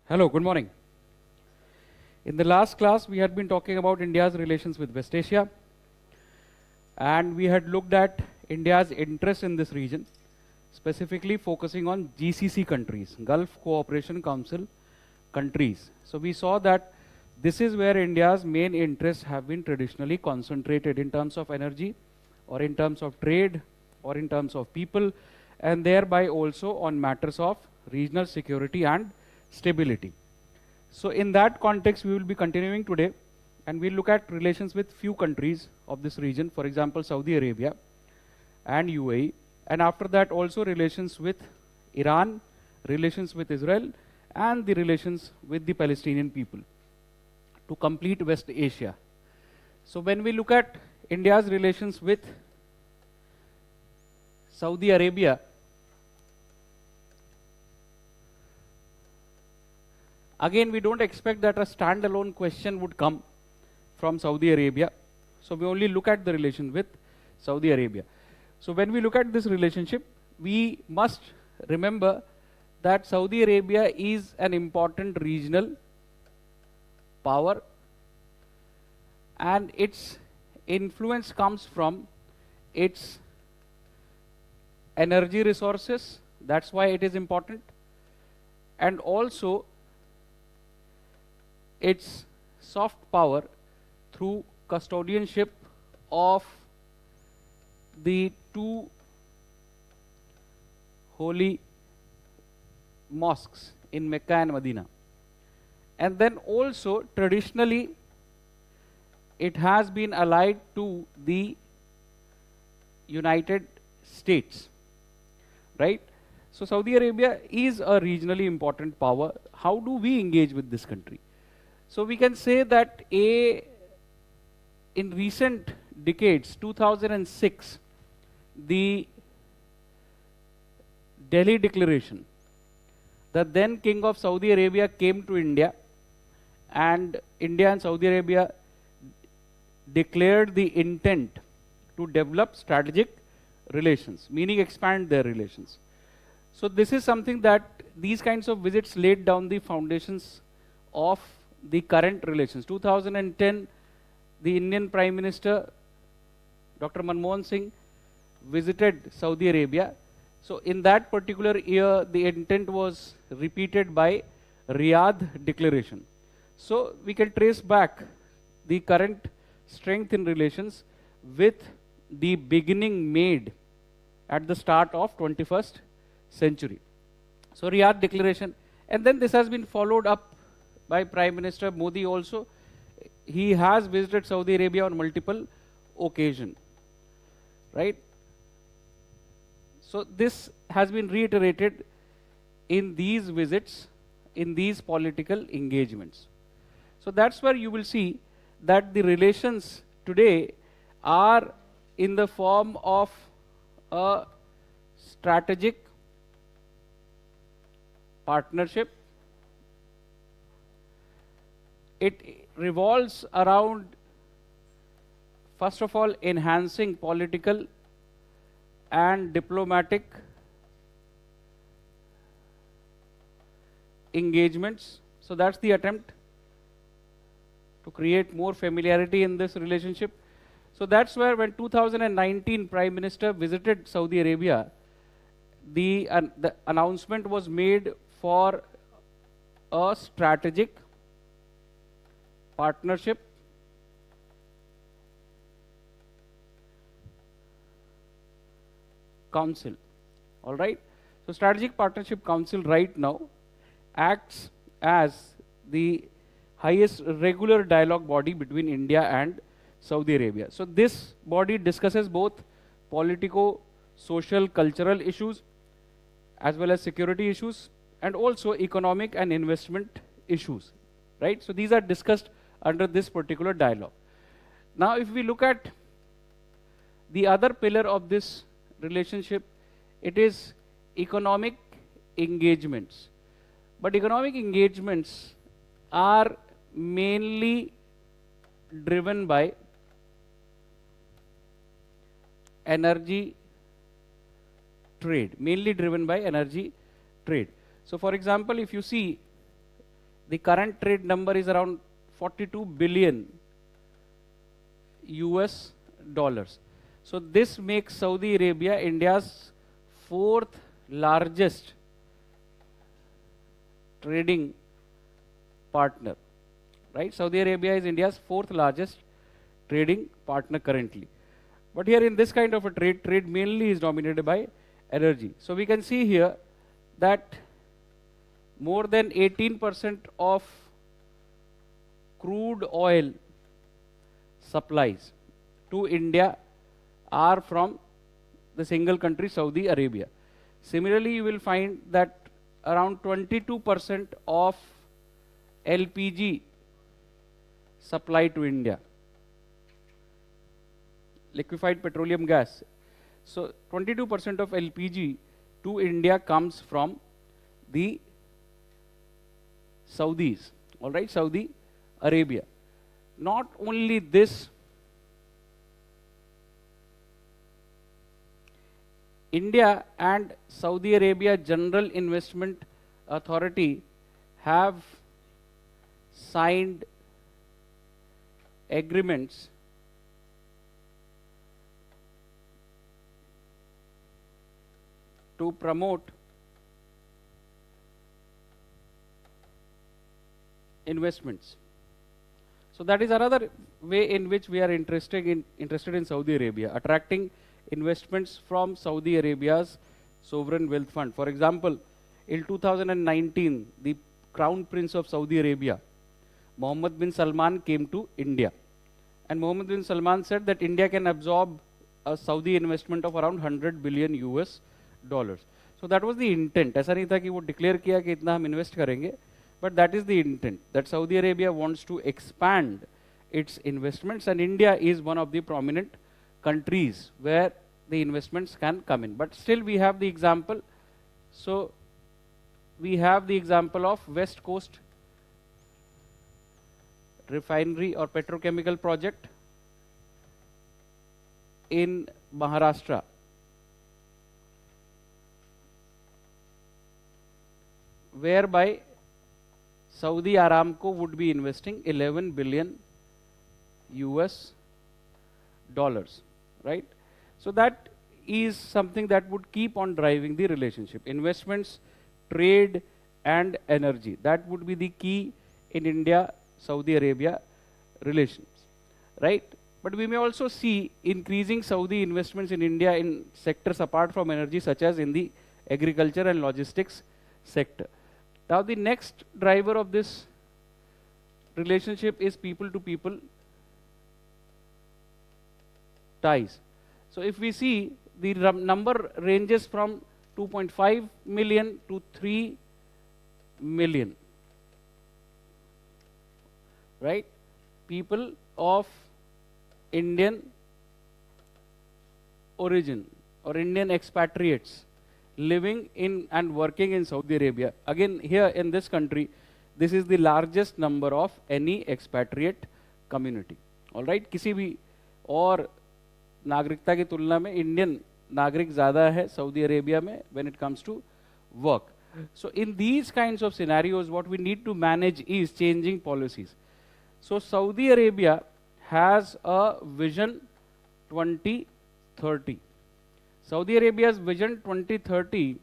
Hello, good morning. In the last class, we had been talking about India's relations with West Asia, and we had looked at India's interest in this region, specifically focusing on GCC countries, Gulf Cooperation Council countries. So we saw that this is where India's main interests have been traditionally concentrated in terms of energy, or in terms of trade, or in terms of people, and thereby also on matters of regional security and stability. So in that context, we will be continuing today, and we'll look at relations with few countries of this region, for example, Saudi Arabia and UAE, and after that also relations with Iran, relations with Israel, and the relations with the Palestinian people to complete West Asia. So when we look at India's relations with Saudi Arabia, again, we don't expect that a standalone question would come from Saudi Arabia. So we only look at the relation with Saudi Arabia. So when we look at this relationship, we must remember that Saudi Arabia is an important regional power, and its influence comes from its energy resources. That's why it is important. And also its soft power through custodianship of the two holy mosques in Mecca and Medina. And then also traditionally it has been allied to the United States, right? So Saudi Arabia is a regionally important power. How do we engage with this country? So we can say that in recent decades, 2006, the Delhi Declaration, the then King of Saudi Arabia came to India, and India and Saudi Arabia declared the intent to develop strategic relations, meaning expand their relations. So this is something that these kinds of visits laid down the foundations of the current relations. 2010, the Indian Prime Minister, Dr. Manmohan Singh, visited Saudi Arabia. So in that particular year, the intent was repeated by Riyadh Declaration. So we can trace back the current strength in relations with the beginning made at the start of 21st century. So Riyadh Declaration, and then this has been followed up by Prime Minister Modi also. He has visited Saudi Arabia on multiple occasions, right? So this has been reiterated in these visits, in these political engagements. So that's where you will see that the relations today are in the form of a strategic partnership. It revolves around, first of all, enhancing political and diplomatic engagements. So that's the attempt to create more familiarity in this relationship. So that's where when 2019 Prime Minister visited Saudi Arabia, the announcement was made for a strategic partnership council. All right. So strategic partnership council right now acts as the highest regular dialogue body between India and Saudi Arabia. So this body discusses both politico, social, cultural issues, as well as security issues, and also economic and investment issues, right? So these are discussed under this particular dialogue. Now, if we look at the other pillar of this relationship, it is economic engagements. But economic engagements are mainly driven by energy trade, mainly driven by energy trade. So for example, if you see, the current trade number is around 42 billion US dollars. So this makes Saudi Arabia India's fourth largest trading partner, right? Saudi Arabia is India's fourth largest trading partner currently. But here in this kind of a trade mainly is dominated by energy. So we can see here that more than 18% of crude oil supplies to India are from the single country Saudi Arabia. Similarly, you will find that around 22% of LPG supply to India, liquefied petroleum gas. So 22% of LPG to India comes from the Saudis, all right, Saudi Arabia. Not only this, India and Saudi Arabia General Investment Authority have signed agreements to promote investments. So that is another way in which we are interested in Saudi Arabia, attracting investments from Saudi Arabia's sovereign wealth fund. For example, in 2019, the Crown Prince of Saudi Arabia, Mohammed bin Salman, came to India. And Mohammed bin Salman said that India can absorb a Saudi investment of around 100 billion US dollars. So that was the intent. ऐसा नहीं था कि वो declare किया कि इतना हम invest करेंगे, but that is the intent, that Saudi Arabia wants to expand its investments, and India is one of the prominent countries where the investments can come in. But still we have the example. So we have the example of West Coast refinery or petrochemical project in Maharashtra, whereby Saudi Aramco would be investing 11 billion US dollars, right? So that is something that would keep on driving the relationship. Investments, trade and energy. That would be the key in India-Saudi Arabia relations, right? But we may also see increasing Saudi investments in India in sectors apart from energy, such as in the agriculture and logistics sector. Now the next driver of this relationship is people-to-people ties. So if we see, the number ranges from 2.5 million to 3 million, right? People of Indian origin or Indian expatriates living in and working in Saudi Arabia. Again, here in this country, this is the largest number of any expatriate community. All right, किसी भी और नागरिकता की तुलना में Indian नागरिक ज़्यादा है सऊदी अरेबिया में when it comes to work. So in these kinds of scenarios, what we need to manage is changing policies. So Saudi Arabia has a Vision 2030. Saudi Arabia's Vision 2030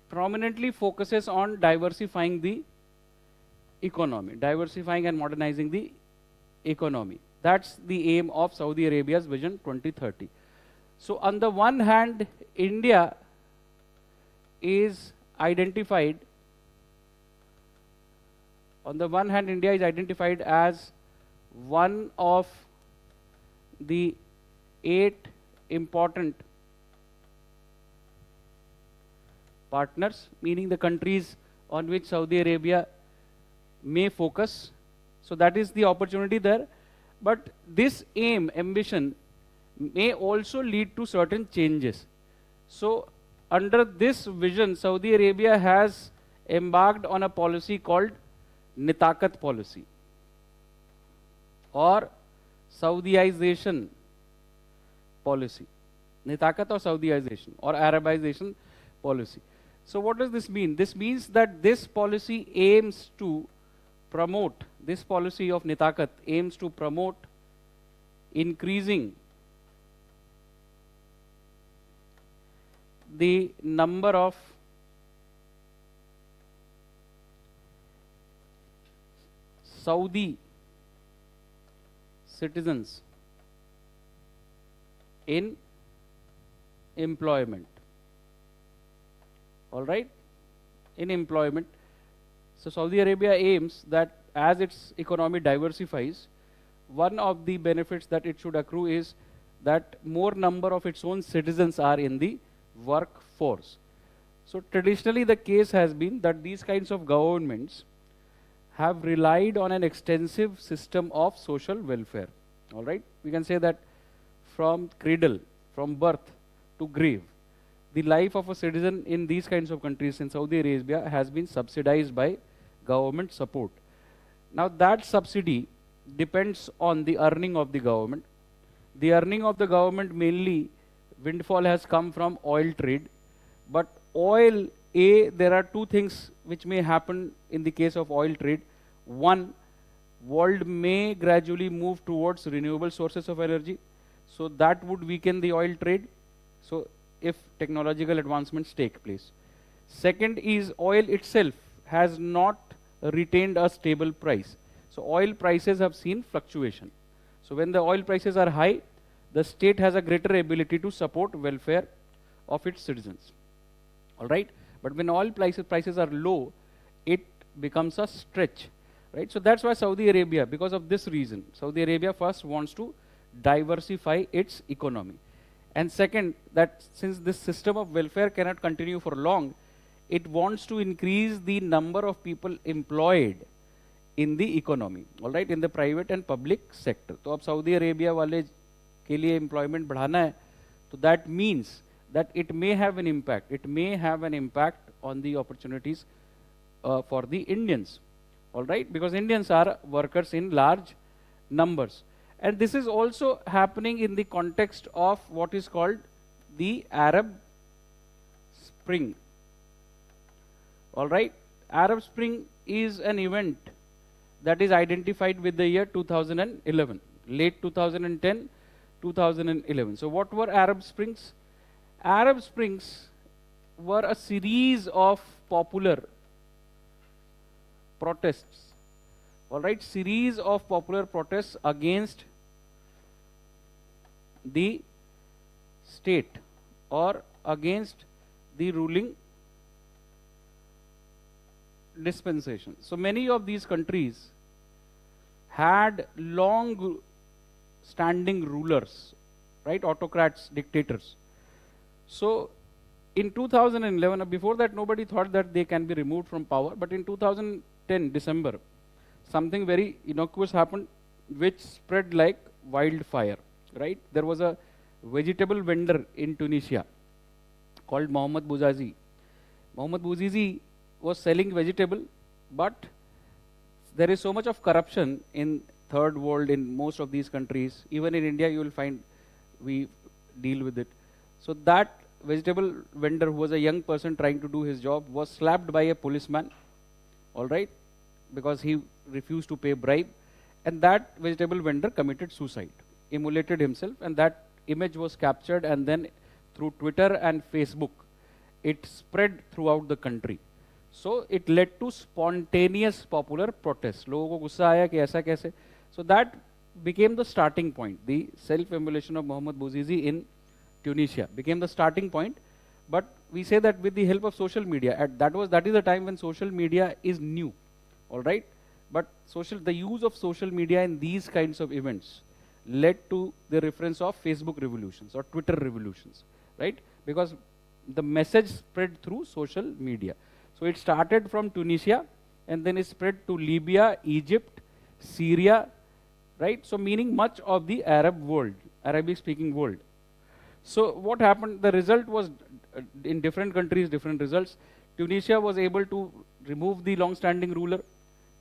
prominently focuses on diversifying the economy, diversifying and modernizing the economy. That's the aim of Saudi Arabia's Vision 2030. So on the one hand, India is identified as one of the 8 important partners, meaning the countries on which Saudi Arabia may focus. So that is the opportunity there. But this aim, ambition, may also lead to certain changes. So under this vision, Saudi Arabia has embarked on a policy called Nitakat policy or Saudiization policy. Nitakat or Saudiization or Arabization policy. So what does this mean? This means that this policy aims to promote, this policy of Nitakat aims to promote increasing the number of Saudi citizens in employment. All right? In employment. So Saudi Arabia aims that as its economy diversifies, one of the benefits that it should accrue is that more number of its own citizens are in the workforce. So traditionally the case has been that these kinds of governments have relied on an extensive system of social welfare. All right? We can say that from cradle, from birth to grave, the life of a citizen in these kinds of countries, in Saudi Arabia, has been subsidized by government support. Now that subsidy depends on the earning of the government. The earning of the government, mainly windfall, has come from oil trade. But oil, there are two things which may happen in the case of oil trade. One, world may gradually move towards renewable sources of energy. So that would weaken the oil trade. So if technological advancements take place. Second is oil itself has not retained a stable price. So oil prices have seen fluctuation. So when the oil prices are high, the state has a greater ability to support welfare of its citizens. All right? But when oil prices are low, it becomes a stretch. Right? So that's why Saudi Arabia, because of this reason, Saudi Arabia first wants to diversify its economy. And second, that since this system of welfare cannot continue for long, it wants to increase the number of people employed in the economy, all right, in the private and public sector. So, अब Saudi Arabia वाले के लिए employment बढ़ाना है, so that means that it may have an impact. It may have an impact on the opportunities for the Indians, all right, because Indians are workers in large numbers. And this is also happening in the context of what is called the Arab Spring. All right, Arab Spring is an event that is identified with the year 2011, late 2010, 2011. So what were Arab Springs? Arab Springs were a series of popular protests. All right, series of popular protests against the state or against the ruling dispensation. So many of these countries had long standing rulers, right, autocrats, dictators. So in 2011, before that nobody thought that they can be removed from power, but in 2010 December, something very innocuous happened which spread like wildfire, right? There was a vegetable vendor in Tunisia called Mohammed Bouazizi. Mohammed Bouazizi was selling vegetable, but there is so much of corruption in third world, in most of these countries. Even in India you will find we deal with it. So that vegetable vendor, who was a young person trying to do his job, was slapped by a policeman, all right, because he refused to pay bribe, and that vegetable vendor committed suicide, immolated himself, and that image was captured, and then through Twitter and Facebook it spread throughout the country. So it led to spontaneous popular protests. लोगों को गुस्सा आया कि ऐसा कैसे. So that became the starting point. The self-immolation of Mohammed Bouazizi in Tunisia became the starting point. But we say that with the help of social media, that is the time when social media is new, all right. But the use of social media in these kinds of events led to the reference of Facebook revolutions or Twitter revolutions, right? Because the message spread through social media. So it started from Tunisia and then it spread to Libya, Egypt, Syria, right? So meaning much of the Arab world, Arabic speaking world. So what happened? The result was in different countries, different results. Tunisia was able to remove the long-standing ruler.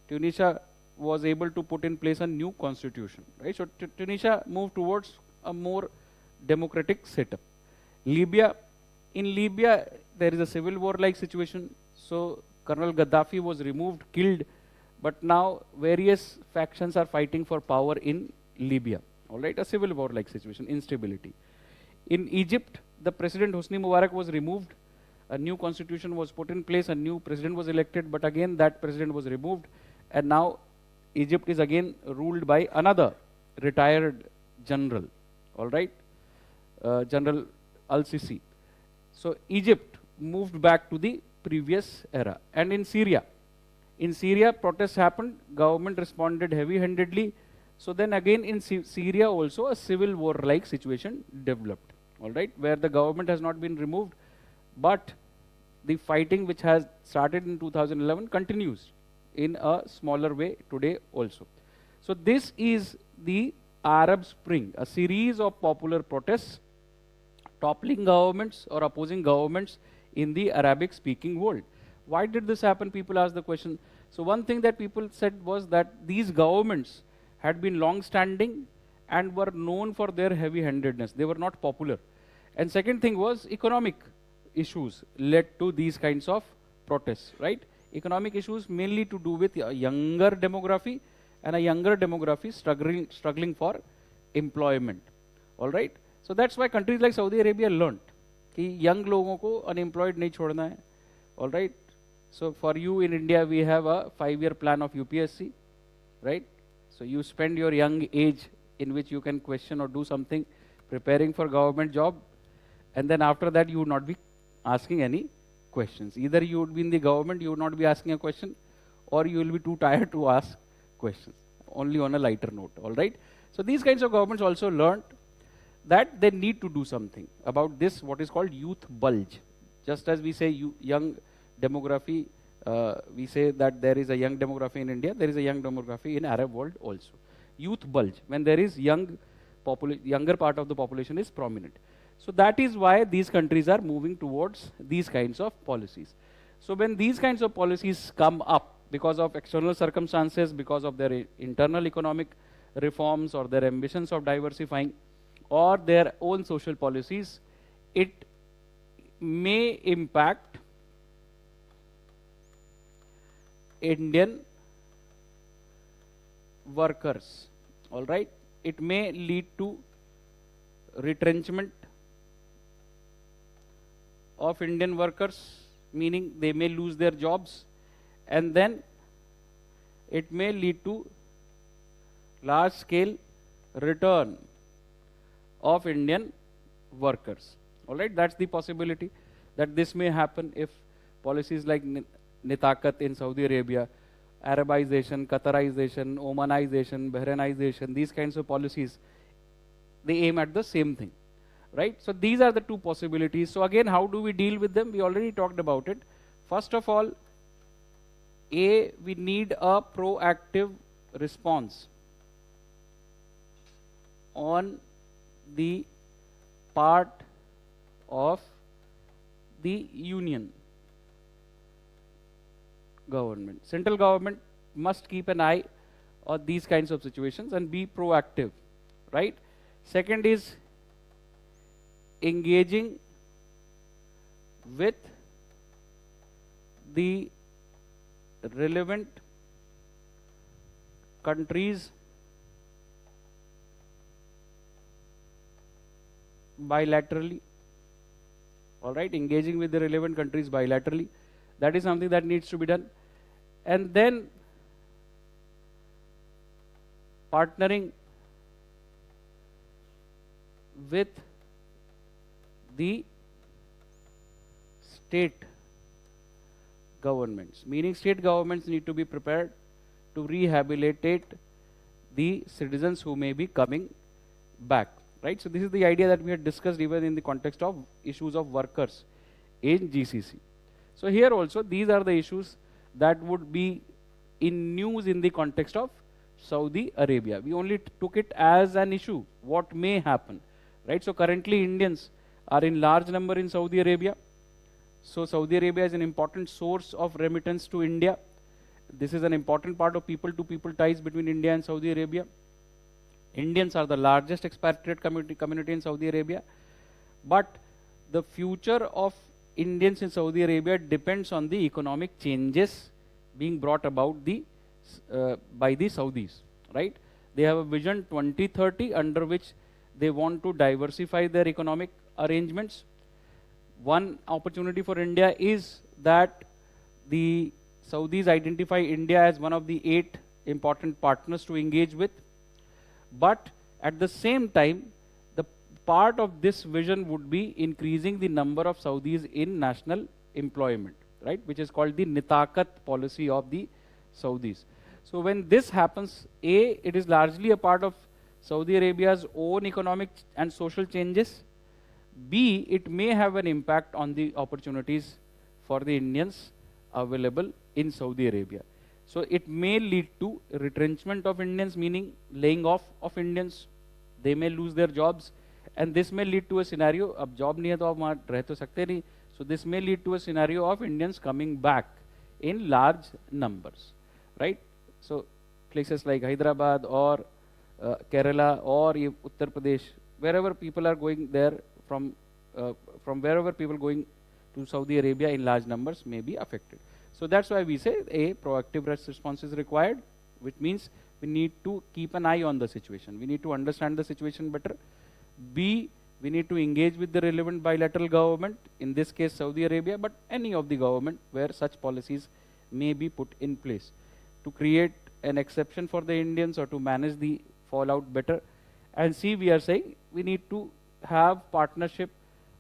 Tunisia was able to put in place a new constitution, right? So Tunisia moved towards a more democratic setup. Libya, in Libya, there is a civil war-like situation. So Colonel Gaddafi was removed, killed, but now various factions are fighting for power in Libya. All right, a civil war-like situation, instability. In Egypt, the president Hosni Mubarak was removed. A new constitution was put in place. A new president was elected, but again that president was removed, and now Egypt is again ruled by another retired general. All right, General Al-Sisi. So Egypt moved back to the previous era. And in Syria, protests happened, government responded heavy-handedly. So then again in Syria also a civil war-like situation developed, all right, where the government has not been removed, but the fighting which has started in 2011 continues in a smaller way today also. So this is the Arab Spring, a series of popular protests toppling governments or opposing governments in the Arabic-speaking world. Why did this happen? People ask the question. So one thing that people said was that these governments had been long-standing and were known for their heavy-handedness. They were not popular. And second thing was economic issues led to these kinds of protests, right? Economic issues mainly to do with a younger demography and a younger demography struggling for employment, all right? So that's why countries like Saudi Arabia learned कि young लोगों को unemployed नहीं छोड़ना है, all right? So for you in India, we have a 5-year plan of UPSC, right? So you spend your young age in which you can question or do something, preparing for government job, and then after that you would not be asking any questions. Either you would be in the government, you would not be asking a question, or you will be too tired to ask questions, only on a lighter note, all right? So these kinds of governments also learned that they need to do something about this, what is called youth bulge. Just as we say young demography, we say that there is a young demography in India, there is a young demography in Arab world also. Youth bulge, when there is younger part of the population is prominent. So that is why these countries are moving towards these kinds of policies. So when these kinds of policies come up because of external circumstances, because of their internal economic reforms or their ambitions of diversifying or their own social policies, it may impact Indian workers, all right? It may lead to retrenchment of Indian workers, meaning they may lose their jobs, and then it may lead to large-scale return of Indian workers. All right, that's the possibility that this may happen if policies like Nitakat in Saudi Arabia, Arabization, Qatarization, Omanization, Bahrainization, these kinds of policies, they aim at the same thing, right? So these are the two possibilities. So again, how do we deal with them? We already talked about it. First of all, we need a proactive response on the part of the union government. Central government must keep an eye on these kinds of situations and be proactive, right? Second is engaging with the relevant countries bilaterally, all right, engaging with the relevant countries bilaterally. That is something that needs to be done. And then partnering with the state governments, meaning state governments need to be prepared to rehabilitate the citizens who may be coming back, right? So this is the idea that we had discussed even in the context of issues of workers in GCC. So here also these are the issues that would be in news in the context of Saudi Arabia. We only took it as an issue, what may happen, right? So currently Indians are in large number in Saudi Arabia. So Saudi Arabia is an important source of remittance to India. This is an important part of people-to-people ties between India and Saudi Arabia. Indians are the largest expatriate community in Saudi Arabia, but the future of Indians in Saudi Arabia depends on the economic changes being brought about by the Saudis, right? They have a vision 2030 under which they want to diversify their economic arrangements. One opportunity for India is that the Saudis identify India as one of the 8 important partners to engage with. But at the same time, the part of this vision would be increasing the number of Saudis in national employment, right? Which is called the Nitakat policy of the Saudis. So when this happens, A, it is largely a part of Saudi Arabia's own economic and social changes. B, it may have an impact on the opportunities for the Indians available in Saudi Arabia. So it may lead to retrenchment of Indians, meaning laying off of Indians. They may lose their jobs, and this may lead to a scenario, अब job नहीं है तो आप वहाँ रह तो सकते नहीं. So this may lead to a scenario of Indians coming back in large numbers, right? So places like Hyderabad or Kerala or Uttar Pradesh, wherever people are going there from wherever people going to Saudi Arabia in large numbers may be affected. So that's why we say A, proactive response is required, which means we need to keep an eye on the situation. We need to understand the situation better. B, we need to engage with the relevant bilateral government, in this case Saudi Arabia, but any of the government where such policies may be put in place to create an exception for the Indians or to manage the fallout better. And C, we are saying we need to have partnership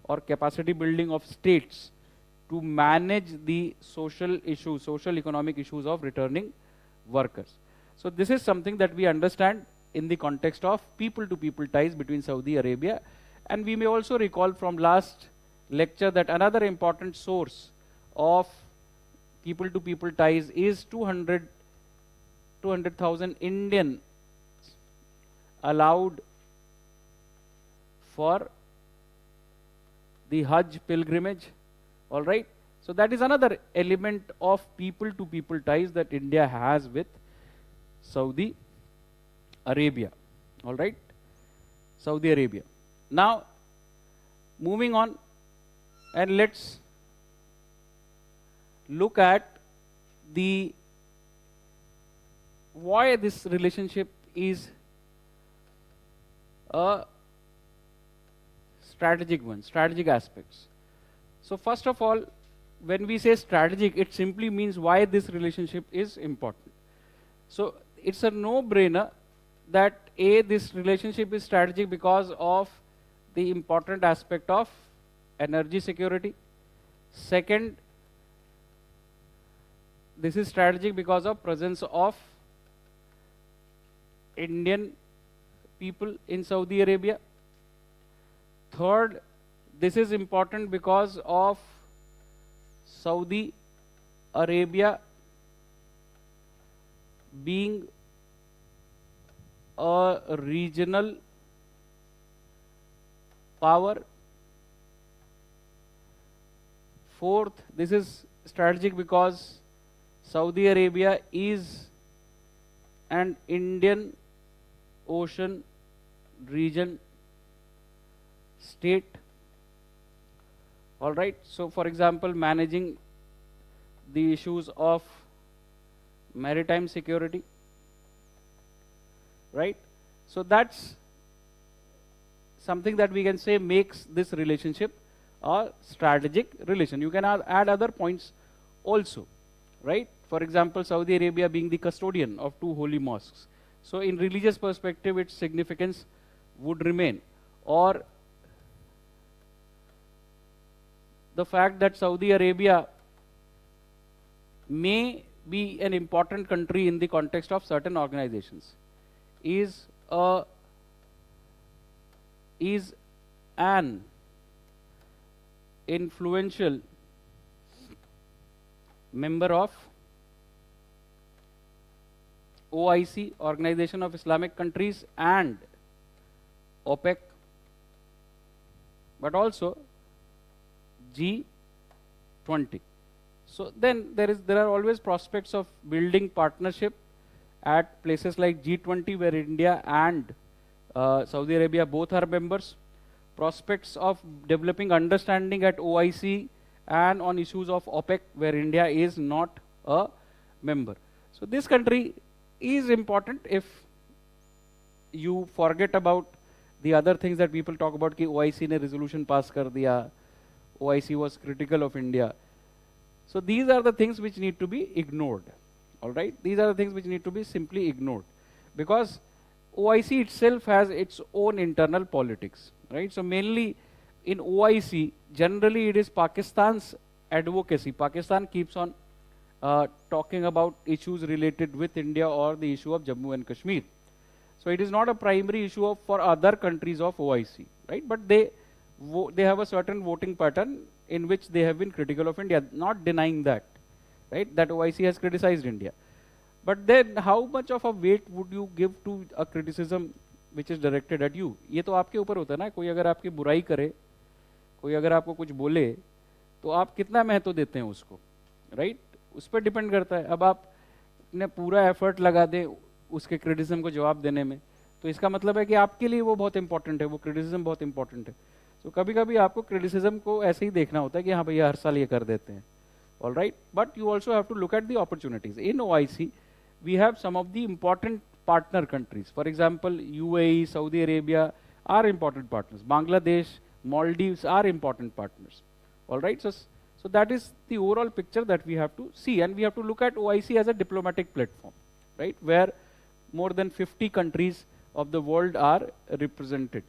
or capacity building of states to manage the social issues, social economic issues of returning workers. So this is something that we understand in the context of people-to-people ties between Saudi Arabia. And we may also recall from last lecture that another important source of people-to-people ties is 200,000 Indian allowed for the Hajj pilgrimage. All right. So that is another element of people-to-people ties that India has with Saudi Arabia. All right. Saudi Arabia. Now, moving on, and let's look at why this relationship is a strategic one, strategic aspects. So first of all, when we say strategic, it simply means why this relationship is important. So it's a no-brainer that A, this relationship is strategic because of the important aspect of energy security. Second, this is strategic because of presence of Indian people in Saudi Arabia. Third, this is important because of Saudi Arabia being a regional power. Fourth, this is strategic because Saudi Arabia is an Indian Ocean region state. All right. So, for example, managing the issues of maritime security. Right. So that's something that we can say makes this relationship a strategic relation. You can add other points also, right? For example, Saudi Arabia being the custodian of 2 holy mosques. So in religious perspective, its significance would remain. Or the fact that Saudi Arabia may be an important country in the context of certain organizations is an influential member of OIC, Organization of Islamic Countries, and OPEC, but also G20. So then there are always prospects of building partnership at places like G20, where India and Saudi Arabia, both are members. Prospects of developing understanding at OIC and on issues of OPEC, where India is not a member. So this country is important. If you forget about the other things that people talk about, कि OIC ने resolution pass कर दिया, OIC was critical of India. So these are the things which need to be ignored. All right, these are the things which need to be simply ignored, because OIC itself has its own internal politics, right? So mainly in OIC, generally it is Pakistan's advocacy. Pakistan keeps on talking about issues related with India or the issue of Jammu and Kashmir. So it is not a primary issue for other countries of OIC, right? But they have a certain voting pattern in which they have been critical of India, not denying that, right? That OIC has criticized India. But then how much of a weight would you give to a criticism which is directed at you? ये तो आपके ऊपर होता है ना, कोई अगर आपकी बुराई करे, कोई अगर आपको कुछ बोले, तो आप कितना महत्व देते हैं उसको, राइट? उस पर डिपेंड करता है. अब आप ने पूरा एफर्ट लगा दें उसके क्रिटिसिज्म को जवाब देने में, तो इसका मतलब है कि आपके लिए वो बहुत इंपॉर्टेंट है, वो क्रिटिसिज्म बहुत इंपॉर्टेंट है. तो कभी कभी आपको क्रिटिसिज्म को ऐसे ही देखना होता है कि हाँ भैया हर साल ये कर देते हैं, all right. But you also have to look at the opportunities. इन OIC we have some of the important partner countries. For example, UAE, Saudi Arabia are important partners. Bangladesh, Maldives are important partners. All right. So that is the overall picture that we have to see, and we have to look at OIC as a diplomatic platform, right, where more than 50 countries of the world are represented.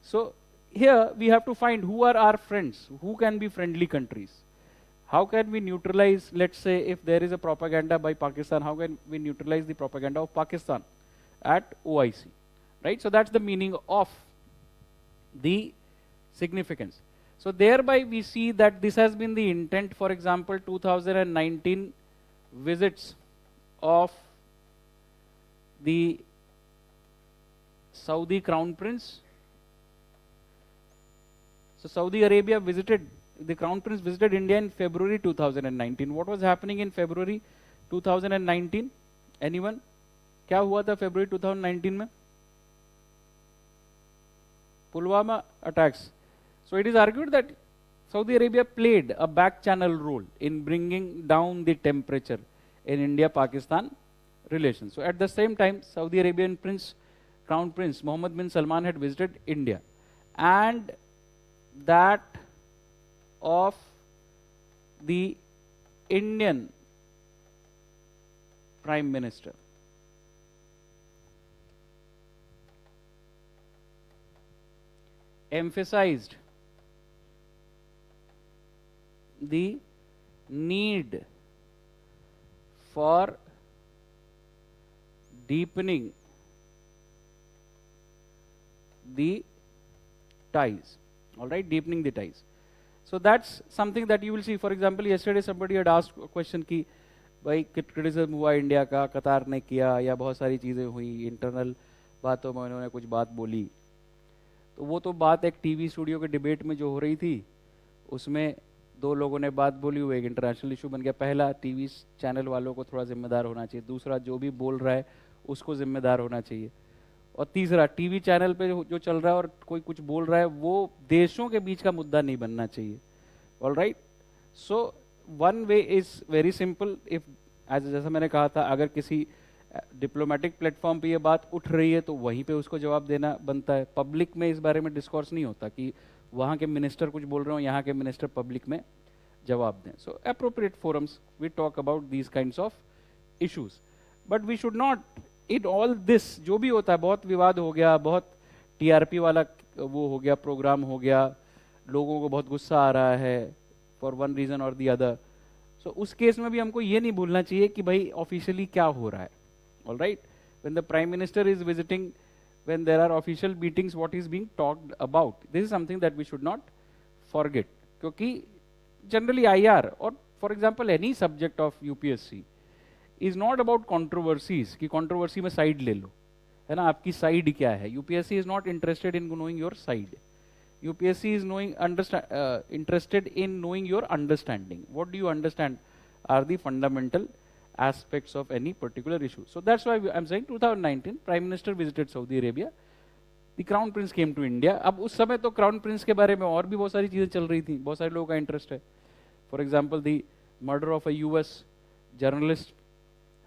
So here we have to find who are our friends, who can be friendly countries. How can we neutralize, let's say, if there is a propaganda by Pakistan, how can we neutralize the propaganda of Pakistan at OIC, right? So that's the meaning of the significance. So thereby we see that this has been the intent. For example, 2019 visits of the Saudi Crown Prince. So Saudi Arabia visited, the Crown Prince visited India in February 2019. What was happening in February 2019? Anyone? क्या हुआ था February 2019 में? Pulwama attacks. So it is argued that Saudi Arabia played a back channel role in bringing down the temperature in India-Pakistan relations. So at the same time, Saudi Arabian Crown Prince Mohammed bin Salman had visited India, and that of the Indian Prime Minister. Emphasized the need for deepening the ties. All right, deepening the ties. So that's something that you will see. For example, yesterday somebody had asked a question कि भाई criticism हुआ India का, कतार ने किया, या बहुत सारी चीज़ें हुई, इंटरनल बातों में उन्होंने कुछ बात बोली. तो वो तो बात एक टीवी स्टूडियो के डिबेट में जो हो रही थी, उसमें दो लोगों ने बात बोली, वो एक इंटरनेशनल इशू बन गया. पहला, टीवी चैनल वालों को थोड़ा जिम्मेदार होना चाहिए. दूसरा, जो भी बोल रहा है उसको जिम्मेदार होना चाहिए. और तीसरा, टीवी चैनल पे जो चल रहा है और कोई कुछ बोल रहा है, वो देशों के बीच का मुद्दा नहीं बनना चाहिए. All right. So one way is very simple. If जैसा मैंने कहा था, अगर किसी डिप्लोमेटिक प्लेटफॉर्म पे ये बात उठ रही है तो वहीं पे उसको जवाब देना बनता है. पब्लिक में इस बारे में डिस्कोर्स नहीं होता कि वहाँ के मिनिस्टर कुछ बोल रहे हो, यहाँ के मिनिस्टर पब्लिक में जवाब दें. So appropriate forums we talk about these kinds of issues. But we should not in all this, जो भी होता है, बहुत विवाद हो गया, बहुत टीआरपी वाला वो हो गया, प्रोग्राम हो गया, लोगों को बहुत गुस्सा आ रहा है फॉर वन रीजन और दी अदर. सो उस केस में भी हमको ये नहीं भूलना चाहिए कि भाई ऑफिशियली क्या हो रहा है. All right. When the prime minister is visiting, when there are official meetings, what is being talked about, this is something that we should not forget. क्योंकि generally IR or for example any subject of UPSC is not about controversies कि controversy में side ले लो, है ना, आपकी side क्या है. UPSC is not interested in knowing your side. UPSC is interested in knowing your understanding. What do you understand are the fundamental aspects of any particular issue. So that's why I'm saying 2019 Prime Minister visited Saudi Arabia. The crown prince came to India. अब उस समय तो crown Prince के बारे में और भी बहुत सारी चीज़ें चल रही थी, बहुत सारे लोगों का इंटरेस्ट है. For example the murder of a US journalist,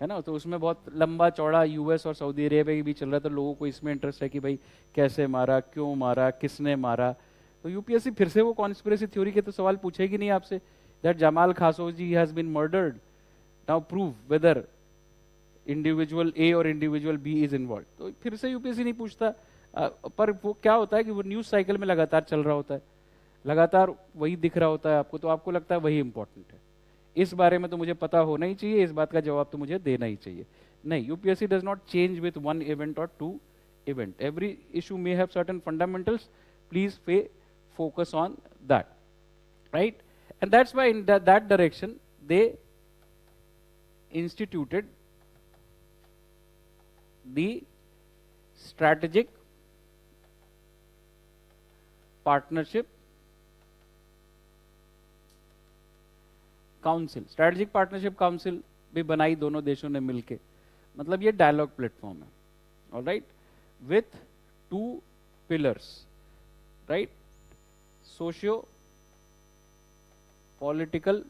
है ना, तो उसमें बहुत लंबा चौड़ा यूएस और सऊदी अरेबिया के बीच चल रहा था. लोगों को इसमें इंटरेस्ट है कि भाई कैसे मारा, क्यों मारा, किसने मारा. तो यूपीएससी फिर से वो कॉन्स्पिरेसी थ्योरी के तो सवाल पूछेगी नहीं आपसे, that Jamal Khashoggi has been murdered, now prove whether individual A और इंडिविजुअल बी इज इन्वॉल्व. तो फिर से यूपीएससी नहीं पूछता. पर वो क्या होता है कि वो न्यूज़ साइकिल में लगातार चल रहा होता है, लगातार वही दिख रहा होता है आपको, तो आपको लगता है वही इंपॉर्टेंट है, इस बारे में तो मुझे पता होना ही चाहिए, इस बात का जवाब तो मुझे देना ही चाहिए. नहीं, UPSC does not change with one event और two event. Every issue may have certain fundamentals, please पे focus on that, right? And that's why in that direction they instituted the strategic partnership council. Strategic partnership council भी बनाई दोनों देशों ने मिलके. मतलब ये डायलॉग प्लेटफॉर्म है, alright, with 2 pillars, right, socio political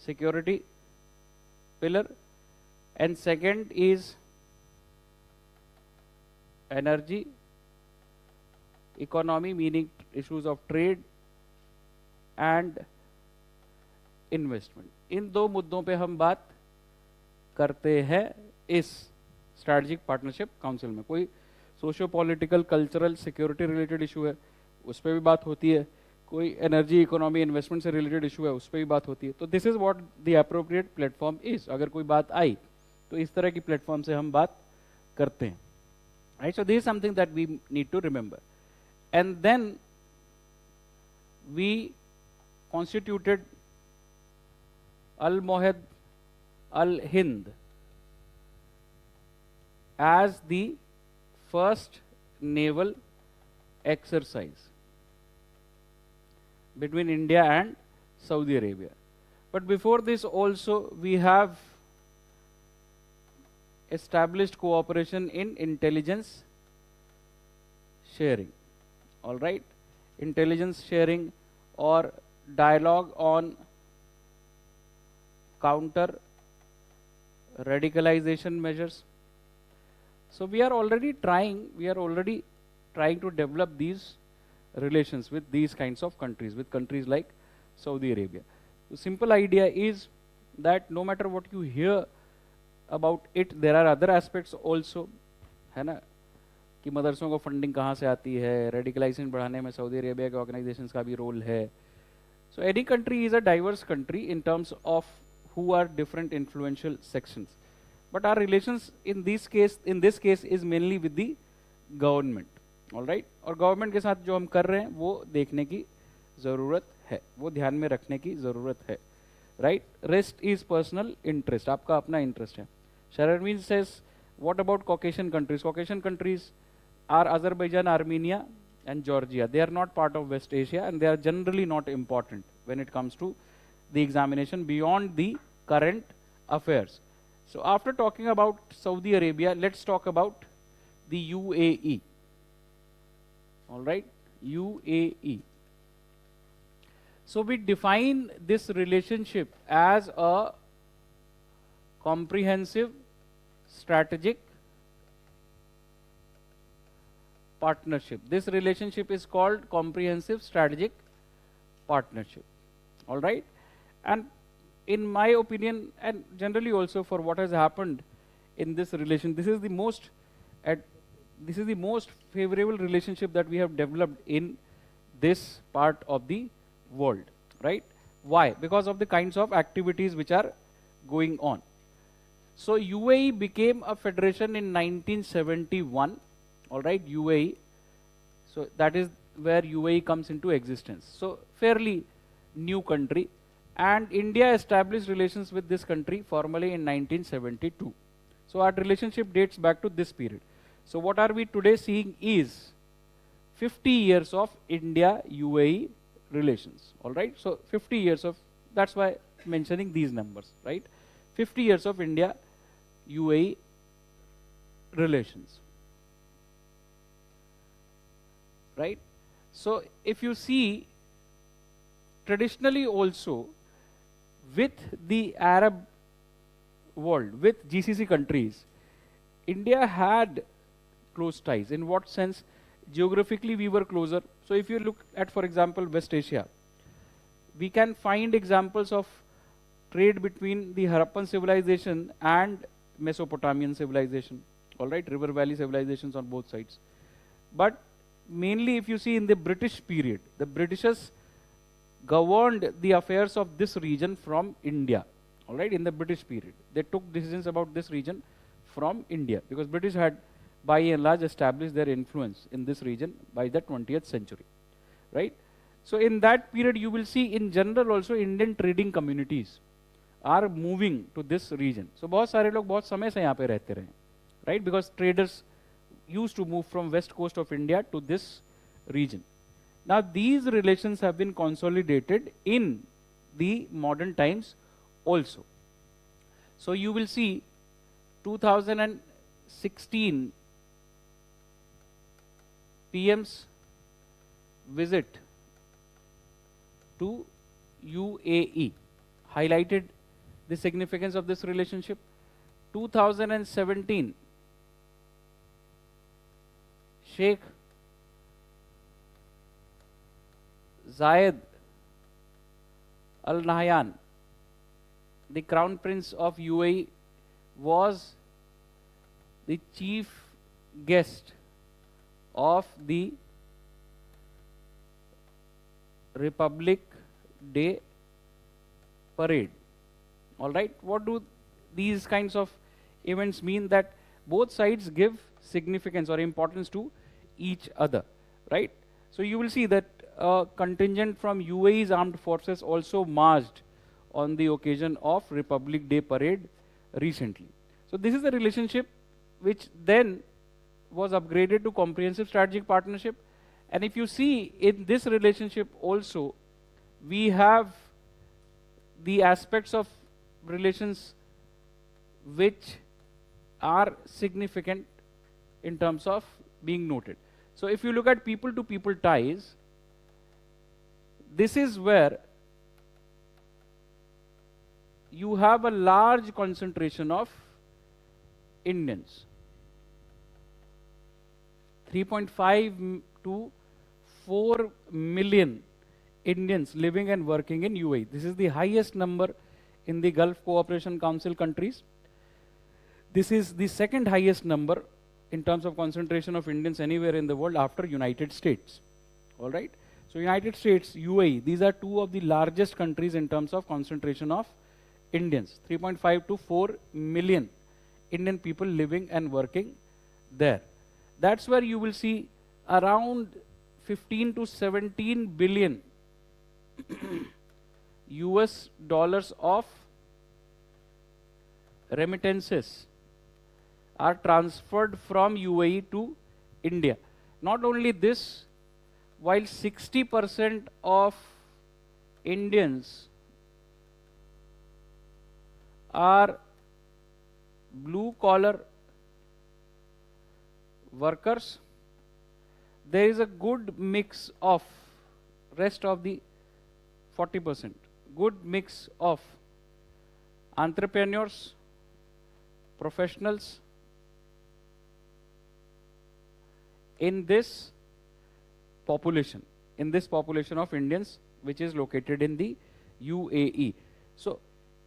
security pillar, and second is energy economy, meaning issues of trade and investment. इन 2 मुद्दों पे हम बात करते हैं इस स्ट्रैटेजिक पार्टनरशिप काउंसिल में. कोई socio political cultural security related issue है उस पर भी बात होती है, कोई एनर्जी इकोनॉमी इन्वेस्टमेंट से रिलेटेड इशू है उस पर भी बात होती है. तो this is what the appropriate platform is. अगर कोई बात आई तो इस तरह की प्लेटफॉर्म से हम बात करते हैं, right. So this is something that we need to remember. And then we constituted Al Mohed Al Hind as the first naval exercise between India and Saudi Arabia. But before this also we have established cooperation in intelligence sharing, all right, intelligence sharing or dialogue on counter radicalization measures. So we are already trying to develop these relations with these kinds of countries, with countries like Saudi Arabia. The simple idea is that no matter what you hear about it, there are other aspects also, है ना, कि मदरसों को funding कहाँ से आती है, radicalisation बढ़ाने में सऊदी अरेबिया के ऑर्गेनाइजेशंस का भी रोल है. So any country is a diverse country in terms of who are different influential sections. But our relations in this case is mainly with the government, all right. और government के साथ जो हम कर रहे हैं वो देखने की ज़रूरत है, वो ध्यान में रखने की ज़रूरत है, right. Rest is personal interest, आपका अपना interest है. Shararmin says, what about Caucasian countries? Caucasian countries are Azerbaijan, Armenia and Georgia. They are not part of West Asia and they are generally not important when it comes to the examination beyond the current affairs. So after talking about Saudi Arabia, let's talk about the UAE. All right, UAE. So we define this relationship as a comprehensive strategic partnership. This relationship is called comprehensive strategic partnership. All right, and in my opinion, and generally also for what has happened in this relation, this is the most favorable relationship that we have developed in this part of the world, right? Why? Because of the kinds of activities which are going on. So UAE became a federation in 1971, all right, UAE. So that is where UAE comes into existence. So fairly new country. And India established relations with this country formally in 1972. So our relationship dates back to this period. So what are we today seeing is 50 years of India-UAE relations, all right? So 50 years of, that's why mentioning these numbers, right? 50 years of India UAE relations. Right? So if you see, traditionally also, with the Arab world, with GCC countries, India had close ties. In what sense? Geographically, we were closer. So if you look at, for example, West Asia, we can find examples of trade between the Harappan civilization and Mesopotamian civilization. All right, river valley civilizations on both sides. But mainly, if you see in the British period, the Britishers governed the affairs of this region from India. All right, in the British period, they took decisions about this region from India, because British had by and large established their influence in this region by the 20th century. Right? So in that period, you will see in general also Indian trading communities are moving to this region. So बहुत सारे लोग बहुत समय से यहाँ पे रहते रहे, right? Because traders used to move from west coast of India to this region. Now these relations have been consolidated in the modern times also. So you will see 2016 PM's visit to UAE highlighted the significance of this relationship. 2017, Sheikh Zayed Al Nahyan, the Crown Prince of UAE, was the chief guest of the Republic Day parade. All right, what do these kinds of events mean? That both sides give significance or importance to each other, right? So you will see that a contingent from UAE's armed forces also marched on the occasion of Republic Day parade recently. So this is a relationship which then was upgraded to comprehensive strategic partnership. And if you see in this relationship also, we have the aspects of relations which are significant in terms of being noted. So if you look at people to people ties, this is where you have a large concentration of Indians. 3.5 to 4 million Indians living and working in UAE. This is the highest number in the Gulf Cooperation Council countries. This is the second highest number in terms of concentration of Indians anywhere in the world after United States. All right. So United States, UAE, these are two of the largest countries in terms of concentration of Indians. 3.5 to 4 million Indian people living and working there. That's where you will see around 15 to 17 billion US dollars of remittances are transferred from UAE to India. Not only this, while 60% of Indians are blue collar workers, there is a good mix of rest of the 40%, good mix of entrepreneurs, professionals in this population of Indians which is located in the UAE. So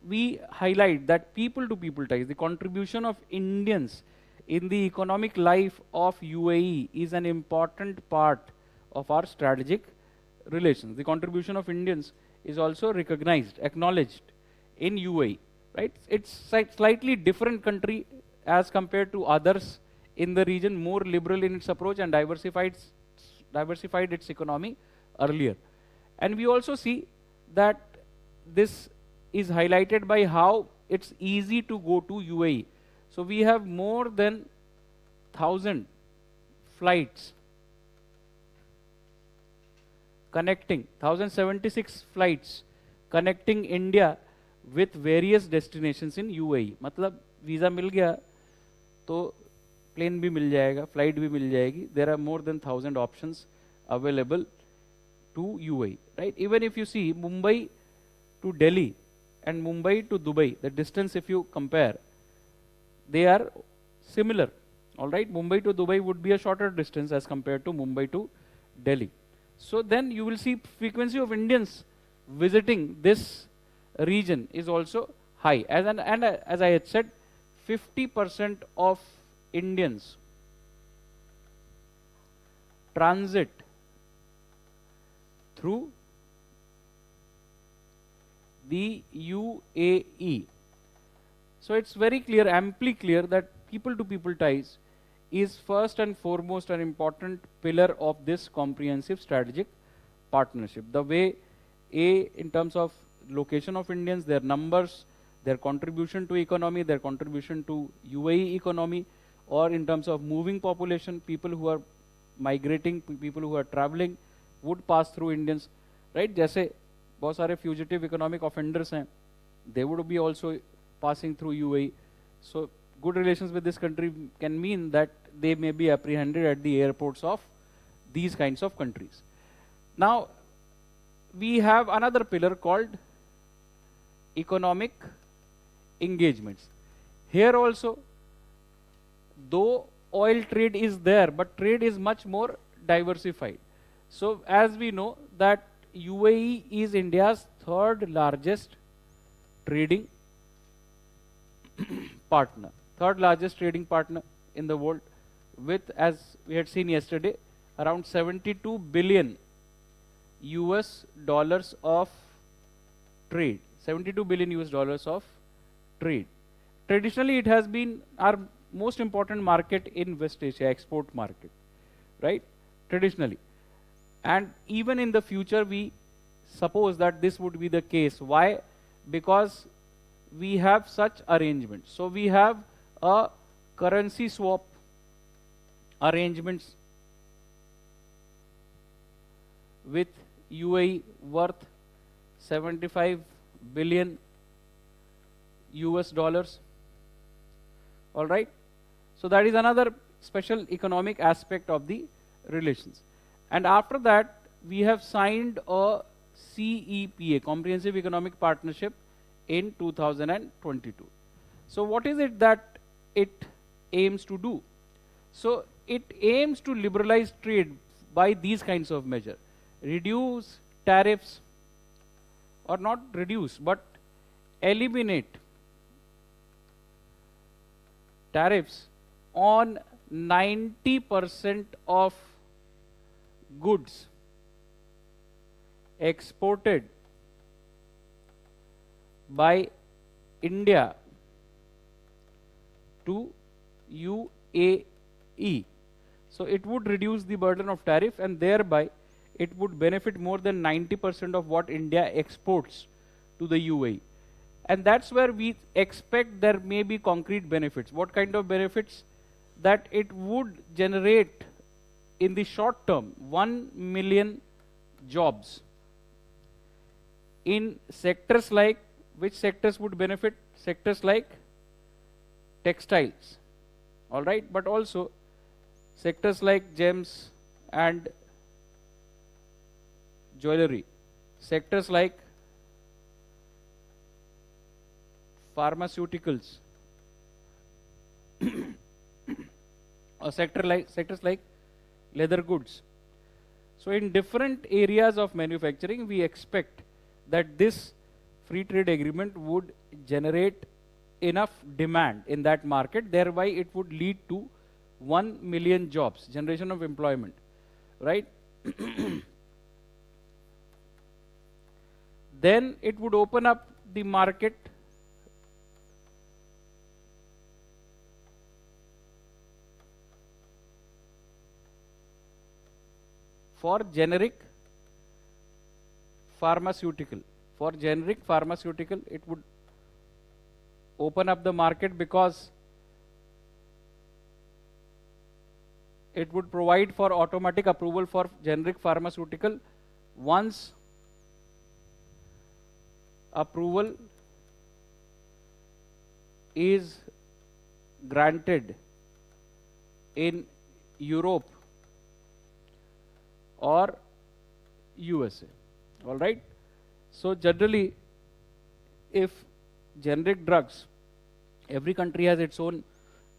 we highlight that people to people ties, the contribution of Indians in the economic life of UAE is an important part of our strategic relations. The contribution of Indians is also recognized, acknowledged in UAE, right? It's slightly different country as compared to others in the region, more liberal in its approach and diversified its economy earlier. And we also see that this is highlighted by how it's easy to go to UAE. So we have more than 1,000 flights connecting, 1,076 flights connecting India with various destinations in UAE. Matlab, visa मिल गया तो plane भी मिल जाएगा, flight भी मिल जाएगी. There are more than 1,000 options available to UAE, right? Even if you see Mumbai to Delhi and Mumbai to Dubai, the distance if you compare, they are similar. All right, Mumbai to Dubai would be a shorter distance as compared to Mumbai to Delhi. So then you will see frequency of Indians visiting this region is also high. As I had said, 50% of Indians transit through the UAE. So it's very clear, amply clear, that people-to-people ties is first and foremost an important pillar of this comprehensive strategic partnership. The way in terms of location of Indians, their numbers, their contribution to economy, their contribution to UAE economy, or in terms of moving population, people who are migrating, people who are traveling would pass through Indians, right? जैसे बहुत सारे fugitive economic offenders हैं, they would be also passing through UAE. So good relations with this country can mean that they may be apprehended at the airports of these kinds of countries. Now, we have another pillar called economic engagements. Here also, though oil trade is there, but trade is much more diversified. So as we know that UAE is India's third largest trading partner, in the world, with, as we had seen yesterday, around 72 billion US dollars of trade. 72 billion US dollars of trade. Traditionally, it has been our most important market in West Asia, export market, right? Traditionally. And even in the future, we suppose that this would be the case. Why? Because we have such arrangements. So we have a currency swap arrangements with UAE worth 75 billion US dollars. All right. So that is another special economic aspect of the relations. And after that, we have signed a CEPA, Comprehensive Economic Partnership, in 2022. So what is it that it aims to do? So it aims to liberalize trade by these kinds of measures. Reduce tariffs, or not reduce, but eliminate tariffs on 90% of goods exported by India to UAE. So it would reduce the burden of tariff, and thereby it would benefit more than 90% of what India exports to the UAE. And that's where we expect there may be concrete benefits. What kind of benefits? That it would generate in the short term 1 million jobs in sectors like, which sectors would benefit? Sectors like textiles, all right, but also sectors like gems and jewelry, sectors like pharmaceuticals, or sectors like leather goods. So in different areas of manufacturing, we expect that this free trade agreement would generate enough demand in that market, thereby it would lead to 1 million jobs, generation of employment, right? Then it would open up the market for generic pharmaceutical. For generic pharmaceutical, it would open up the market because it would provide for automatic approval for generic pharmaceutical once approval is granted in Europe or USA. All right. So generally, if generic drugs, every country has its own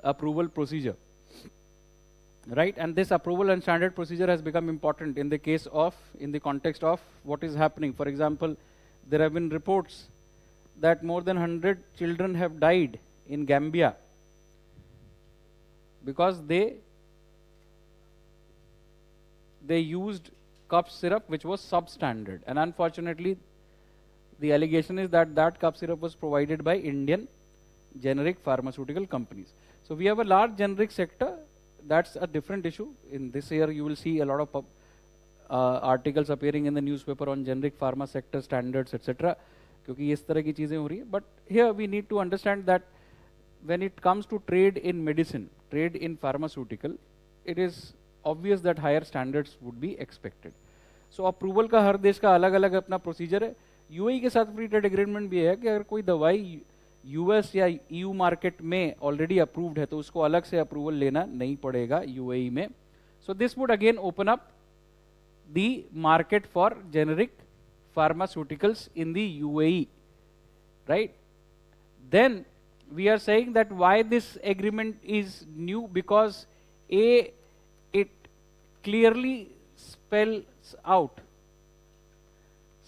approval procedure, right? And this approval and standard procedure has become important in the case of, in the context of what is happening. For example, there have been reports that more than 100 children have died in Gambia because they used cough syrup which was substandard, and unfortunately the allegation is that that cough syrup was provided by Indian generic pharmaceutical companies. So we have a large generic sector. That's a different issue. In this year you will see a lot of articles appearing in the newspaper on generic pharma sector standards, etc. क्योंकि इस तरह की चीजें हो रही है. But here we need to understand that when it comes to trade in medicine, trade in pharmaceutical, it is obvious that higher standards would be expected. So approval का हर देश का अलग अलग अपना प्रोसीजर है. यूएई के साथ फ्री ट्रेड एग्रीमेंट भी है कि अगर कोई दवाई यूएस या ईयू मार्केट में ऑलरेडी अप्रूव्ड है तो उसको अलग से अप्रूवल लेना नहीं पड़ेगा यूएई में. So this would again open up the market for generic pharmaceuticals in the UAE, right? Then we are saying that why this agreement is new, because it clearly spells out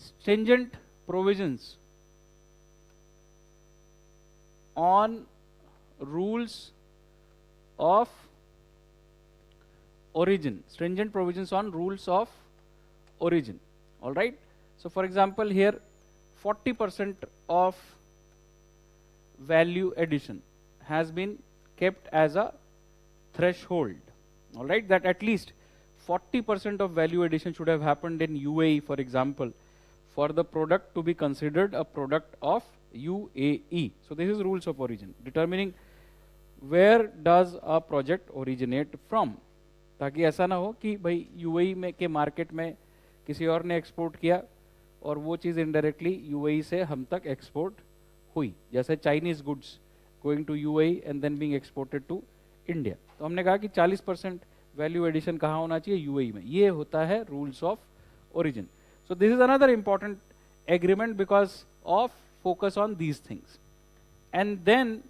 stringent provisions on rules of origin, stringent provisions on rules of origin, all right? So for example, here 40% of value addition has been kept as a threshold, all right, that at least 40% of value addition should have happened in UAE, for example, for the product to be considered a product of UAE. So this is rules of origin, determining where does a project originate from, ताकि ऐसा ना हो कि भाई UAE में के market में किसी और ने एक्सपोर्ट किया और वो चीज़ इनडायरेक्टली यूएई से हम तक एक्सपोर्ट हुई, जैसे Chinese goods going to UAE and then being exported to India. तो हमने कहा कि 40% वैल्यू एडिशन कहाँ होना चाहिए, यूएई में. ये होता है rules of origin. So this is another important agreement because of focus on these things. And then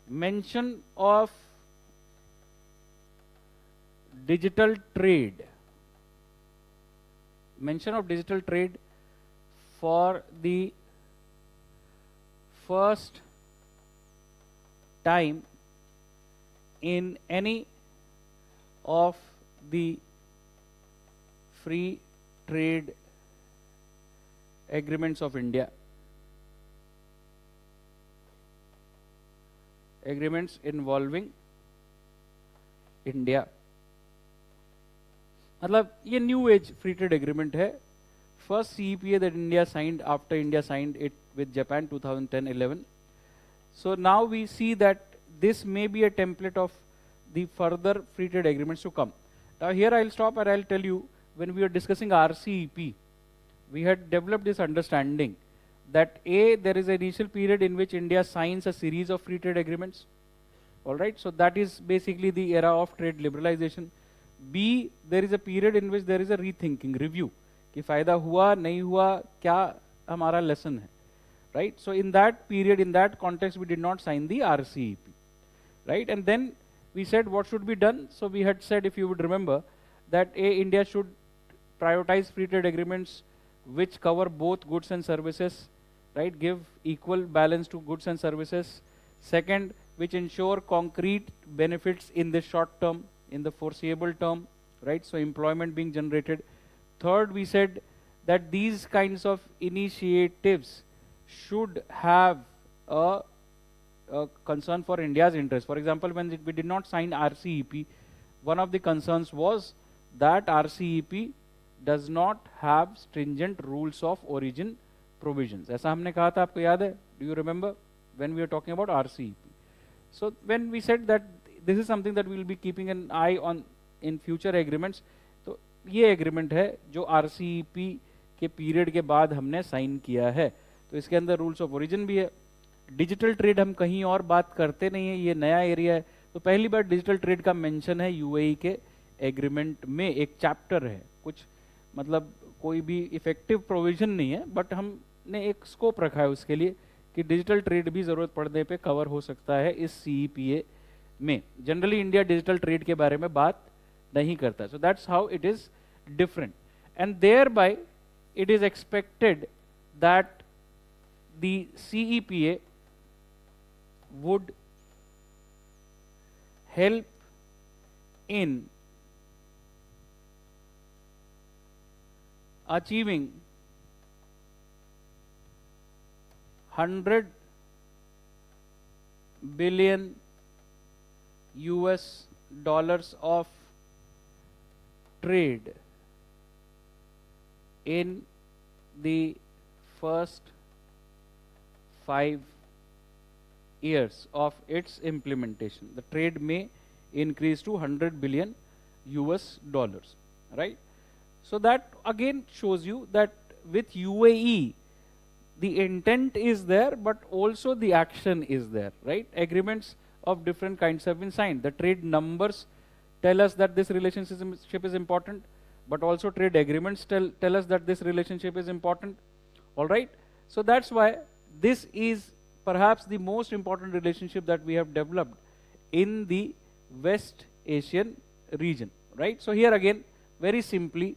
mention of digital trade, mention of digital trade for the first time in any of the free trade agreements of India, agreements involving India. मतलब ये new age free trade agreement है. First CEPA that India signed after India signed it with Japan 2010-11. So now we see that this may be a template of the further free trade agreements to come. Now here I'll stop and I'll tell you, when we were discussing RCEP, we had developed this understanding that there is an initial period in which India signs a series of free trade agreements. All right, so that is basically the era of trade liberalization. B, there is a period in which there is a rethinking, review, कि फायदा हुआ नहीं हुआ, क्या हमारा lesson है, right? So in that period, in that context, we did not sign the RCEP, right? And then we said what should be done. So we had said, if you would remember, that India should prioritize free trade agreements which cover both goods and services, right? Give equal balance to goods and services. Second, which ensure concrete benefits in the short term, in the foreseeable term, right? So employment being generated. Third, we said that these kinds of initiatives should have a concern for India's interest. For example, when we did not sign RCEP, one of the concerns was that RCEP does not have stringent rules of origin provisions. ऐसा हमने कहा था, आपको याद है? Do you remember when we were talking about RCEP? So when we said that this is something that we will be keeping an eye on in future agreements, तो ये agreement है जो RCEP के period के बाद हमने sign किया है. तो इसके अंदर rules of origin भी है. डिजिटल ट्रेड हम कहीं और बात करते नहीं है, ये नया एरिया है। तो पहली बार डिजिटल ट्रेड का मेंशन है यूएई के एग्रीमेंट में, एक चैप्टर है, कुछ मतलब कोई भी इफेक्टिव प्रोविजन नहीं है, बट हमने एक स्कोप रखा है उसके लिए कि डिजिटल ट्रेड भी जरूरत पड़ने पे कवर हो सकता है इस सीईपीए में। जनरली इंडिया डिजिटल ट्रेड के बारे में बात नहीं करता, so that's how it is different, and thereby it is expected that the CEPA would help in achieving 100 billion US dollars of trade in the first 5 years of its implementation. The trade may increase to 100 billion US dollars, right? So that again shows you that with UAE, the intent is there, but also the action is there, right? Agreements of different kinds have been signed. The trade numbers tell us that this relationship is important, but also trade agreements tell us that this relationship is important. All right, so that's why this is perhaps the most important relationship that we have developed in the West Asian region, right? So here again, very simply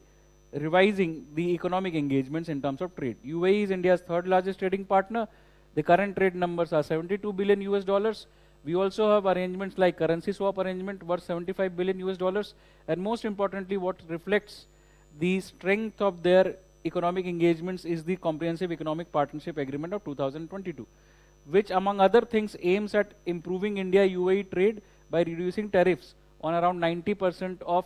revising the economic engagements in terms of trade. UAE is India's third largest trading partner. The current trade numbers are 72 billion US dollars. We also have arrangements like currency swap arrangement worth 75 billion US dollars, and most importantly, what reflects the strength of their economic engagements is the Comprehensive Economic Partnership Agreement of 2022, which among other things aims at improving India-UAE trade by reducing tariffs on around 90% of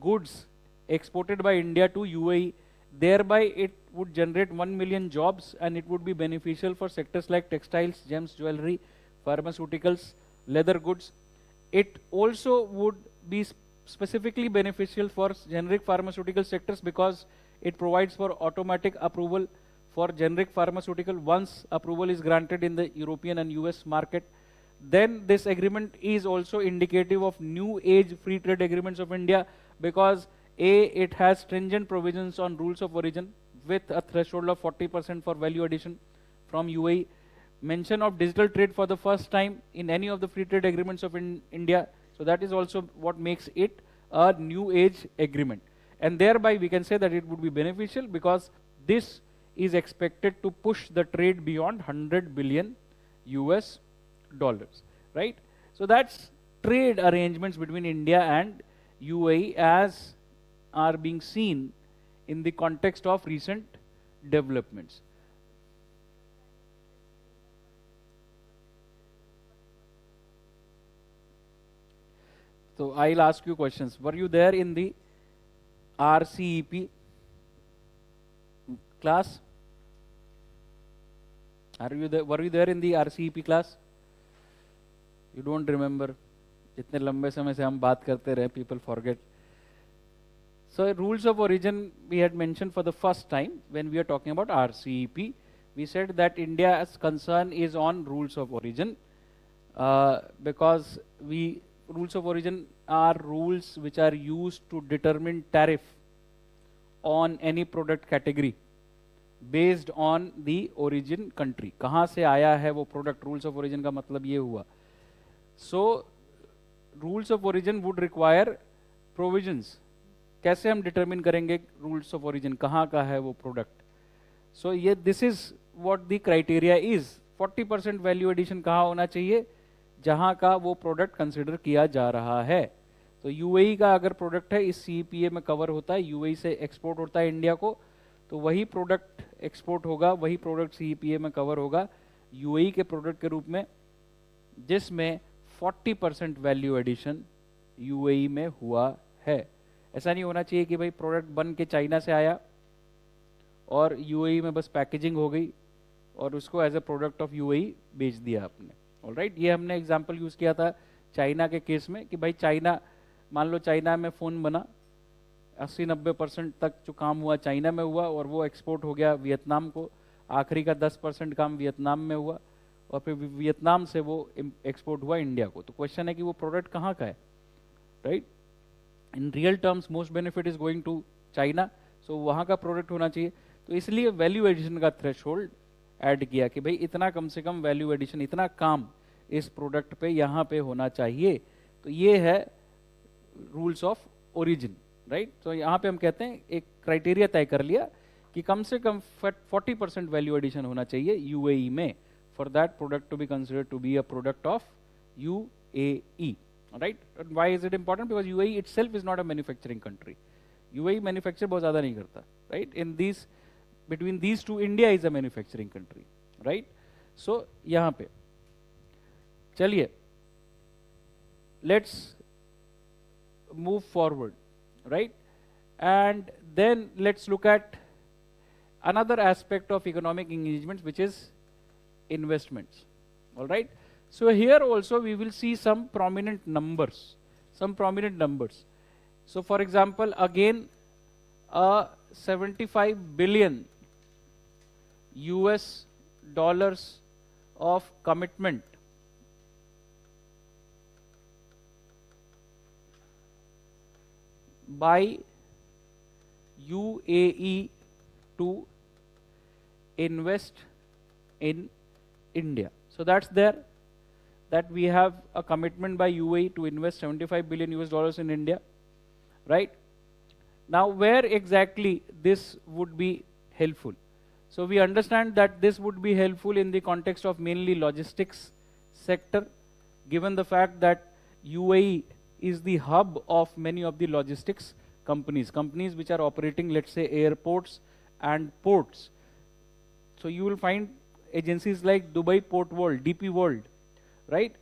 goods exported by India to UAE. Thereby, it would generate 1 million jobs, and it would be beneficial for sectors like textiles, gems, jewelry, pharmaceuticals, leather goods. It also would be specifically beneficial for generic pharmaceutical sectors because it provides for automatic approval for generic pharmaceutical once approval is granted in the European and US market. Then this agreement is also indicative of new age free trade agreements of India because it has stringent provisions on rules of origin with a threshold of 40% for value addition from UAE. Mention of digital trade for the first time in any of the free trade agreements of India. So that is also what makes it a new age agreement. And thereby we can say that it would be beneficial because this is expected to push the trade beyond 100 billion US dollars, right? So that's trade arrangements between India and UAE as are being seen in the context of recent developments. So I'll ask you questions. Were you there in the RCEP class? Were you there in the RCEP class? You don't remember. इतने लंबे समय से हम बात करते रहे, people forget. So rules of origin we had mentioned for the first time when we are talking about RCEP. We said that India's concern is on rules of origin because rules of origin are rules which are used to determine tariff on any product category based on the origin country. कहाँ से आया है वो product, rules of origin का मतलब ये हुआ. So rules of origin would require provisions. कैसे हम determine करेंगे rules of origin, कहाँ का है वो product? So ये this is what the criteria is. 40% value addition कहाँ होना चाहिए? जहाँ का वो प्रोडक्ट कंसिडर किया जा रहा है. तो यूएई का अगर प्रोडक्ट है इस सीपीए में कवर होता है, यूएई से एक्सपोर्ट होता है इंडिया को, तो वही प्रोडक्ट एक्सपोर्ट होगा, वही प्रोडक्ट सीपीए में कवर होगा यूएई के प्रोडक्ट के रूप में जिसमें 40% वैल्यू एडिशन यूएई में हुआ है. ऐसा नहीं होना चाहिए कि भाई प्रोडक्ट बन के चाइना से आया और यूएई में बस पैकेजिंग हो गई और उसको as a product of UAE बेच दिया आपने. ऑलराइट, ये हमने एग्जांपल यूज किया था चाइना के केस में कि भाई चाइना, मान लो चाइना में फ़ोन बना, 80-90% तक जो काम हुआ चाइना में हुआ और वो एक्सपोर्ट हो गया वियतनाम को, आखिरी का 10% काम वियतनाम में हुआ और फिर वियतनाम से वो एक्सपोर्ट हुआ इंडिया को। तो क्वेश्चन है कि वो प्रोडक्ट कहाँ का है, right? In real terms most benefit is going to China, so वहाँ का प्रोडक्ट होना चाहिए। तो इसलिए वैल्यू एडिशन का थ्रेशोल्ड ऐड किया कि भाई इतना कम से कम वैल्यू एडिशन, इतना काम इस प्रोडक्ट पे यहाँ पे होना चाहिए। तो ये है रूल्स ऑफ ओरिजिन, राइट? तो यहाँ पे हम कहते हैं एक क्राइटेरिया तय कर लिया कि कम से कम 40% वैल्यू एडिशन होना चाहिए यूएई में for that product to be considered to be a product of UAE, right? Why is it important? Because UAE itself is not a manufacturing country. UAE manufacture बहुत ज़्यादा नहीं करता, right? In this between these two India is a manufacturing country, right? So यहाँ पे चलिए let's move forward, right? And then let's look at another aspect of economic engagements, which is investments. All right? So here also we will see some prominent numbers, So for example, again, a 75 billion US dollars of commitment by UAE to invest in India. So that's there, that we have a commitment by UAE to invest 75 billion US dollars in India, right? Now, where exactly this would be helpful? So we understand that this would be helpful in the context of mainly logistics sector, given the fact that UAE is the hub of many of the logistics companies which are operating, let's say, airports and ports. So you will find agencies like Dubai Port World, DP World, right?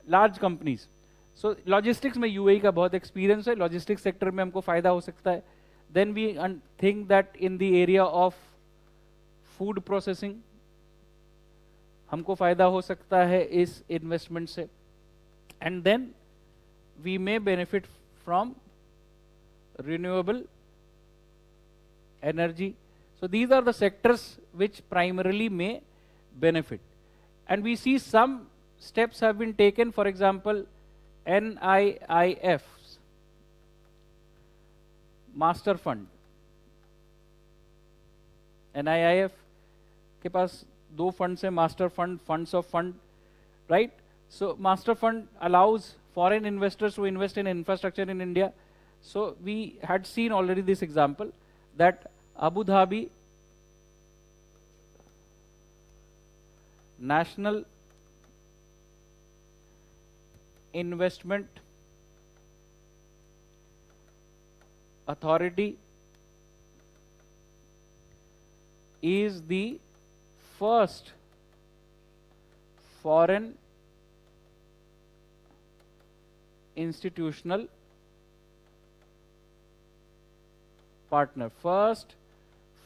Large companies. So logistics में UAE का बहुत experience है, logistics sector में हमको फायदा हो सकता है. Then we think that in the area of food processing हमको फायदा हो सकता है इस investment से. And then we may benefit from renewable energy. So these are the sectors which primarily may benefit. And we see some steps have been taken, for example, NIIF's master fund. NIIF के पास दो funds है, master fund, funds of fund, right? So master fund allows foreign investors to invest in infrastructure in India. So we had seen already this example that Abu Dhabi National Investment Authority is the first foreign institutional partner, first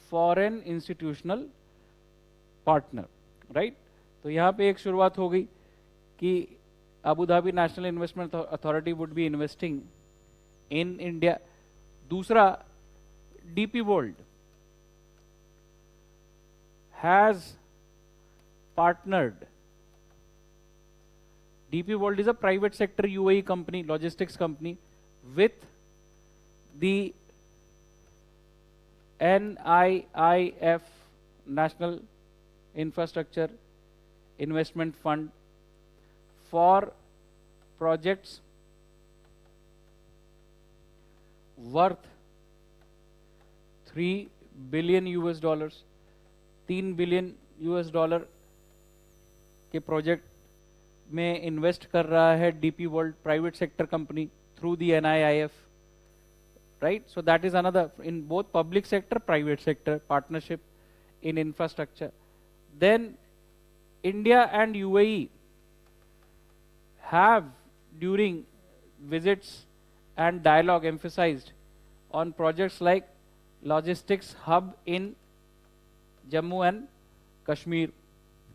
foreign institutional partner, right? तो यहाँ पे एक शुरुआत हो गई कि Abu Dhabi national investment authority would be investing in India. दूसरा, DP world has partnered. DP World is a private sector UAE company, logistics company, with the NIIF, National Infrastructure Investment Fund, for projects worth 3 billion US dollars. 3 billion US dollar के project में invest कर रहा है DP world, private sector company, through the NIIF, right? So that is another, in both public sector, private sector partnership in infrastructure. Then India and UAE have, during visits and dialogue, emphasized on projects like logistics hub in Jammu and Kashmir.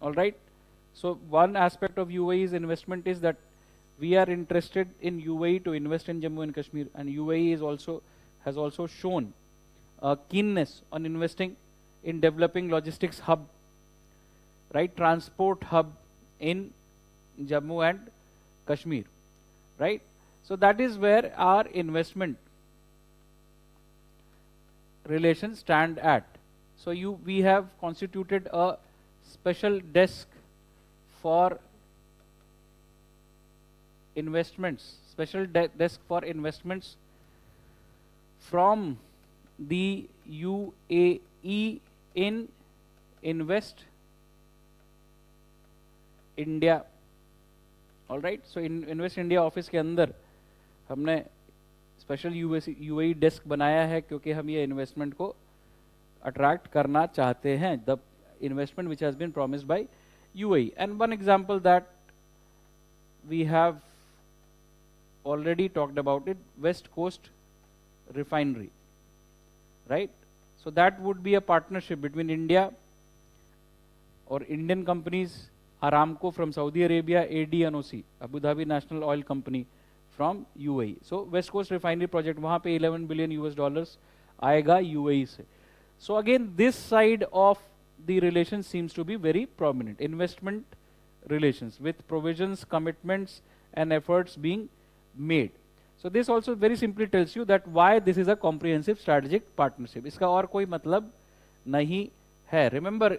All right. So one aspect of UAE's investment is that we are interested in UAE to invest in Jammu and Kashmir, and UAE has also shown a keenness on investing in developing logistics hub, right? Transport hub in Jammu and Kashmir, right? So that is where our investment relations stand at. So we have constituted a special desk for investments, desk for investments from the UAE in Invest India. All right. So invest India office के अंदर हमने special UAE desk बनाया है क्योंकि हम ये investment को attract करना चाहते हैं, the investment which has been promised by UAE. And one example that we have already talked about it, West Coast Refinery, right? So that would be a partnership between India or Indian companies, Aramco from Saudi Arabia, ADNOC, Abu Dhabi National Oil Company from UAE. So West Coast Refinery project, वहाँ पे 11 billion US dollars आएगा UAE से. So again, this side of the relation seems to be very prominent. Investment relations with provisions, commitments, and efforts being made. So this also very simply tells you that why this is a comprehensive strategic partnership. इसका और कोई मतलब नहीं है. Remember,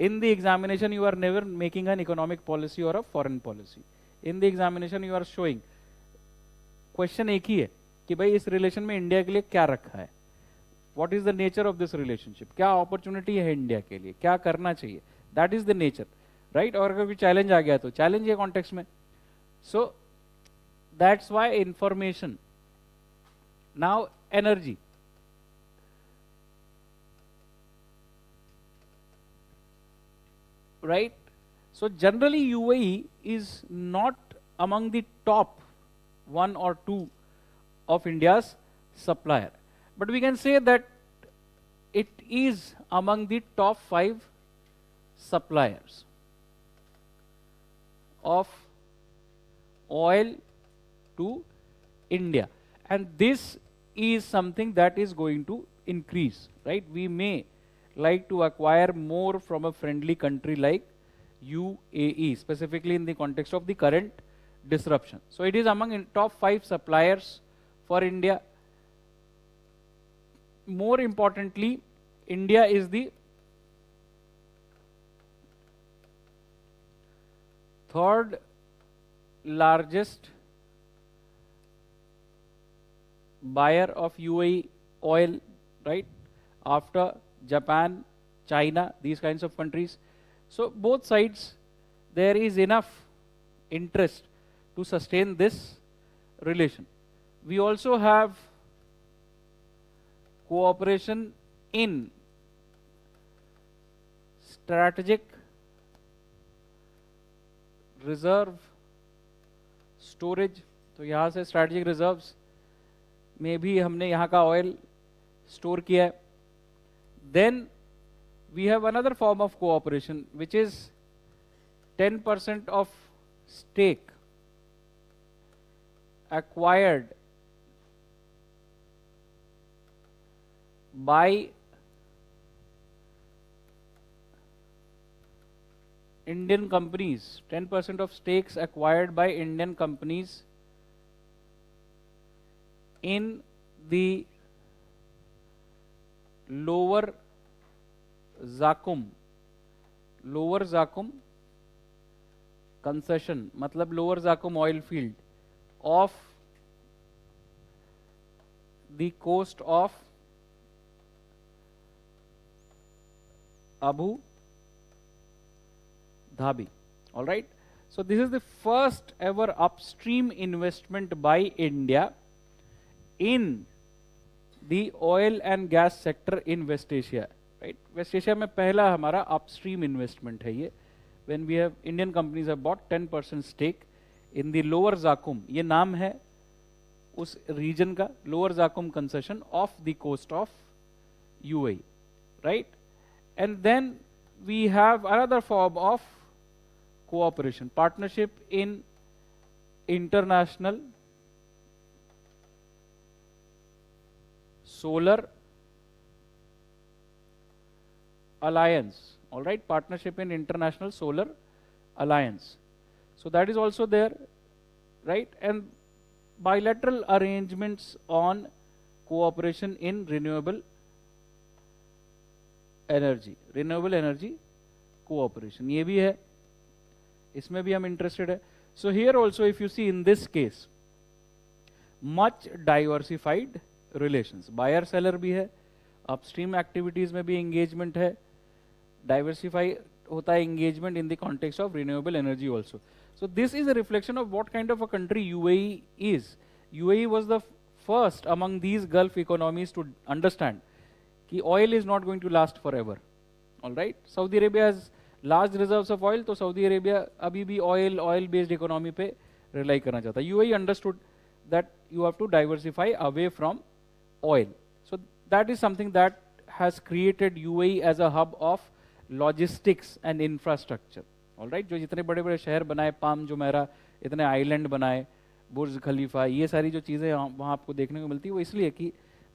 in the examination you are never making an economic policy or a foreign policy. In the examination you are showing, question एक ही है कि भाई इस रिलेशन में इंडिया के लिए क्या रखा है, what is the nature of this relationship, क्या अपॉर्चुनिटी है इंडिया के लिए, क्या करना चाहिए, that is the nature, right? और अगर कोई चैलेंज आ गया तो चैलेंज है कॉन्टेक्स्ट में. So that's why information. Now energy. Right? So generally UAE is not among the top 1 or 2 of India's supplier. But we can say that it is among the top 5 suppliers of oil to India. And this is something that is going to increase, right? We may like to acquire more from a friendly country like UAE, specifically in the context of the current disruption. So it is among top 5 suppliers for India. More importantly, India is the third largest buyer of UAE oil, right? After Japan, China, these kinds of countries. So both sides, there is enough interest to sustain this relation. We also have cooperation in strategic reserve storage. तो यहाँ से strategic reserves में भी हमने यहाँ का oil store किया है. Then we have another form of cooperation which is 10% of stake acquired by Indian companies, 10% of stakes acquired by Indian companies in the Lower Zakum concession, मतलब Lower Zakum oil field of the coast of Abu Dhabi. All right. So this is the first ever upstream investment by India in the oil and gas sector in West Asia. Right. West Asia में पहला हमारा upstream investment है ये. When we have Indian companies have bought 10% stake in the Lower Zakum. ये नाम है उस region का, Lower Zakum concession off the coast of UAE. Right. And then we have another form of cooperation, partnership in international solar alliance. All right, partnership in international solar alliance. So that is also there, right? And bilateral arrangements on cooperation in renewable energy cooperation, ये भी है, इसमें भी हम interested है. So here also if you see in this case, much diversified relations, buyer seller भी है, upstream activities में भी engagement है, diversify होता है engagement in the context of renewable energy also. So this is a reflection of what kind of a country UAE is. UAE was the first among these Gulf economies to understand कि oil is not going to last forever. All right, Saudi Arabia has large reserves of oil, तो Saudi Arabia अभी भी oil based economy पे rely करना चाहता है. UAE understood that you have to diversify away from oil. So that is something that has created UAE as a hub of logistics and infrastructure. All right, जो जितने बड़े बड़े शहर बनाए, पाम जुमेरा, इतने आइलैंड बनाए, बुर्ज खलीफा, ये सारी जो चीज़ें वहाँ आपको देखने को मिलती है, वो इसलिए कि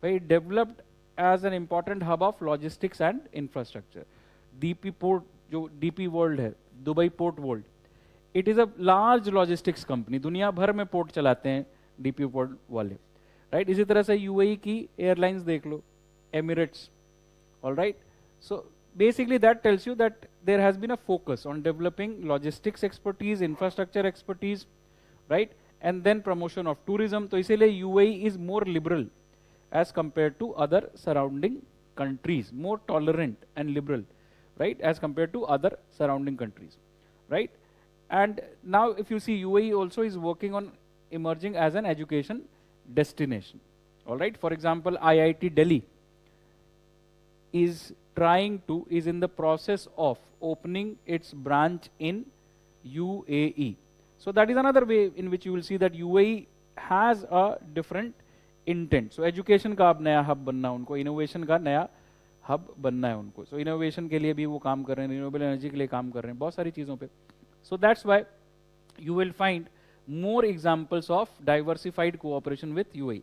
भाई developed as an important hub of logistics and infrastructure. DP Port, जो DP World है, Dubai port world, it is a large logistics company, दुनिया भर में पोर्ट चलाते हैं DP World वाले, right? इसी तरह से UAE की एयरलाइंस देख लो, Emirates, all right? So basically that tells you that there has been a focus on developing logistics expertise, infrastructure expertise, right? And then promotion of tourism. तो इसीलिए UAE is more liberal as compared to other surrounding countries, more tolerant and liberal, right, as compared to other surrounding countries, right? And now if you see, UAE also is working on emerging as an education destination, all right? For example, IIT Delhi is in the process of opening its branch in UAE. So that is another way in which you will see that UAE has a different intent. So education का अब नया hub बनना है उनको, innovation का नया hub बनना है उनको. सो इनोवेशन के लिए भी वो काम कर रहे हैं, रिन्यूएबल एनर्जी के लिए काम कर रहे हैं, बहुत सारी चीज़ों पे. So that's why you will find more examples of diversified cooperation with UAE.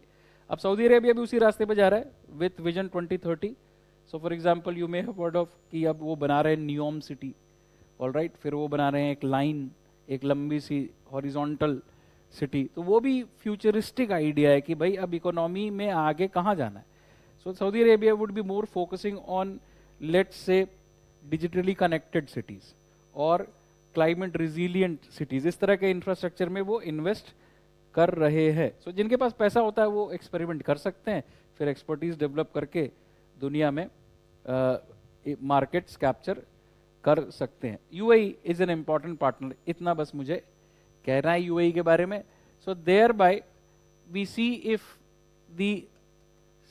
अब सऊदी अरेबिया भी उसी रास्ते पे जा रहा है with vision 2030. So for example you may have heard of कि अब वो बना रहे हैं नियोम सिटी, ऑल राइट, फिर वो बना रहे हैं एक लाइन, एक लंबी सी हॉरिजॉन्टल सिटी. तो वो भी फ्यूचरिस्टिक आइडिया है कि भाई अब इकोनॉमी में आगे कहाँ जाना है. So Saudi Arabia would be more focusing on let's say digitally connected cities और क्लाइमेट रिजिलियंट सिटीज, इस तरह के इंफ्रास्ट्रक्चर में वो इन्वेस्ट कर रहे हैं. सो जिनके पास पैसा होता है वो एक्सपेरिमेंट कर सकते हैं, फिर एक्सपर्टीज डेवलप करके दुनिया में मार्केट्स कैप्चर कर सकते हैं. UAE is an important partner, इतना बस मुझे कहना है यूएई के बारे में. So thereby we see if the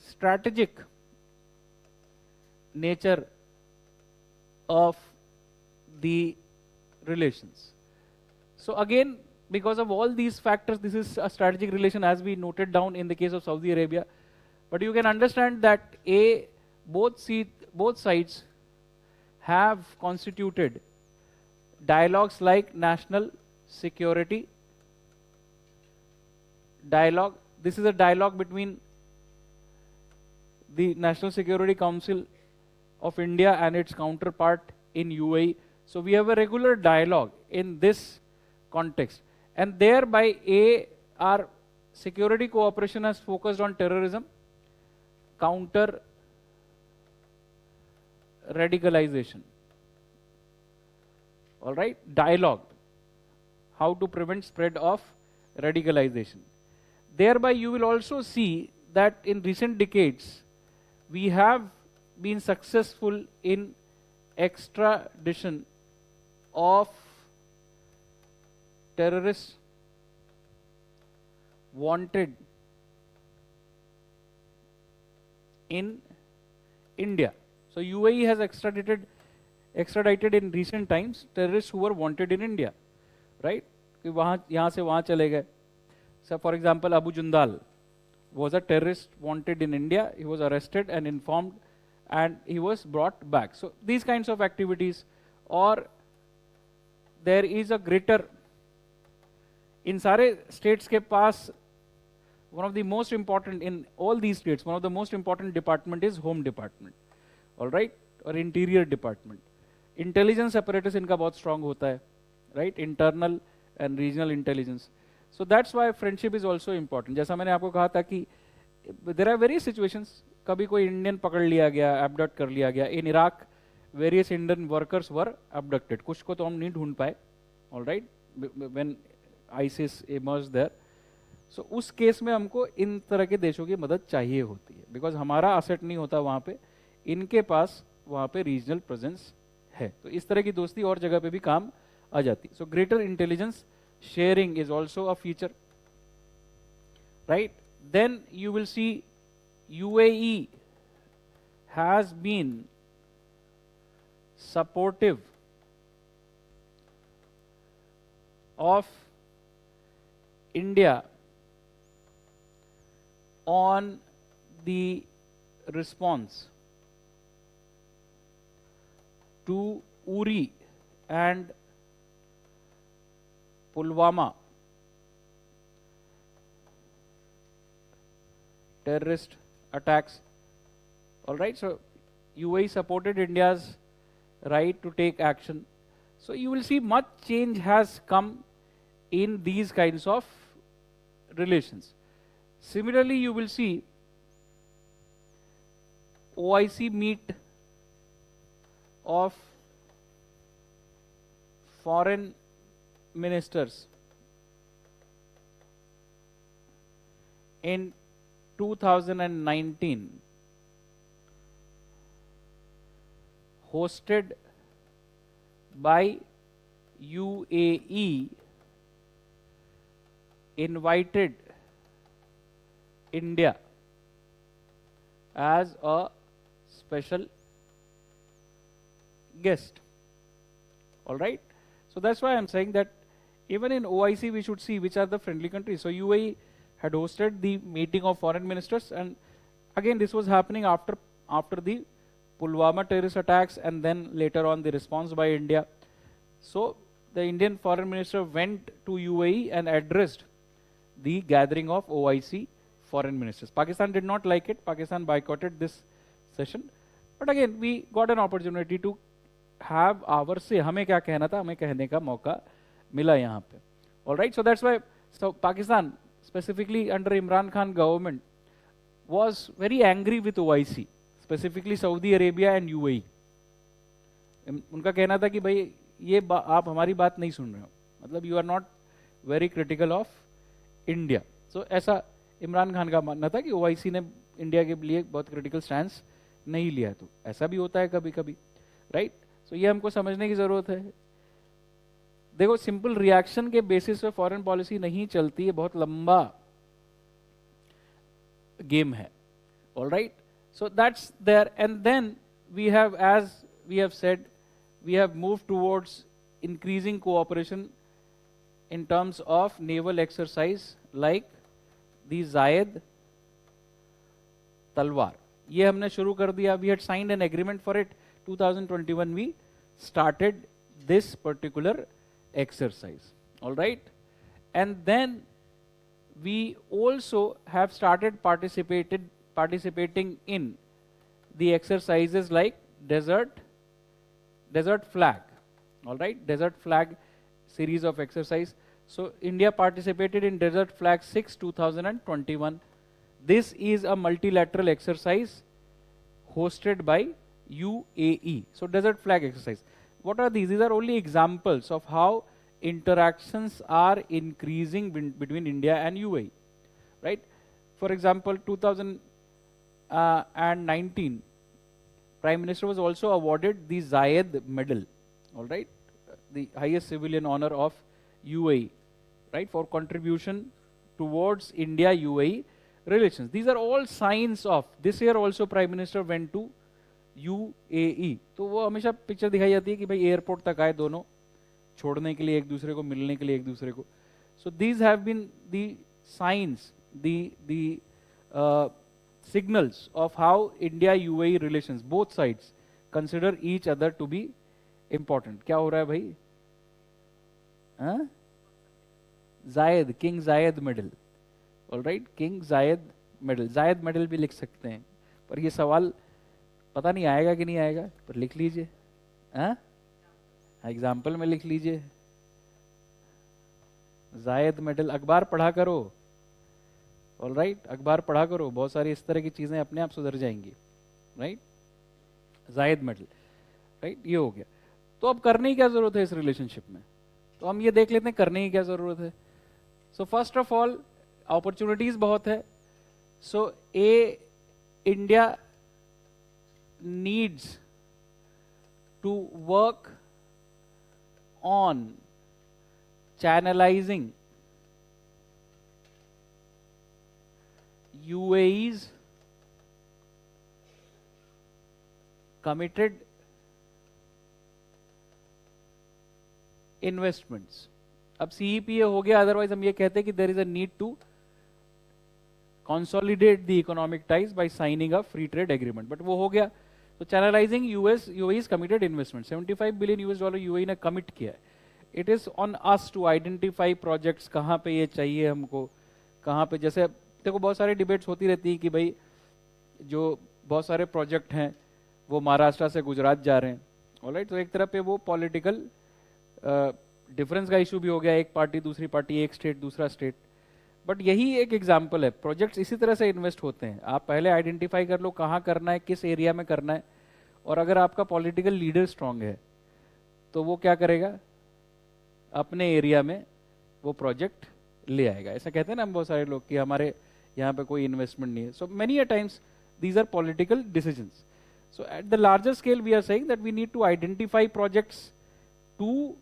strategic nature of the relations. So again, because of all these factors, this is a strategic relation as we noted down in the case of Saudi Arabia. But you can understand that both sides have constituted dialogues like national security dialogue. This is a dialogue between the National Security Council of India and its counterpart in UAE. So we have a regular dialogue in this context, and thereby our security cooperation has focused on terrorism, counter radicalization. All right, dialogue, how to prevent spread of radicalization. Thereby you will also see that in recent decades we have been successful in extradition of terrorists wanted in India. So UAE has extradited in recent times terrorists who were wanted in India, right? कि वहाँ यहाँ से वहाँ चले गए. So for example, Abu Jundal was a terrorist wanted in India. He was arrested and informed, and he was brought back. So these kinds of activities, or there is a greater, in सारे states के पास one of the most important, in all these states, one of the most important department is home department, all right, or interior department. Intelligence apparatus इनका बहुत strong होता है, right? Internal and regional intelligence. So that's why friendship is also important. जैसा मैंने आपको कहा था कि there are various situations. कभी कोई इंडियन पकड़ लिया गया, abduct कर लिया गया. In Iraq, various Indian workers were abducted. कुछ को तो हम नहीं ढूंढ पाए, all right? When ISIS emerged there. So उस केस में हमको इन तरह के देशों की मदद चाहिए होती है, बिकॉज हमारा असेट नहीं होता वहाँ पे, इनके पास वहाँ पे रीजनल प्रेजेंस है. तो इस तरह की दोस्ती और जगह पे भी काम आ जाती. So greater intelligence sharing is also a feature, right? Then you will see UAE has been supportive of India on the response to Uri and Pulwama terrorist attacks. All right, so UAE supported India's right to take action. So you will see much change has come in these kinds of relations. Similarly, you will see OIC meet of foreign ministers in 2019 hosted by UAE invited India as a special guest. All right, so that's why I'm saying that even in OIC we should see which are the friendly countries. So UAE had hosted the meeting of foreign ministers, and again this was happening after the Pulwama terrorist attacks, and then later on the response by India. So the Indian foreign minister went to UAE and addressed the gathering of OIC foreign ministers. Pakistan did not like it. Pakistan boycotted this session. But again, we got an opportunity to have our say. हमें क्या कहना था, हमें कहने का मौका मिला यहाँ पे. All right, so that's why Pakistan, specifically under Imran Khan government, was very angry with OIC, specifically Saudi Arabia and UAE. उनका कहना था कि भाई ये आप हमारी बात नहीं सुन रहे हो, मतलब you are not very critical of India. So ऐसा इमरान खान का मानना था कि OIC ने इंडिया के लिए बहुत क्रिटिकल स्टैंस नहीं लिया. तो ऐसा भी होता है कभी कभी, राइट? सो ये हमको समझने की जरूरत है. देखो, सिंपल रिएक्शन के बेसिस पे फॉरेन पॉलिसी नहीं चलती है, बहुत लंबा गेम है. All right, so that's there. And then we have, as we have said, we have moved towards increasing cooperation in terms of naval exercise like the Zayed Talwar. ये हमने शुरू कर दिया. We had signed an agreement for it. 2021 we started this particular exercise. All right, and then we also have started participating in the exercises like desert flag. All right, desert flag series of exercise. So India participated in desert flag 6 2021. This is a multilateral exercise hosted by UAE. So desert flag exercise, what are these? These are only examples of how interactions are increasing between India and UAE, right? For example, 2019 Prime Minister was also awarded the Zayed Medal, all right, the highest civilian honor of UAE, right, for contribution towards India-UAE relations. These are all signs of, this year also Prime Minister went to UAE. तो वो हमेशा picture दिखाई जाती है कि भाई airport तक आए दोनों, छोड़ने के लिए एक दूसरे को, मिलने के लिए एक दूसरे को. So these have been the signs, the signals of how India-UAE relations, both sides consider each other to be important. क्या हो रहा है भाई? हाँ? Zayed, King Zayed Medal. All right, King Zayed Medal. Zayed Medal भी लिख सकते हैं, पर ये सवाल पता नहीं आएगा कि नहीं आएगा, पर लिख लीजिए. हाँ, एग्जाम्पल में लिख लीजिए. जायद मेडल, अखबार पढ़ा करो। ऑल राइट, अखबार पढ़ा करो, बहुत सारी इस तरह की चीजें अपने आप सुधर जाएंगी। राइट, जायद मेडल। राइट, ये हो गया। तो अब करने की क्या जरूरत है इस रिलेशनशिप में, तो हम ये देख लेते हैं करने की क्या जरूरत है। So first of all opportunities बहुत है। So India needs to work on channelizing UAE's committed investments। अब CEPA हो गया, अदरवाइज हम ये कहते हैं कि there is a need to consolidate the economic ties by signing a free trade agreement, but वो हो गया। तो channelizing UAE's committed investment, 75 billion US dollar UAE ने कमिट किया है। It is on us to identify projects, कहाँ पे ये चाहिए हमको, कहाँ पे, जैसे देखो बहुत सारी डिबेट्स होती रहती है कि भाई जो बहुत सारे प्रोजेक्ट हैं वो महाराष्ट्र से गुजरात जा रहे हैं। ऑलराइट, तो एक तरफ पे वो पॉलिटिकल डिफरेंस का इशू भी हो गया, एक पार्टी दूसरी पार्टी, एक स्टेट दूसरा स्टेट। बट यही एक एग्जाम्पल है, प्रोजेक्ट्स इसी तरह से इन्वेस्ट होते हैं। आप पहले आइडेंटिफाई कर लो कहाँ करना है, किस एरिया में करना है, और अगर आपका पॉलिटिकल लीडर स्ट्रांग है तो वो क्या करेगा, अपने एरिया में वो प्रोजेक्ट ले आएगा। ऐसा कहते हैं ना हम बहुत सारे लोग कि हमारे यहाँ पे कोई इन्वेस्टमेंट नहीं है। So many a times these are political decisions. So at the larger scale we are saying that we need to identify projects to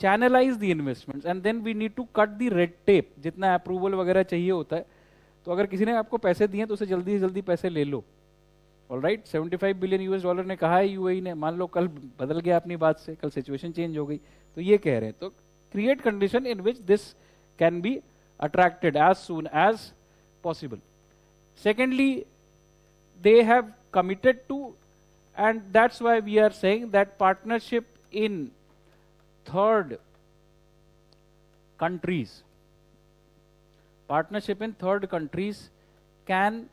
channelize the investments and then we need to cut the red tape. जितना approval वगैरह चाहिए होता है, तो अगर किसी ने आपको पैसे दिए तो उसे जल्दी से जल्दी पैसे ले लो। ऑलराइट, 75 बिलियन यूएस डॉलर ने कहा है यूएई ने, मान लो कल बदल गया अपनी बात से, कल सिचुएशन चेंज हो गई, तो ये कह रहे हैं। तो create condition in which this can be attracted as soon as possible. Secondly, they have committed to, and that's why we are saying that partnership in third countries can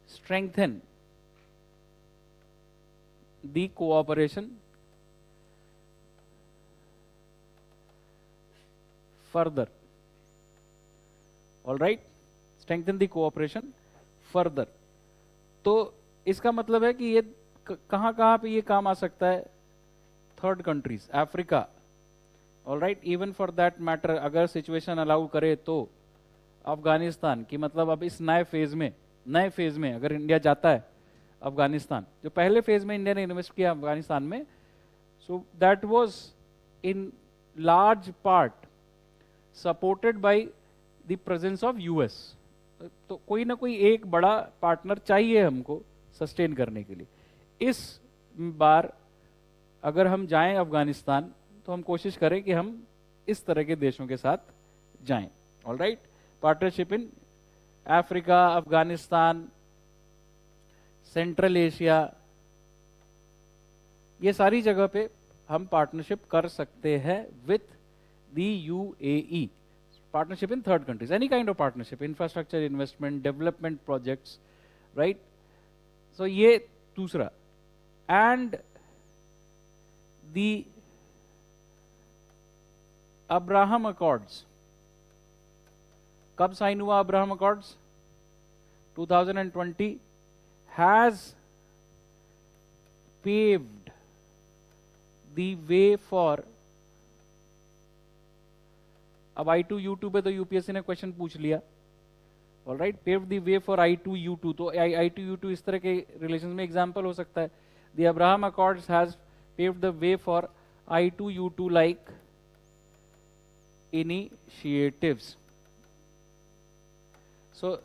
strengthen the cooperation further। all right, strengthen the cooperation further। तो इसका मतलब है कि ये कहाँ कहाँ पे ये काम आ सकता है, third countries, Africa. All right, even for that matter अगर सिचुएशन अलाउ करे तो अफगानिस्तान की, मतलब अब इस नए फेज में अगर इंडिया जाता है अफगानिस्तान, जो पहले फेज में इंडिया ने इन्वेस्ट किया अफगानिस्तान में, so that was in large part supported by the presence of US. तो कोई ना कोई एक बड़ा पार्टनर चाहिए हमको सस्टेन करने के लिए। इस बार अगर हम जाएं अफगानिस्तान तो हम कोशिश करें कि हम इस तरह के देशों के साथ जाएं। All right, partnership in Africa, Afghanistan, central Asia, ये सारी जगह पे हम पार्टनरशिप कर सकते हैं with the UAE. partnership in third countries, any kind of partnership, infrastructure investment, development projects, right? So ये दूसरा। and the Abraham Accords, कब साइन हुआ Abraham accords, 2020, has paved the way for, अब I2U2 पे तो यूपीएससी ने question पूछ लिया। All right, paved the way for I2U2, तो I2U2 इस तरह के रिलेशन में एग्जाम्पल हो सकता है। The Abraham accords has paved the way for I2U2 like initiatives. So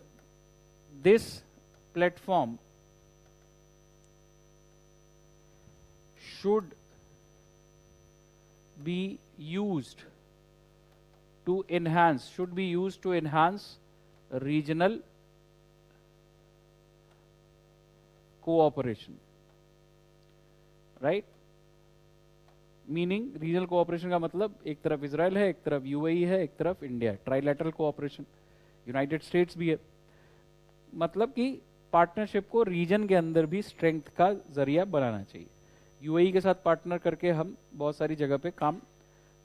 this platform should be used to enhance regional cooperation, right? Meaning regional cooperation का मतलब एक तरफ इजराइल है, एक तरफ यूएई है, एक तरफ इंडिया है, ट्राइलैटरल कोऑपरेशन, यूनाइटेड स्टेट्स भी है। मतलब कि पार्टनरशिप को रीजन के अंदर भी स्ट्रेंथ का जरिया बनाना चाहिए। यूएई के साथ पार्टनर करके हम बहुत सारी जगह पे काम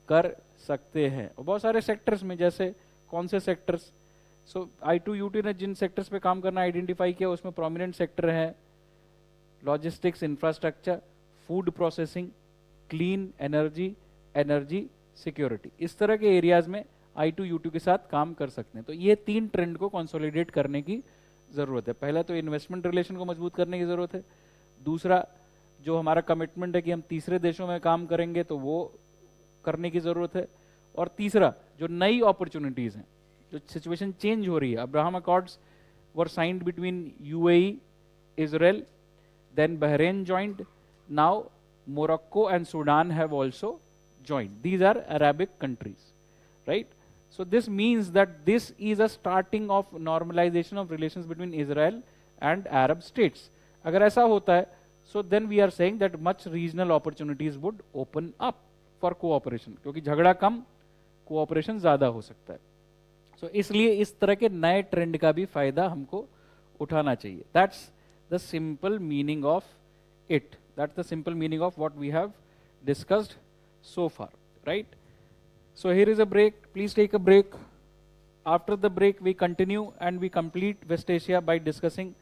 कर सकते हैं, और बहुत सारे सेक्टर्स में, जैसे कौन से सेक्टर्स, सो I2UT ने जिन सेक्टर्स पे काम करना आइडेंटिफाई किया उसमें प्रोमिनेंट सेक्टर है logistics, infrastructure, food processing, clean energy, energy security. इस तरह के एरियाज में I2UT के साथ काम कर सकते हैं। तो ये 3 ट्रेंड को कंसोलिडेट करने की ज़रूरत है। पहला तो इन्वेस्टमेंट रिलेशन को मजबूत करने की ज़रूरत है, दूसरा जो हमारा कमिटमेंट है कि हम तीसरे देशों में काम करेंगे तो वो करने की ज़रूरत है, और तीसरा जो नई अपॉर्चुनिटीज़ हैं, जो सिचुएशन चेंज हो रही है। Abraham Accords were signed between UAE, Israel, then Bahrain joined, now Morocco and Sudan have also joined. These are Arabic countries, right? So this means that this is a starting of normalization of relations between Israel and Arab states. अगर ऐसा होता है, so then we are saying that much regional opportunities would open up for cooperation, क्योंकि झगड़ा कम, cooperation ज़्यादा हो सकता है। So इसलिए इस तरह के नए ट्रेंड का भी फायदा हमको उठाना चाहिए। That's the simple meaning of it. That's the simple meaning of what we have discussed so far, right? So here is a break. Please take a break. After the break, we continue and we complete West Asia by discussing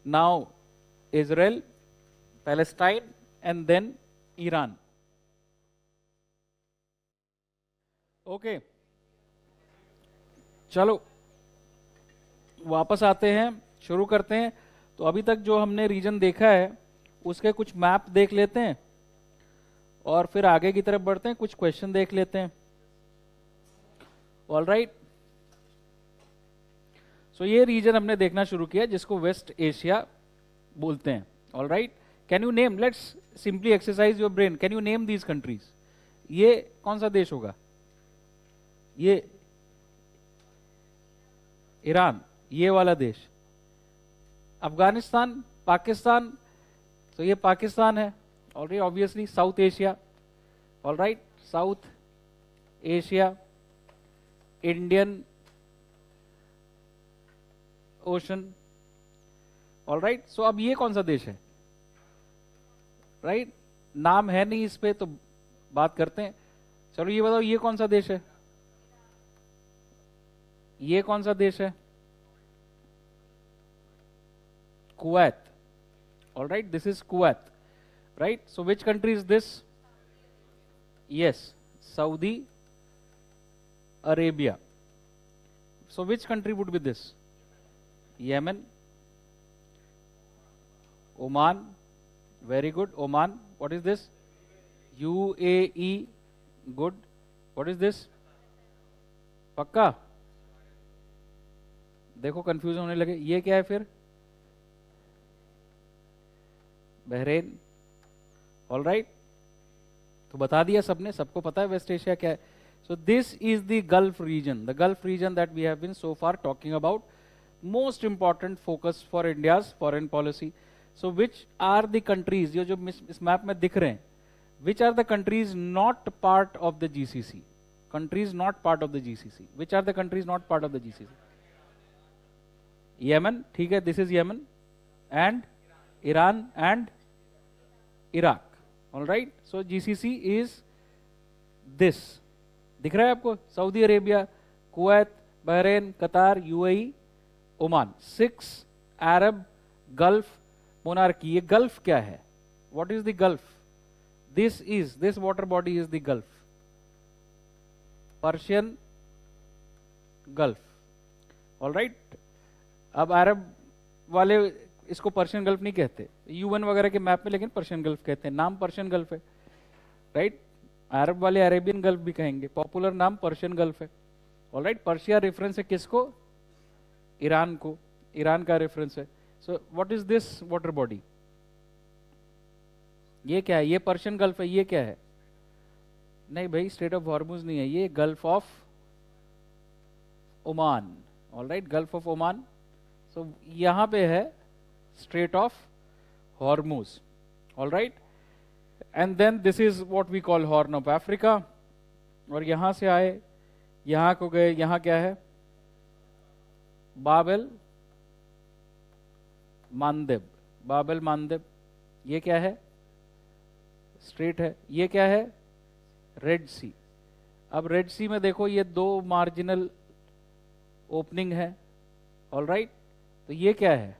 now Israel, Palestine, and then Iran. Okay. चलो वापस आते हैं, शुरू करते हैं। तो अभी तक जो हमने रीजन देखा है उसके कुछ मैप देख लेते हैं और फिर आगे की तरफ बढ़ते हैं, कुछ क्वेश्चन देख लेते हैं। ऑल राइट, सो ये रीजन हमने देखना शुरू किया जिसको वेस्ट एशिया बोलते हैं। All right, can you name, let's simply exercise your brain, can you name these countries? ये कौन सा देश होगा? ये ईरान, ये वाला देश, अफगानिस्तान, पाकिस्तान, तो ये पाकिस्तान है। Alright, obviously South Asia, alright, South Asia, Indian Ocean, alright. So अब ये कौन सा देश है? राइट, नाम है नहीं इस पे तो बात करते हैं। चलो ये बताओ, ये कौन सा देश है? ये कौन सा देश है? Kuwait. All right, this is Kuwait, right? So which country is this? Yes, Saudi Arabia. So which country would be this? Yemen, Oman. Very good. Oman. What is this? UAE. Good. What is this? पक्का? देखो confuse होने लगे, ये क्या है फिर? Bahrain. All right, तो बता दिया सबने, सबको पता है वेस्ट एशिया क्या है। So this is the Gulf region, the Gulf region that we have been so far talking about, most important focus for India's foreign policy. So which are the countries, जो इस map में दिख रहे हैं, which are the countries not part of the GCC? Countries not part of the GCC, which are the countries not part of the GCC? Yemen, ठीक है, this is Yemen, and Iran and Iraq. All right, so GCC is this. दिख रहा है आपको? Saudi Arabia, Kuwait, Bahrain, कतार, UAE, Oman, 6 अरब gulf monarchy. ये gulf क्या है? What is the Gulf? This water body is the Gulf, Persian Gulf. All right, अब अरब वाले इसको पर्शियन गल्फ नहीं कहते यूएन वगैरह के मैप में, लेकिन पर्शियन गल्फ कहते हैं। नाम पर्शियन गल्फ है, राइट? अरब वाले अरेबियन गल्फ भी कहेंगे, पॉपुलर नाम पर्शियन गल्फ है। ऑलराइट, पर्शिया रेफरेंस है किसको? ईरान को, ईरान का रेफरेंस है। So what is this water body? ये क्या है? ये पर्शियन गल्फ है। ये क्या है? नहीं भाई, स्ट्रेट ऑफ हॉर्मुज नहीं है, ये Gulf of Oman. Alright, Gulf of Oman. So यहां पे है Strait of Hormuz. All right, and then this is what we call Horn of Africa. और यहां से आए, यहां को गए, यहां क्या है? Bab el Mandeb, Bab el Mandeb. ये क्या है? स्ट्रेट है। ये क्या है? Red Sea. अब रेड सी में देखो ये दो मार्जिनल ओपनिंग है, ऑल राइट। तो ये क्या है?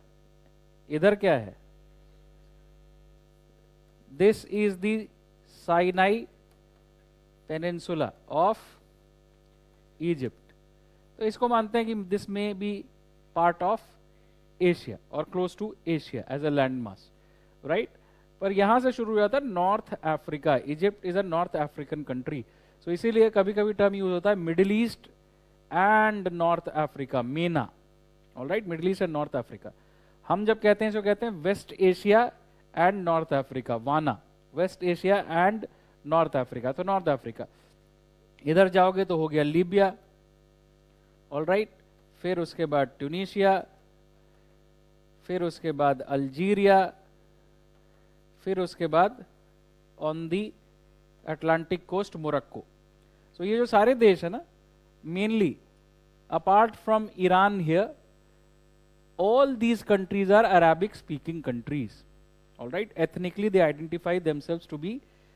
इधर क्या है? This is the Sinai Peninsula of Egypt. तो इसको मानते हैं कि this may be part of Asia और close to Asia as a land mass, right. पर यहां से शुरू हुआ था north Africa. Egypt is a North African country, so इसीलिए कभी कभी टर्म यूज होता है Middle East and North Africa, MENA, all right, Middle East and North Africa. हम जब कहते हैं इसको कहते हैं West Asia and North Africa, वाना, West Asia and North Africa. तो नॉर्थ अफ्रीका इधर जाओगे तो हो गया लीबिया, ऑल राइट। फिर उसके बाद ट्यूनीशिया, फिर उसके बाद अल्जीरिया, फिर उसके बाद on the Atlantic coast Morocco. So ये जो सारे देश है ना, mainly apart from Iran here, all these countries are Arabic speaking countries, all right. Ethnically they identify themselves to be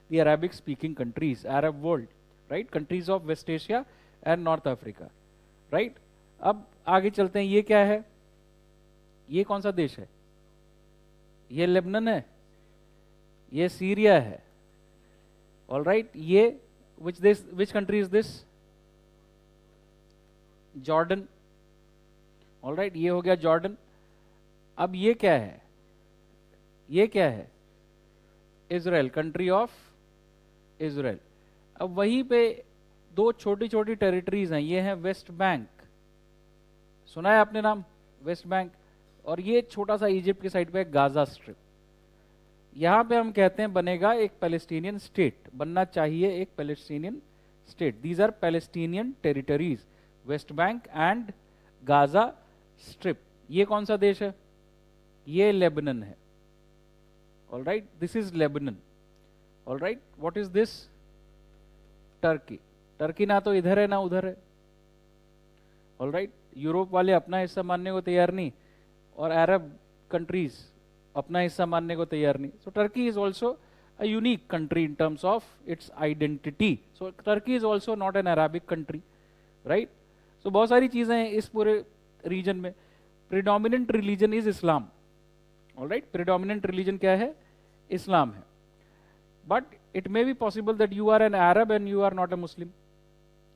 the Arabic speaking countries, Arab world, right, countries of West Asia and North Africa, right. अब आगे चलते हैं, ये क्या है? ये कौन सा देश है? ये लेबनान है, ये सीरिया है, ऑल राइट। ये which country is this? Jordan, all right, ये हो गया जॉर्डन। अब ये क्या है? ये क्या है? Israel, country of Israel. अब वहीं पे दो छोटी छोटी टेरिटरीज हैं, ये है वेस्ट बैंक, सुना है आपने नाम वेस्ट बैंक, और ये छोटा सा इजिप्ट की साइड पे गाजा स्ट्रिप। यहां पे हम कहते हैं बनेगा एक पैलेस्टीनियन स्टेट, बनना चाहिए एक Palestinian state. These are Palestinian territories, West Bank and Gaza Strip. ये कौन सा देश है? ये लेबनन है, all right, this is Lebanon, all right. What is this? Turkey. Turkey ना तो इधर है ना उधर है, ऑल राइट। यूरोप वाले अपना हिस्सा मानने को तैयार नहीं, और अरब कंट्रीज अपना हिस्सा मानने को तैयार नहीं। So Turkey is also a unique country in terms of its identity. So Turkey is also not an Arabic country, right. So बहुत सारी चीजें हैं इस पूरे रीजन में। Predominant religion is Islam, all right. Predominant religion क्या है? Islam है। But it may be possible that you are an Arab and you are not a Muslim,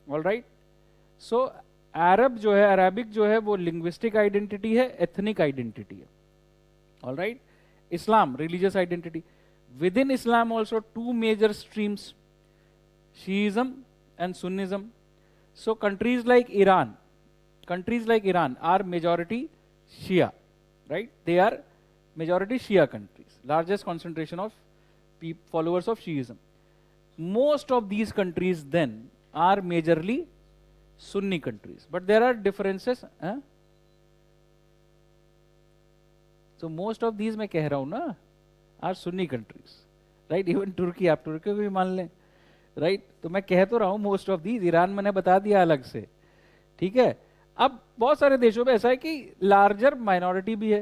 all right. So Arab जो है, अरबिक जो है, वो linguistic identity है, ethnic identity है, all right. Islam religious identity. Within Islam also two major streams, Shiism and Sunnism. So countries like Iran, countries like Iran are majority Shia, right? They are majority Shia countries, largest concentration of followers of Shiism. Most of these countries then are majorly Sunni countries, but there are differences, so most of these मैं कह रहा हूं ना are Sunni countries, right? Even Turkey, आप तुर्की को भी मान लें, right? तो मैं कह तो रहा हूं most of these, ईरान मैंने बता दिया अलग से, ठीक है। अब बहुत सारे देशों में ऐसा है कि लार्जर माइनॉरिटी भी है,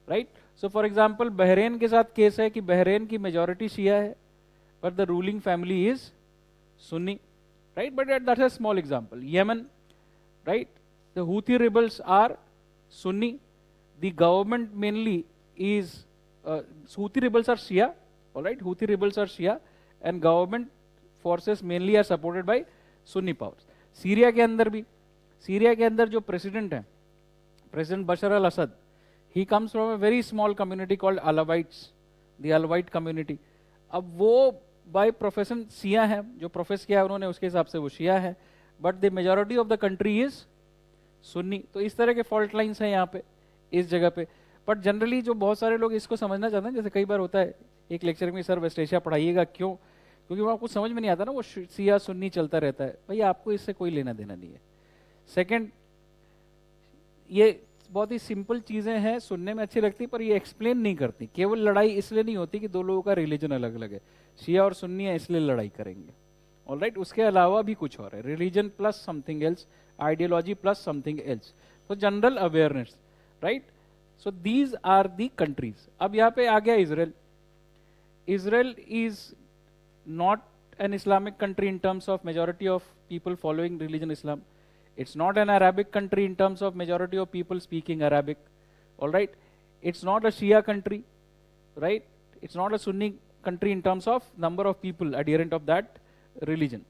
right. So for example Bahrain के साथ केस है कि बहरेन की मेजॉरिटी शिया है, but the ruling family is Sunni, right. But that's a small example. Yemen, right, the Houthi rebels are Sunni, the government mainly is Houthi rebels are Shia, alright, Houthi rebels are Shia and government forces mainly are supported by Sunni powers. Syria के अंदर भी, Syria के अंदर जो president है, president Bashar al Assad, he comes from a very small community called Alawites, the अलवाइट community. अब वो by profession शिया है, जो प्रोफेस किया है उन्होंने उसके हिसाब से वो शिया है, but the majority of the country is Sunni. तो इस तरह के फॉल्ट लाइन्स हैं यहाँ पे इस जगह पे। बट जनरली जो बहुत सारे लोग इसको समझना चाहते हैं, जैसे कई बार होता है एक लेक्चर में, सर वेस्ट एशिया पढ़ाइएगा, क्यों? क्योंकि वहाँ कुछ समझ में नहीं आता ना, वो शिया सुन्नी चलता रहता है। भैया आपको इससे कोई लेना देना नहीं है। सेकंड, ये बहुत ही सिंपल चीजें हैं, सुनने में अच्छी लगती, पर ये एक्सप्लेन नहीं करती। केवल लड़ाई इसलिए नहीं होती कि दो लोगों का रिलीजन अलग अलग है, शिया और सुन्नी है इसलिए लड़ाई करेंगे, ऑलराइट। उसके अलावा भी कुछ और है, religion plus something else, ideology plus something else, तो general awareness, right. So these are the countries. अब यहाँ पे आ गया Israel. Israel is not an Islamic country in terms of majority of people following religion Islam. It's not an Arabic country in terms of majority of people speaking Arabic. All right. It's not a Shia country, right? It's not a Sunni country in terms of number of people adherent of that religion.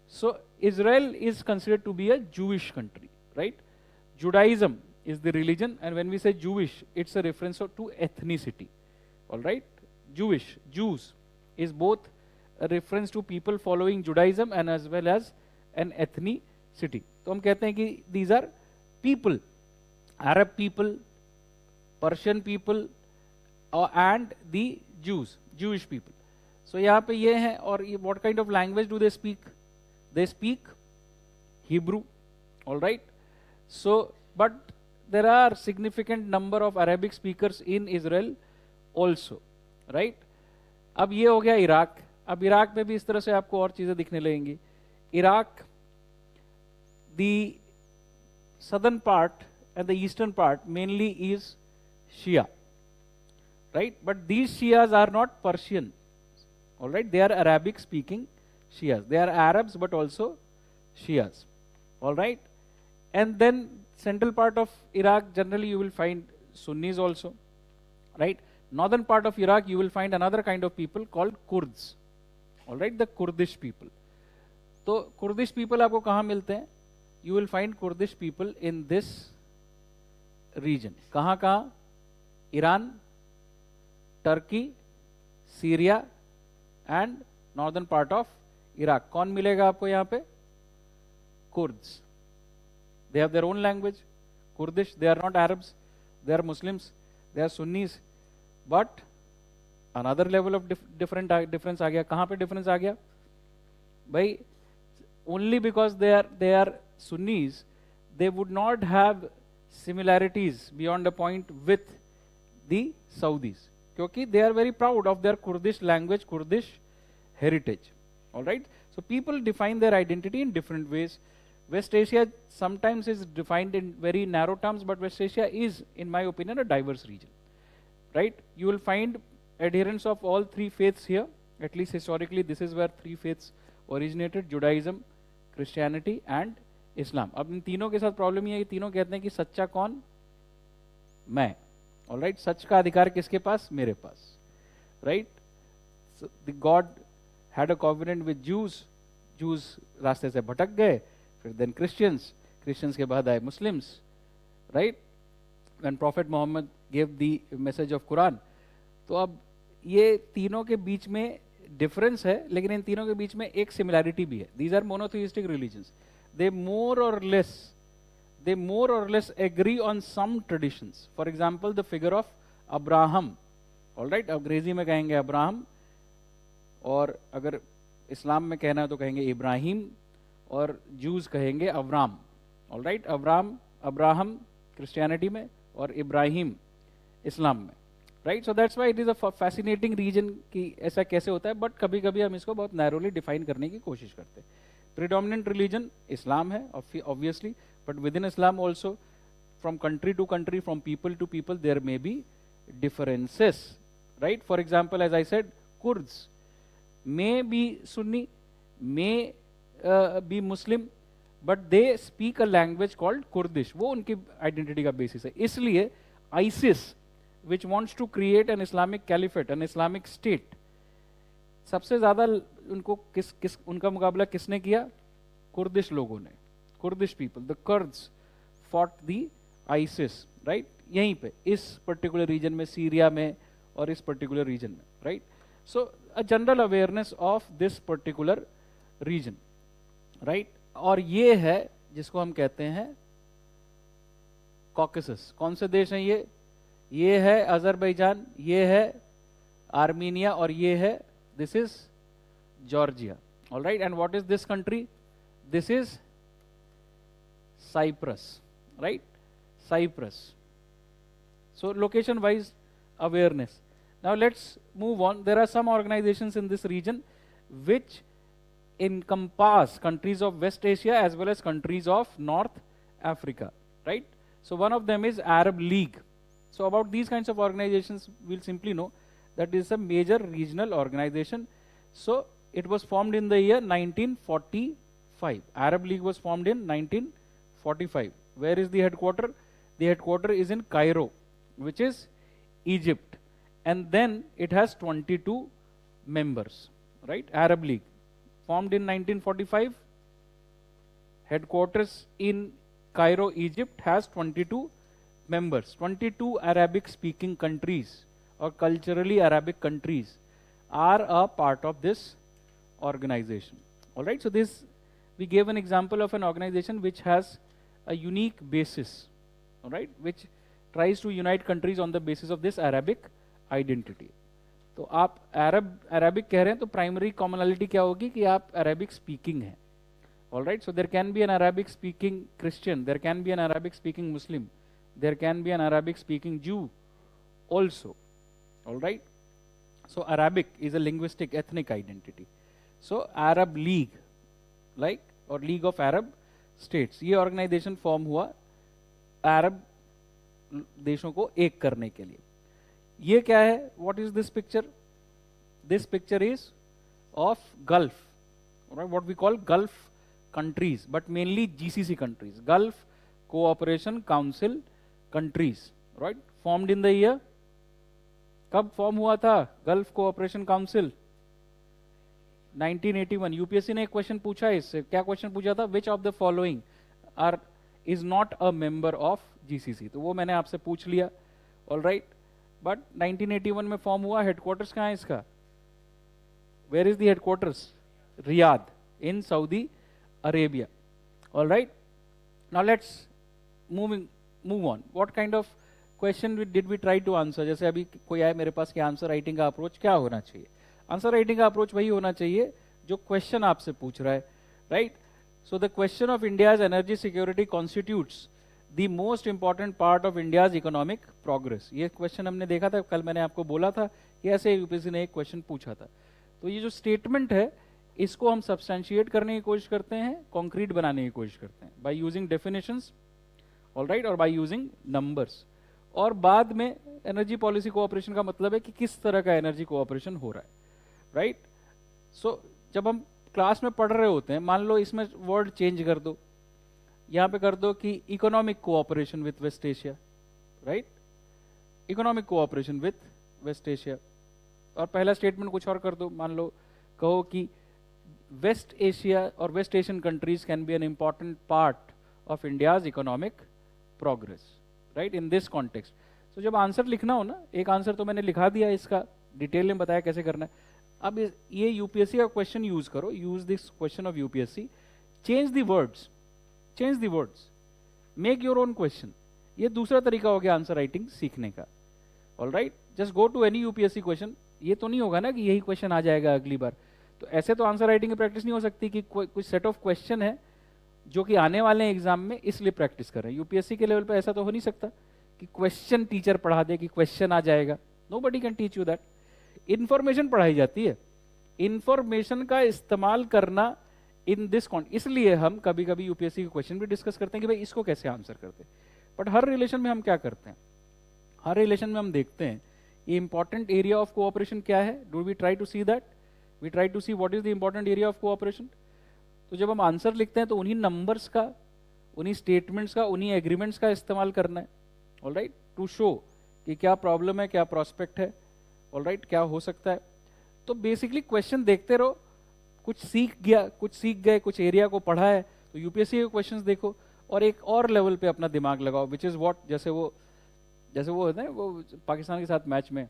So Israel is considered to be a Jewish country, right? Judaism is the religion, and when we say Jewish, it's a reference to ethnicity. All right? Jewish, Jews is both a reference to people following Judaism and as well as an ethnicity. तो हम कहते हैं कि these are people, Arab people, Persian people, and the Jews, Jewish people. So यहाँ पे ये हैं, और what kind of language do they speak? They speak Hebrew, all right? So, but there are significant number of Arabic speakers in Israel also, right? अब ये हो गया Iraq. अब इराक में भी इस तरह से आपको और चीजें दिखने लगेंगी. Iraq, the southern part and the eastern part mainly is Shia, right? But these Shias are not Persian, all right? They are Arabic speaking Shias. They are Arabs but also Shias, all right? And then central part of Iraq, generally you will find Sunnis also, right? Northern part of Iraq, you will find another kind of people called Kurds, all right? The Kurdish people. So Kurdish people आपको कहाँ मिलते हैं? You will find Kurdish people in this region. कहाँ कहाँ? Iran, Turkey, Syria, and northern part of Iraq. कौन मिलेगा आपको यहाँ पे? Kurds. They have their own language, Kurdish. They are not Arabs, they are Muslims, they are Sunnis. But another level of difference आ गया. कहाँ पे difference आ गया? भाई, only because they are Sunnis, they would not have similarities beyond a point with the Saudis. क्योंकि they are very proud of their Kurdish language, Kurdish heritage. All right. So people define their identity in different ways. West Asia sometimes is defined in very narrow terms, but West Asia is, in my opinion, a diverse region, right? You will find adherents of all three faiths here. At least historically, this is where three faiths originated: Judaism, Christianity, and Islam. अब इन तीनों के साथ problem ये है कि तीनों कहते हैं कि सच्चा कौन? मैं. All right? सच का अधिकार किसके पास? मेरे पास. Right? So the God had a covenant with Jews. Jews रास्ते से भटक गए. Then Christians के बाद आए Muslims, right? When Prophet Muhammad gave the message of Quran. तो अब ये तीनों के बीच में difference है, लेकिन इन तीनों के बीच में एक similarity भी है. These are monotheistic religions. They more or less agree on some traditions. For example, the figure of Abraham. All right? अंग्रेजी में कहेंगे अब्राहम, और अगर इस्लाम में कहना है तो कहेंगे इब्राहिम, और जूस कहेंगे Abram. All right? Abraham Christianity में और इब्राहिम इस्लाम में, right? So that's why it is a fascinating region कि ऐसा कैसे होता है, बट कभी कभी हम इसको बहुत नैरोली डिफाइन करने की कोशिश करते हैं. प्रिडोमिनेंट रिलीजन इस्लाम है obviously, but within Islam also from country to country, from people to people there may be differences, right? For example, as I said, Kurds may be Sunni, may be Muslim, but they speak a language called Kurdish. वो उनकी identity का basis है. इसलिए ISIS, which wants to create an Islamic caliphate, an Islamic state, सबसे ज़्यादा उनको उनका मुकाबला किसने किया? कुर्दिश लोगों ने. Kurdish people, the Kurds fought the ISIS, right? यहीं पे, इस पर्टिकुलर रीजन में, सीरिया में और इस पर्टिकुलर रीजन में, right? So a general awareness of this particular region, right? और ये है जिसको हम कहते हैं कॉकेसस. कौन से देश हैं ये? ये है अजरबैजान, ये है आर्मीनिया, और ये है, this is Georgia. All right? And what is this country? This is Cyprus, right? Cyprus. So location wise awareness. Now let's move on. There are some organizations in this region which encompass countries of West Asia as well as countries of North Africa, right? So one of them is Arab League. So about these kinds of organizations, we'll simply know that is a major regional organization. So it was formed in the year 1945. Arab League was formed in 1945. Where is the headquarter? The headquarter is in Cairo, which is Egypt. And then it has 22 members, right? Arab League, formed in 1945. Headquarters in Cairo, Egypt, has 22 members. 22 Arabic speaking countries or culturally Arabic countries are a part of this organization. All right, so this, we gave an example of an organization which has a unique basis, all right, which tries to unite countries on the basis of this Arabic identity. तो आप Arabic कह रहे हैं तो primary commonality क्या होगी कि आप अरबिक स्पीकिंग हैं. All right, so there can be an Arabic speaking Christian, there can be an Arabic speaking Muslim, there can be an Arabic speaking Jew also. All right, so Arabic is a linguistic ethnic identity. So Arab League, like, or League of Arab States, ये organization form हुआ अरब देशों को एक करने के लिए. ये क्या है? What is this picture? This picture is of Gulf, right? What we call Gulf countries, but mainly GCC countries, Gulf Cooperation Council countries, right? Formed in the year, कब फॉर्म हुआ था गल्फ कोऑपरेशन काउंसिल? 1981. यूपीएससी ने एक question पूछा है इससे. क्या question पूछा था? Which of the following are is not a member of GCC? तो वो मैंने आपसे पूछ लिया. ऑल राइट, बट 1981 में फॉर्म हुआ. हेडक्वार्टर्स कहाँ है इसका? Where is the headquarters? Riyadh in Saudi Arabia. All right, now let's move on. What kind of question did we try to answer? जैसे अभी कोई आए मेरे पास कि आंसर राइटिंग का अप्रोच क्या होना चाहिए? आंसर राइटिंग का अप्रोच वही होना चाहिए जो क्वेश्चन आपसे पूछ रहा है, right? So the question of India's energy security constitutes the most important part of India's economic progress. ये क्वेश्चन हमने देखा था कल, मैंने आपको बोला था कि ऐसे यूपीएससी ने एक क्वेश्चन पूछा था. तो ये जो स्टेटमेंट है इसको हम सब्सटेंशिएट करने की कोशिश करते हैं, कॉन्क्रीट बनाने की कोशिश करते हैं by using definitions, all right, और बाय यूजिंग नंबर्स. और बाद में एनर्जी पॉलिसी कोऑपरेशन का मतलब है कि किस तरह का एनर्जी कोऑपरेशन हो रहा है, राइट? सो जब हम क्लास में पढ़ रहे होते हैं, मान लो इसमें वर्ड चेंज कर दो, यहाँ पे कर दो कि economic cooperation with West Asia, right? Economic cooperation with West Asia. और पहला स्टेटमेंट कुछ और कर दो, मान लो कहो कि वेस्ट एशिया और West Asian countries can be an important part of India's economic progress, right, in this context. तो जब आंसर लिखना हो ना, एक आंसर तो मैंने लिखा दिया, इसका डिटेल में बताया कैसे करना है. अब ये यूपीएससी का क्वेश्चन यूज करो, use this question of UPSC, change the words, change the words, make your own question. ये दूसरा तरीका हो गया आंसर राइटिंग सीखने का. All right, just go to any UPSC question. ये तो नहीं होगा ना कि यही क्वेश्चन आ जाएगा अगली बार. तो ऐसे तो आंसर राइटिंग की प्रैक्टिस नहीं हो सकती कि कुछ सेट ऑफ क्वेश्चन है जो कि आने वाले हैं एग्जाम में, इसलिए प्रैक्टिस कर रहे हैं. यूपीएससी के लेवल पे ऐसा तो हो नहीं सकता कि क्वेश्चन टीचर पढ़ा दे कि क्वेश्चन आ जाएगा. Nobody can teach you that. Information पढ़ाई जाती है, इंफॉर्मेशन का इस्तेमाल करना इन दिस कॉन्ट. इसलिए हम कभी कभी यूपीएससी के क्वेश्चन भी डिस्कस करते हैं कि भाई इसको कैसे आंसर करते हैं. बट हर रिलेशन में हम क्या करते हैं? हर रिलेशन में हम देखते हैं ये इंपॉर्टेंट एरिया ऑफ कोऑपरेशन क्या है. Do we try to see that? We try to see what is the important area of cooperation. तो जब हम आंसर लिखते हैं तो उन्हीं नंबर्स का, उन्हीं स्टेटमेंट्स का, उन्हीं एग्रीमेंट्स का इस्तेमाल करना है, ऑल राइट, टू शो कि क्या प्रॉब्लम है, क्या प्रॉस्पेक्ट है, ऑल राइट, क्या हो सकता है. तो बेसिकली क्वेश्चन देखते रहो, कुछ सीख गए, कुछ एरिया को पढ़ा है तो यूपीएससी के क्वेश्चंस देखो और एक और लेवल पे अपना दिमाग लगाओ, विच इज व्हाट. जैसे वो होता है, वो पाकिस्तान के साथ मैच में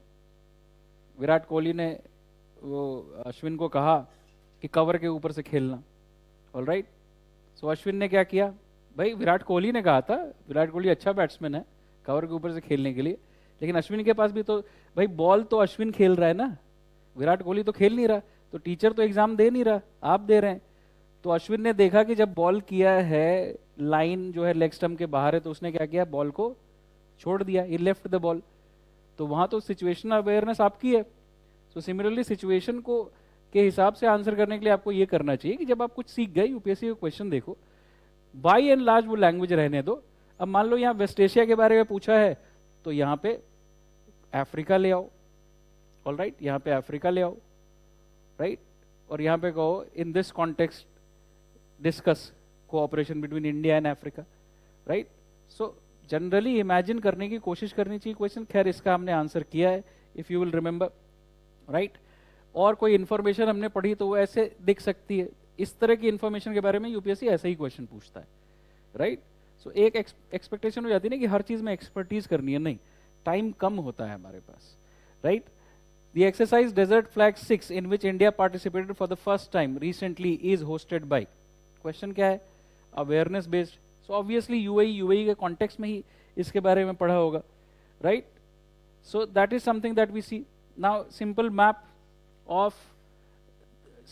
विराट कोहली ने वो अश्विन को कहा कि कवर के ऊपर से खेलना, ऑल राइट. सो अश्विन ने क्या किया? भाई विराट कोहली ने कहा था, विराट कोहली अच्छा बैट्समैन है कवर के ऊपर से खेलने के लिए, लेकिन अश्विन के पास भी तो भाई बॉल तो अश्विन खेल रहा है ना, विराट कोहली तो खेल नहीं रहा. तो टीचर तो एग्जाम दे नहीं रहा, आप दे रहे हैं. तो अश्विन ने देखा कि जब बॉल किया है, लाइन जो है लेग स्टंप के बाहर है, तो उसने क्या किया? बॉल को छोड़ दिया, ही लेफ्ट द बॉल. तो वहां तो सिचुएशन अवेयरनेस आपकी है. सो सिमिलरली सिचुएशन को के हिसाब से आंसर करने के लिए आपको ये करना चाहिए कि जब आप कुछ सीख गए, यूपीएससी का क्वेश्चन देखो, बाई एंड लार्ज वो लैंग्वेज रहने दो. अब मान लो यहाँ वेस्ट एशिया के बारे में पूछा है तो यहाँ पे अफ्रीका ले आओ, ऑल राइट, यहाँ पे अफ्रीका ले आओ, राइट. और यहाँ पे कहो इन this context discuss cooperation between India and Africa, right? So generally imagine करने की कोशिश करनी चाहिए क्वेश्चन। खैर इसका हमने आंसर किया है, if you will remember, right? और कोई इन्फॉर्मेशन हमने पढ़ी तो वो ऐसे दिख सकती है। इस तरह की इन्फॉर्मेशन के बारे में यूपीएससी ऐसे ही क्वेश्चन पूछता है, राइट? सो एक एक्सपेक्टेशन हो जाती है ना कि हर चीज में एक्सपर्टीज करनी है, नहीं, टाइम कम होता है हमारे पास, right? The exercise Desert Flag 6 in which India participated for the first time recently is hosted by, question क्या है? Awareness based. So obviously UAE के कॉन्टेक्स्ट में ही इसके बारे में पढ़ा होगा, right? So that is something that we see now. Simple map of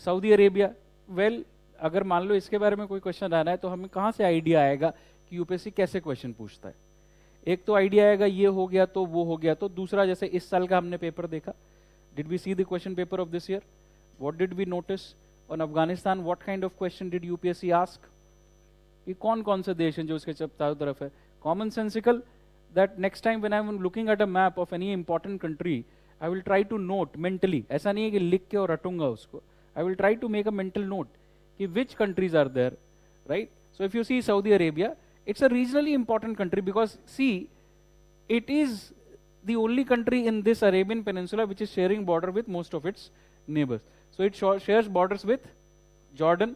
Saudi Arabia. Well अगर मान लो इसके बारे में कोई क्वेश्चन आना है तो हमें कहाँ से आइडिया आएगा कि यूपीएससी कैसे क्वेश्चन पूछता है? एक तो आइडिया आएगा ये हो गया तो वो हो गया, तो दूसरा जैसे इस साल का हमने पेपर देखा, did we see the question paper of this year? What did we notice on Afghanistan? What kind of question did UPSC ask? कि कौन कौन से देश हैं जो उसके चारों तरफ है? Common sensical that next time when I am looking at a map of any important country, I will try to note mentally. ऐसा नहीं है कि लिख के और रटूंगा उसको. I will try to make a mental note कि which countries are there, right? So if you see Saudi Arabia, it's a regionally important country because see, it is the only country in this Arabian Peninsula which is sharing border with most of its neighbors. So it shares borders with Jordan,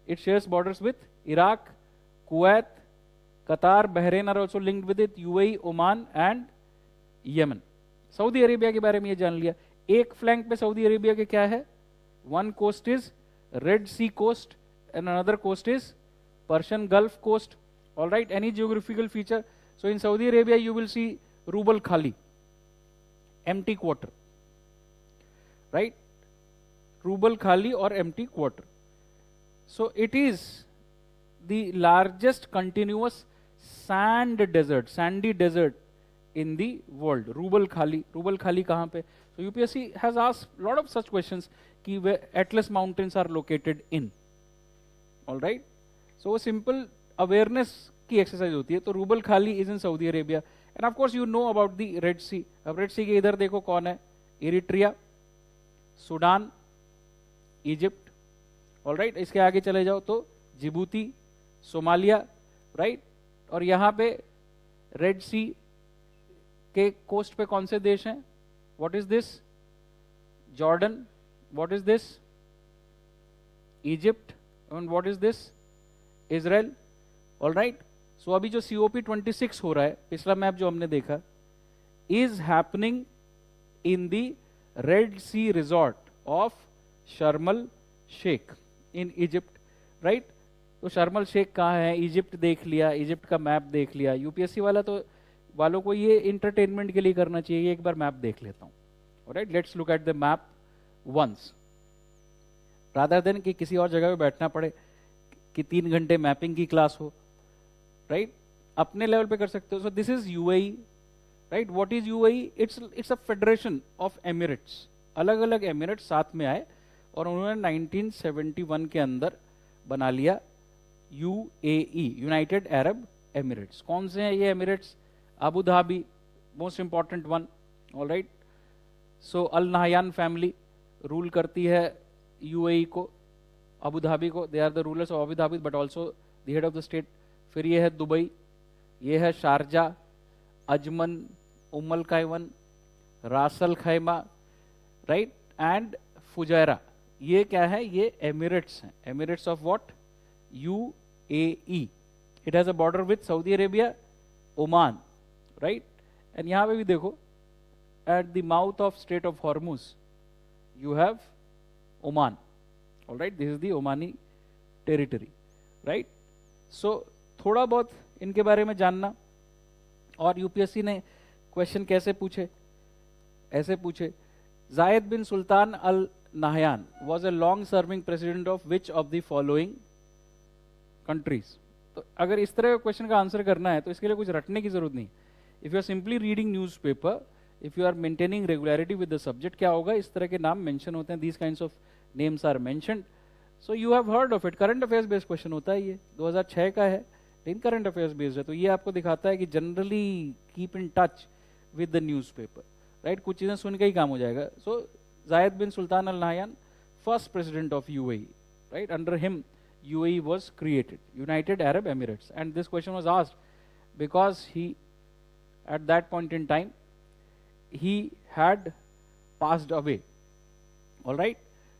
it shares borders with Iraq, Kuwait, Qatar, Bahrain are also linked with it, UAE, Oman and Yemen. Saudi Arabia के बारे में ये जान लिया। एक flank पे Saudi Arabia के क्या है? One coast is Red Sea coast and another coast is Persian Gulf coast, all right? Any geographical feature? So in Saudi Arabia you will see Rub al Khali, empty quarter, right? Rubal Khali or empty quarter. So it is the largest continuous sandy desert in the world. Rubal Khali kahan pe? So UPSC has asked a lot of such questions ki where Atlas mountains are located in, all right? So simple awareness की exercise होती है। तो Rub al Khali is in Saudi Arabia and of course you know about the Red Sea. अब Red Sea के इधर देखो कौन है? Eritrea, Sudan, Egypt, all right? इसके आगे चले जाओ तो जिबूती, सोमालिया, राइट? और यहाँ पे रेड सी के कोस्ट पे कौन से देश हैं? What is this? Jordan, what is this? Egypt, and what is this? Israel, all right? So अभी जो COP 26 हो रहा है, पिछला मैप जो हमने देखा, is happening in the Red Sea resort of Sharm el Sheikh in Egypt, right? तो शर्मल शेख कहाँ है? इजिप्ट देख लिया, इजिप्ट का मैप देख लिया। यूपीएससी वालों को ये इंटरटेनमेंट के लिए करना चाहिए, एक बार मैप देख लेता हूँ, right? Let's look at the map once, rather than कि किसी और जगह पे बैठना पड़े कि 3 घंटे मैपिंग की क्लास हो, राइट? अपने लेवल पे कर सकते हो। सो this is UAE, right? What is UAE? It's a federation of Emirates. अलग अलग एमिरेट्स साथ में आए और उन्होंने 1971 के अंदर बना लिया यूएई, यूनाइटेड अरब एमिरेट्स। कौन से हैं ये Emirates? Abu Dhabi, most important one, all right? So Al Nahyan family rule करती है यूएई को, अबू धाबी को। They are the rulers of Abu Dhabi but also the head of the state. फिर ये है दुबई, ये है Sharjah, Ajman, Umm al Quwain, Ras al Khaimah, right? And Fujairah. ये क्या है? ये एमिरेट्स हैं। Emirates of what? UAE. It has a border with Saudi Arabia, Oman, right? And यहां पे भी देखो, at the mouth of Strait of Hormuz you have Oman, all right? This is the Omani territory, right? So थोड़ा बहुत इनके बारे में जानना। और यूपीएससी ने क्वेश्चन कैसे पूछे? ऐसे पूछे, Zayed bin Sultan al Nahyan was a long serving president of which of the following countries? तो अगर इस तरह क्वेश्चन का आंसर करना है तो इसके लिए कुछ रटने की जरूरत नहीं। If you are simply reading newspaper, if you are maintaining regularity with the subject, क्या होगा? इस तरह के नाम मेंशन होते हैं, these kinds of names are mentioned, so you have heard of it. Current affairs based question होता है ये, 2006 का है, लेकिन करंट अफेयर्स बेस्ड है। तो ये आपको दिखाता है कि generally keep in touch with the newspaper, right? कुछ चीज़ें सुन के ही काम हो जाएगा। So Zayed bin Sultan al Nahyan first president of UAE, right? Under him, UAE was created, United Arab Emirates. And this question was asked because he, at that point in time, he had passed away. All right.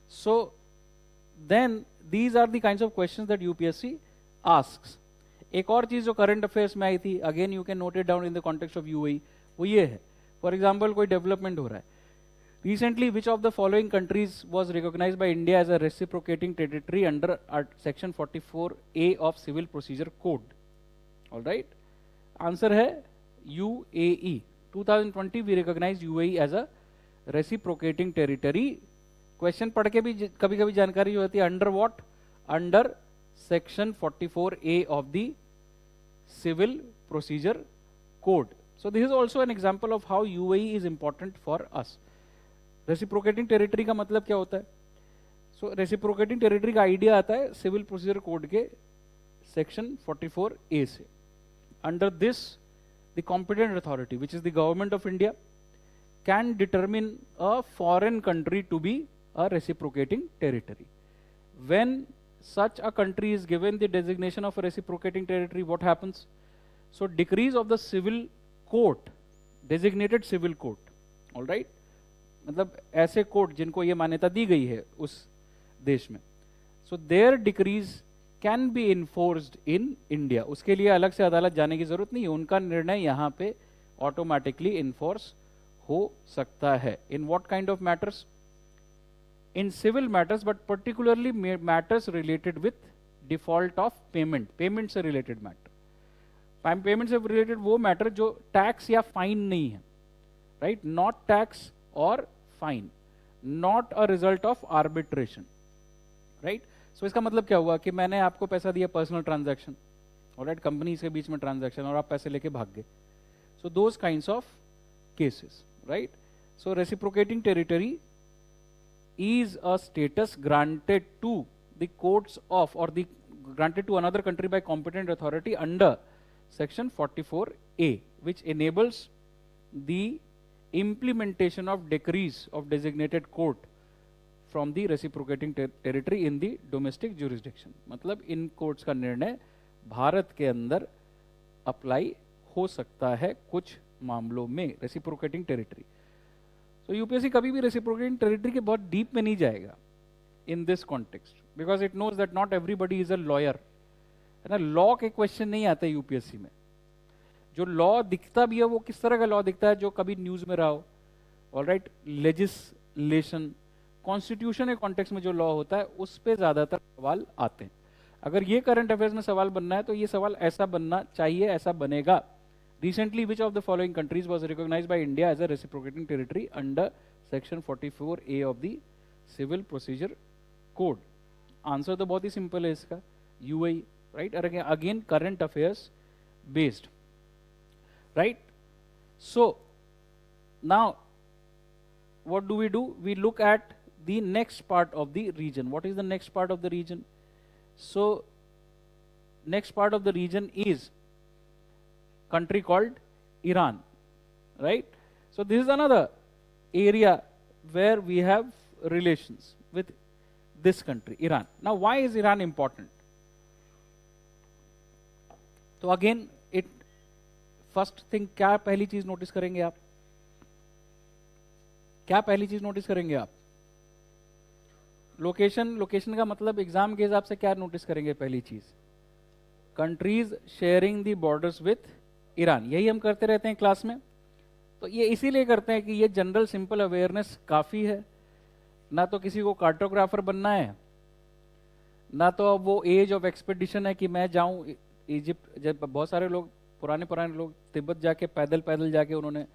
So then these are the kinds of questions that UPSC asks. एक और चीज जो current affairs में आई थी, again you can note it down in the context of UAE, वो ये है, for example कोई डेवलपमेंट हो रहा है. Recently, which of the following countries was recognized by India as a reciprocating territory under Section 44A of Civil Procedure Code? All right. Answer है UAE. 2020 we recognized UAE as a reciprocating territory. Question पढ़ के भी कभी कभी जानकारी जो होती है, under what? Under Section 44A of the Civil Procedure Code. So this is also an example of how UAE is important for us. Reciprocating territory का मतलब क्या होता है? सो रेसिप्रोकेटिंग टेरिटरी का आइडिया आता है सिविल प्रोसीजर कोड के सेक्शन 44A से. Under this the competent authority which is the government of India can determine a foreign country to be a reciprocating territory. When such a country is given the designation of a reciprocating territory, what happens? So decrees of the civil court, designated civil court, all right, मतलब ऐसे court जिनको ये मान्यता दी गई है उस देश में, so their decrees can be enforced in India. उसके लिए अलग से अदालत जाने की जरूरत नहीं है, उनका निर्णय यहाँ पे ऑटोमेटिकली इन्फोर्स हो सकता है. In what kind of matters? In civil matters, but particularly matters related with default of payment, payment से रिलेटेड मैटर. पेमेंट से रिलेटेड वो मैटर जो टैक्स या फाइन नहीं है, राइट, नॉट टैक्स और fine, not a result of arbitration, right. So इसका मतलब क्या हुआ कि मैंने आपको पैसा दिया, पर्सनल ट्रांजैक्शन, ऑलराइट, कंपनी के बीच में ट्रांजैक्शन, और आप पैसे लेके भाग गए. So those kinds of cases, right. So reciprocating territory is a status granted to the courts of or the granted to another country by competent authority under section 44A, which enables the implementation of decrees of designated court from the reciprocating territory in the domestic jurisdiction. मतलब इन courts का निर्णय भारत के अंदर apply हो सकता है कुछ मामलों में. Reciprocating territory. तो यूपीएससी कभी भी रेसिप्रोकेटिंग टेरिटरी के बहुत डीप में नहीं जाएगा in this context, because it knows that not everybody is a lawyer, है ना. लॉ के क्वेश्चन नहीं आते यूपीएससी में. जो लॉ दिखता भी है वो किस तरह का लॉ दिखता है, जो कभी न्यूज में रहा हो, ऑलराइट, लेजिस्लेशन, कॉन्स्टिट्यूशन के कॉन्टेक्स्ट में जो लॉ होता है उस पर ज्यादातर सवाल आते हैं. अगर ये करंट अफेयर्स में सवाल बनना है तो ये सवाल ऐसा बनना चाहिए, ऐसा बनेगा. Recently, which of the following countries was recognized by India as a reciprocating territory under Section 44A of the Civil Procedure Code? Answer तो बहुत ही simple है इसका, UAE, right? Again, current affairs based, right? So now, what do? We look at the next part of the region. What is the next part of the region? So, next part of the region is country called Iran, right? So this is another area where we have relations with this country, Iran. Now why is Iran important? तो again, it first thing, क्या पहली चीज notice करेंगे आप? क्या पहली चीज notice करेंगे आप? लोकेशन. लोकेशन का मतलब एग्जाम के हिसाब से क्या नोटिस करेंगे? पहली चीज, countries sharing the borders with Iran. यही हम करते रहते हैं क्लास में. तो ये इसीलिए करते हैं कि ये जनरल सिंपल अवेयरनेस काफ़ी है. ना तो किसी को कार्टोग्राफर बनना है, ना तो अब वो एज ऑफ एक्सपेडिशन है कि मैं जाऊं इजिप्ट. जब बहुत सारे लोग, पुराने लोग तिब्बत जाके पैदल जाके उन्होंने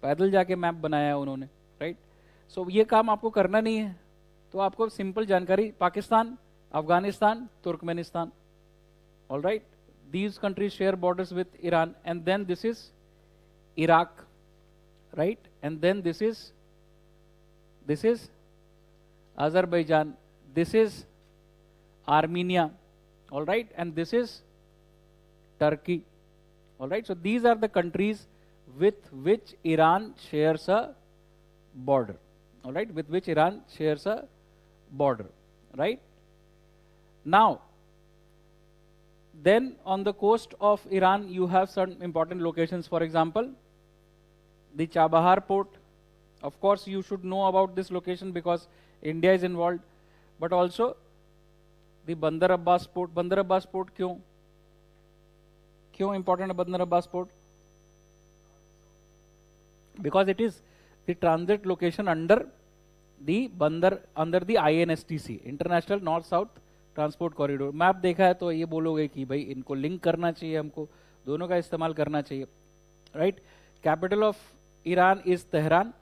पैदल जाके मैप बनाया है उन्होंने, राइट. सो ये काम आपको करना नहीं है. तो आपको सिंपल जानकारी, Pakistan, Afghanistan, Turkmenistan, all right, these countries share borders with Iran, and then this is Iraq, right, and then this is Azerbaijan, this is Armenia, all right, and this is Turkey, all right. So these are the countries with which Iran shares a border, all right, with which Iran shares a border, right? Now, then on the coast of Iran, you have certain important locations. For example, the Chabahar port. Of course, you should know about this location because India is involved. But also the Bandar Abbas port. Bandar Abbas port क्यों? क्यों important है Bandar Abbas port? Because it is the transit location under the INSTC, International North South transport corridor. Map देखा है तो ये बोलोगे कि भाई इनको लिंक करना चाहिए, हमको दोनों का इस्तेमाल करना चाहिए, right? Capital of Iran is Tehran.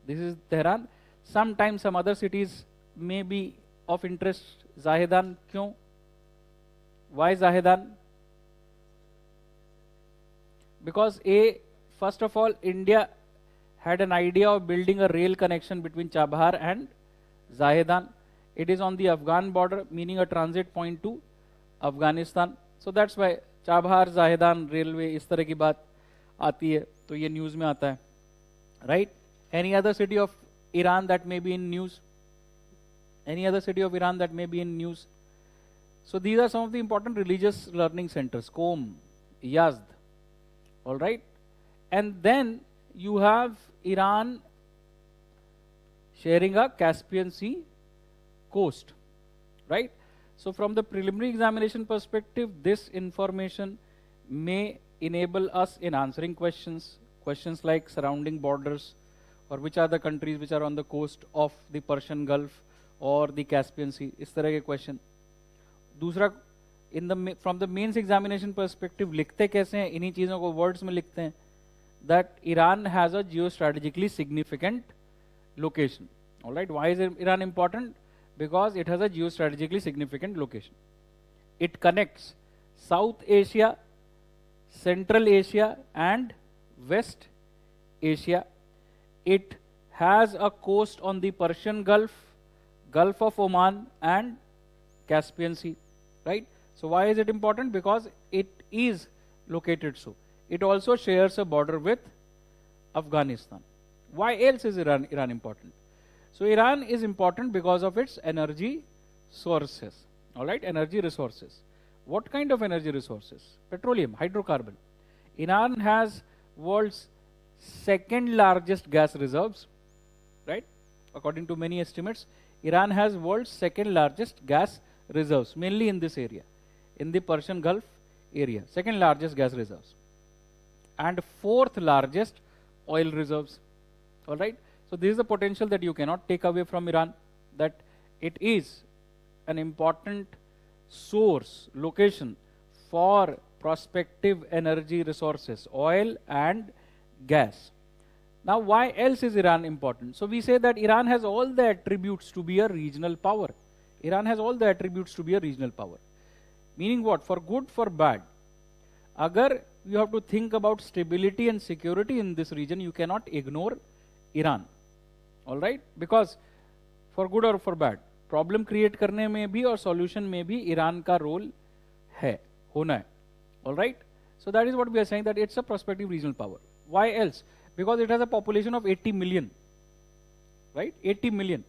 This is Tehran. Sometimes some other cities may be of interest. Zahedan क्यों? Why Zahedan? Because first of all India had an idea of building a rail connection between Chabahar and Zahedan. It is on the Afghan border, meaning a transit point to Afghanistan. So that's why Chabahar Zahedan railway इस तरह की बात आती है तो ये news में आता है, right? Any other city of Iran that may be in news? Any other city of Iran that may be in news? So these are some of the important religious learning centers: Qom, Yazd, all right? And then you have Iran sharing a Caspian Sea coast, right? So from the preliminary examination perspective, this information may enable us in answering questions like surrounding borders, or which are the countries which are on the coast of the Persian Gulf or the Caspian Sea, इस तरह के question. दूसरा, from the mains examination perspective, लिखते कैसे हैं? इन्हीं चीज़ों को words में लिखते हैं. That Iran has a geostrategically significant location. All right, why is Iran important? Because it has a geostrategically significant location. It connects South Asia, Central Asia, and West Asia. It has a coast on the Persian Gulf, Gulf of Oman, and Caspian Sea. Right? So why is it important? Because it is located so. It also shares a border with Afghanistan. Why else is Iran important? So Iran is important because of its energy sources. All right, energy resources. What kind of energy resources? Petroleum, hydrocarbon. Iran has world's second largest gas reserves, right? According to many estimates, Iran has world's second largest gas reserves, mainly in this area, in the Persian Gulf area, second largest gas reserves. And fourth largest oil reserves. All right. So this is the potential that you cannot take away from Iran, that it is an important source, location for prospective energy resources, oil and gas. Now, why else is Iran important? So we say that Iran has all the attributes to be a regional power. Iran has all the attributes to be a regional power. Meaning what? For good, for bad. Agar you have to think about stability and security in this region, you cannot ignore Iran. All right? Because for good or for bad, problem create करने में भी और solution में भी Iran का role है, होना है. All right? So that is what we are saying, that it's a prospective regional power. Why else? Because it has a population of 80 million. Right? 80 million.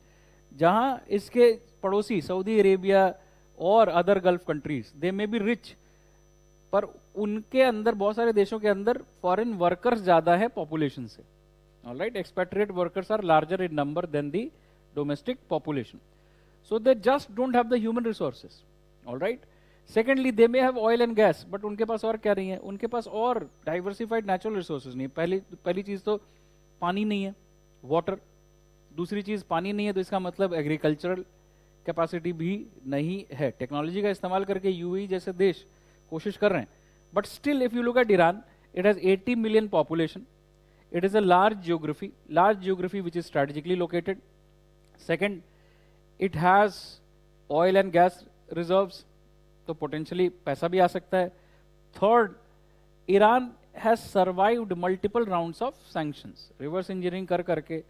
जहाँ इसके पड़ोसी सऊदी अरेबिया और other gulf countries, they may be rich, पर उनके अंदर बहुत सारे देशों के अंदर फॉरेन वर्कर्स ज्यादा है पॉपुलेशन से. All right, expatriate workers are larger in number than the domestic population, so they just don't have the human resources. All right, secondly they may have oil and gas, but उनके पास और क्या नहीं है? उनके पास और डाइवर्सिफाइड नेचुरल रिसोर्सेज नहीं है. पहली चीज तो पानी नहीं है, वाटर. दूसरी चीज पानी नहीं है तो इसका मतलब एग्रीकल्चरल कैपेसिटी भी नहीं है. टेक्नोलॉजी का इस्तेमाल करके यूएई जैसे देश कोशिश कर रहे हैं, but still if you look at Iran, it has 80 million population. It is a large geography which is strategically located. Second, it has oil and gas reserves, तो पोटेंशियली पैसा भी आ सकता है. Third, Iran has survived multiple rounds of sanctions. Reverse engineering कर करके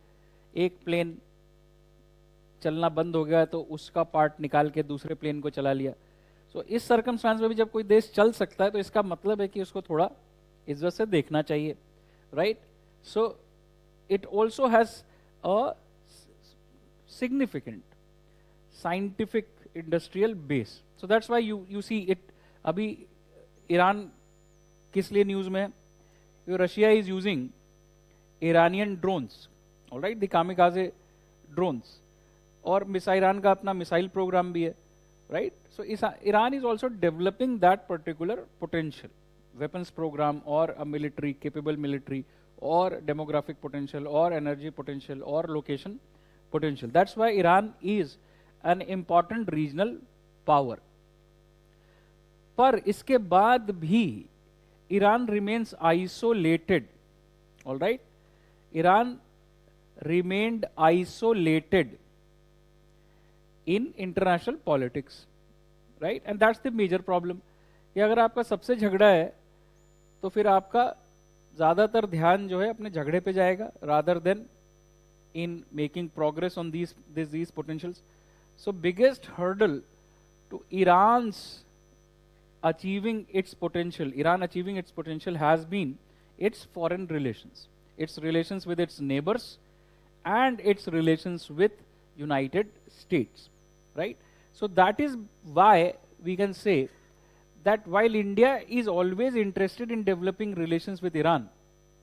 एक plane चलना बंद हो गया तो उसका पार्ट निकाल के दूसरे प्लेन को चला लिया. सो इस सर्कमस्टांस में भी जब कोई देश चल सकता है तो इसका मतलब है कि उसको थोड़ा इज्जत से देखना चाहिए. Right, so it also has a significant scientific industrial base. So that's why you see it. अभी ईरान किस लिए न्यूज में है? Russia is using Iranian drones, alright, the kamikaze drones, और ईरान का अपना मिसाइल प्रोग्राम भी है, right. So Iran is also developing that particular potential weapons program or a military capable military or demographic potential or energy potential or location potential. That's why Iran is an important regional power. पर इसके बाद भी Iran remains isolated, all right. Iran remained isolated in international politics, right, and that's the major problem. कि अगर आपका सबसे झगड़ा है तो फिर आपका ज़्यादातर ध्यान जो है अपने झगड़े पे जाएगा rather then in making progress on these potentials. So biggest hurdle to Iran achieving its potential has been its foreign relations, its relations with its neighbors and its relations with United States, right? So that is why we can say that while India is always interested in developing relations with Iran,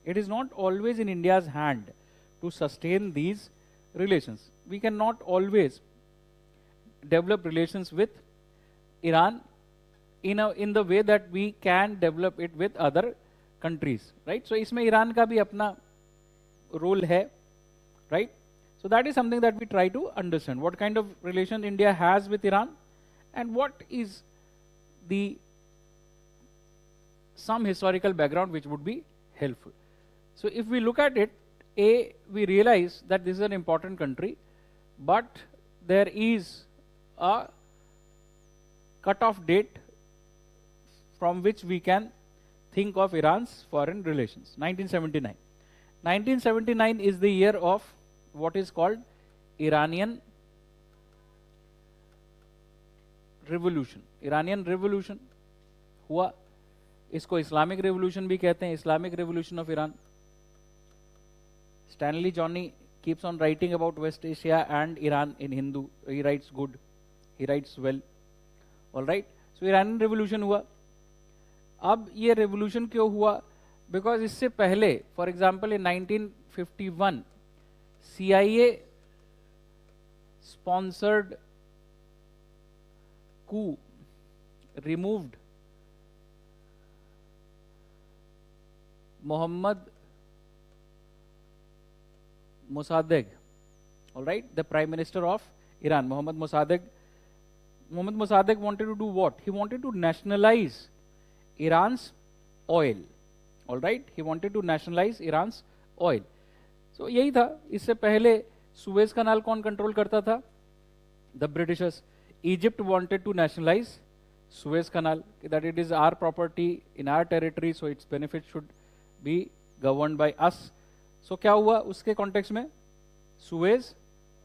it is not always in India's hand to sustain these relations. We cannot always develop relations with Iran in the way that we can develop it with other countries, right? So इसमें Iran का भी अपना role है, right? So that is something that we try to understand. What kind of relation India has with Iran and what is the some historical background which would be helpful. So if we look at it, we realize that this is an important country, but there is a cut-off date from which we can think of Iran's foreign relations, 1979. 1979 is the year of what is called Iranian Revolution. Iranian Revolution हुआ, इसको Islamic revolution भी कहते हैं, Islamic revolution of Iran. Stanley Johnny keeps on writing about West Asia and Iran in Hindu. He writes good, he writes well, all right. So Iranian Revolution हुआ. अब ये revolution क्यों हुआ? बिकॉज इससे पहले, for example in 1951 CIA sponsored coup removed Mohammad Mossadegh, all right, the Prime Minister of Iran. Mohammad Mossadegh wanted to do what? He wanted to nationalize Iran's oil, all right. He wanted to nationalize Iran's oil. So यही था. इससे पहले Suez कनाल कौन control करता था? The Britishers. Egypt wanted to nationalize Suez Canal, that it is our property in our territory, so its benefits should be governed by us. So क्या हुआ उसके कॉन्टेक्स्ट में? Suez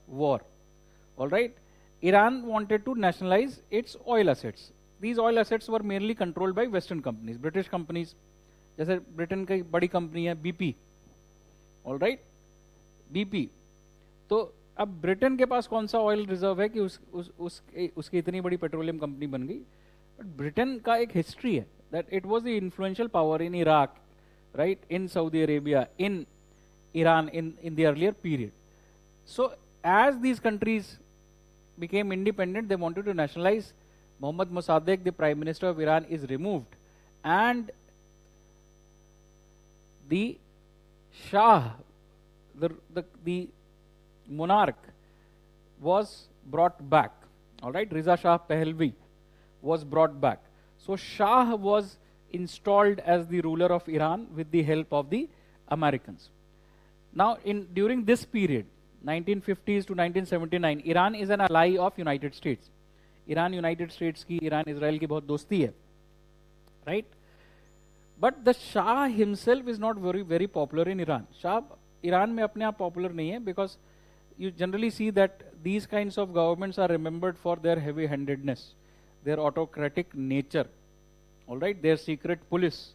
War, all right. Iran wanted to nationalize its oil assets. These oil assets were mainly controlled by Western companies, British companies. जैसे Britain की बड़ी company है BP, all right, BP. तो अब ब्रिटेन के पास कौन सा ऑयल रिजर्व है कि उसकी इतनी बड़ी पेट्रोलियम कंपनी बन गई? बट ब्रिटेन का एक हिस्ट्री है that it was the influential power in Iraq, right, in Saudi Arabia, in Iran in the earlier period. So as these countries became independent, they wanted to nationalize. Mohammad Mossadegh, the Prime Minister of Iran, is removed and the Shah, the monarch, was brought back, all right. Riza Shah Pahlavi was brought back. So Shah was installed as the ruler of Iran with the help of the Americans. Now during this period, 1950s to 1979, Iran is an ally of United States. Iran United States की, Iran Israel की बहुत दोस्ती है, right? But the Shah himself is not very popular in Iran. Shah Iran में अपने आप popular नहीं है, because you generally see that these kinds of governments are remembered for their heavy-handedness, their autocratic nature, all right, their secret police,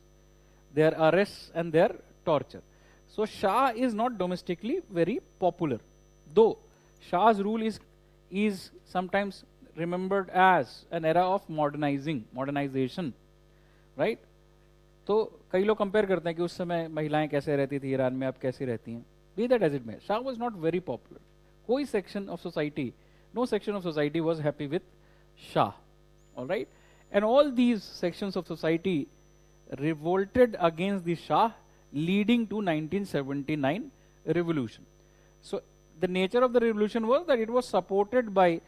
their arrests and their torture. So Shah is not domestically very popular, though Shah's rule is is sometimes remembered as an era of modernization, right? तो कई लोग compare करते हैं कि उस समय महिलाएं कैसे रहती थी ईरान में, अब कैसी रहती हैं. Be that as it may, Shah was not very popular. कोई section of society, no section of society was happy with Shah. All right, and all these sections of society revolted against the Shah, leading to 1979 revolution. So the nature of the revolution was that it was supported by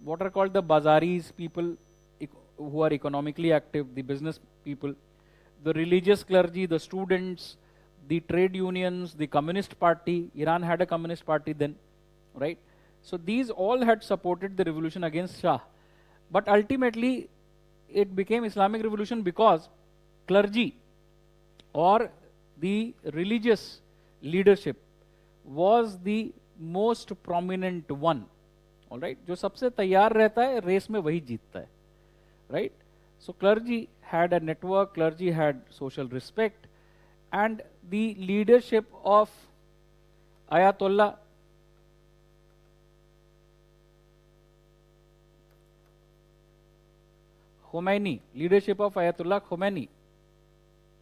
what are called the bazaris, people who are economically active, the business people, the religious clergy, the students, the trade unions, the communist party. Iran had a communist party then, right? So these all had supported the revolution against Shah. But ultimately it became Islamic revolution because clergy or the religious leadership was the most prominent one. All right, जो सबसे तैयार रहता है race में वही जीतता है, right? So clergy had a network, clergy had social respect, and the leadership of Ayatollah Khomeini, leadership of Ayatollah Khomeini.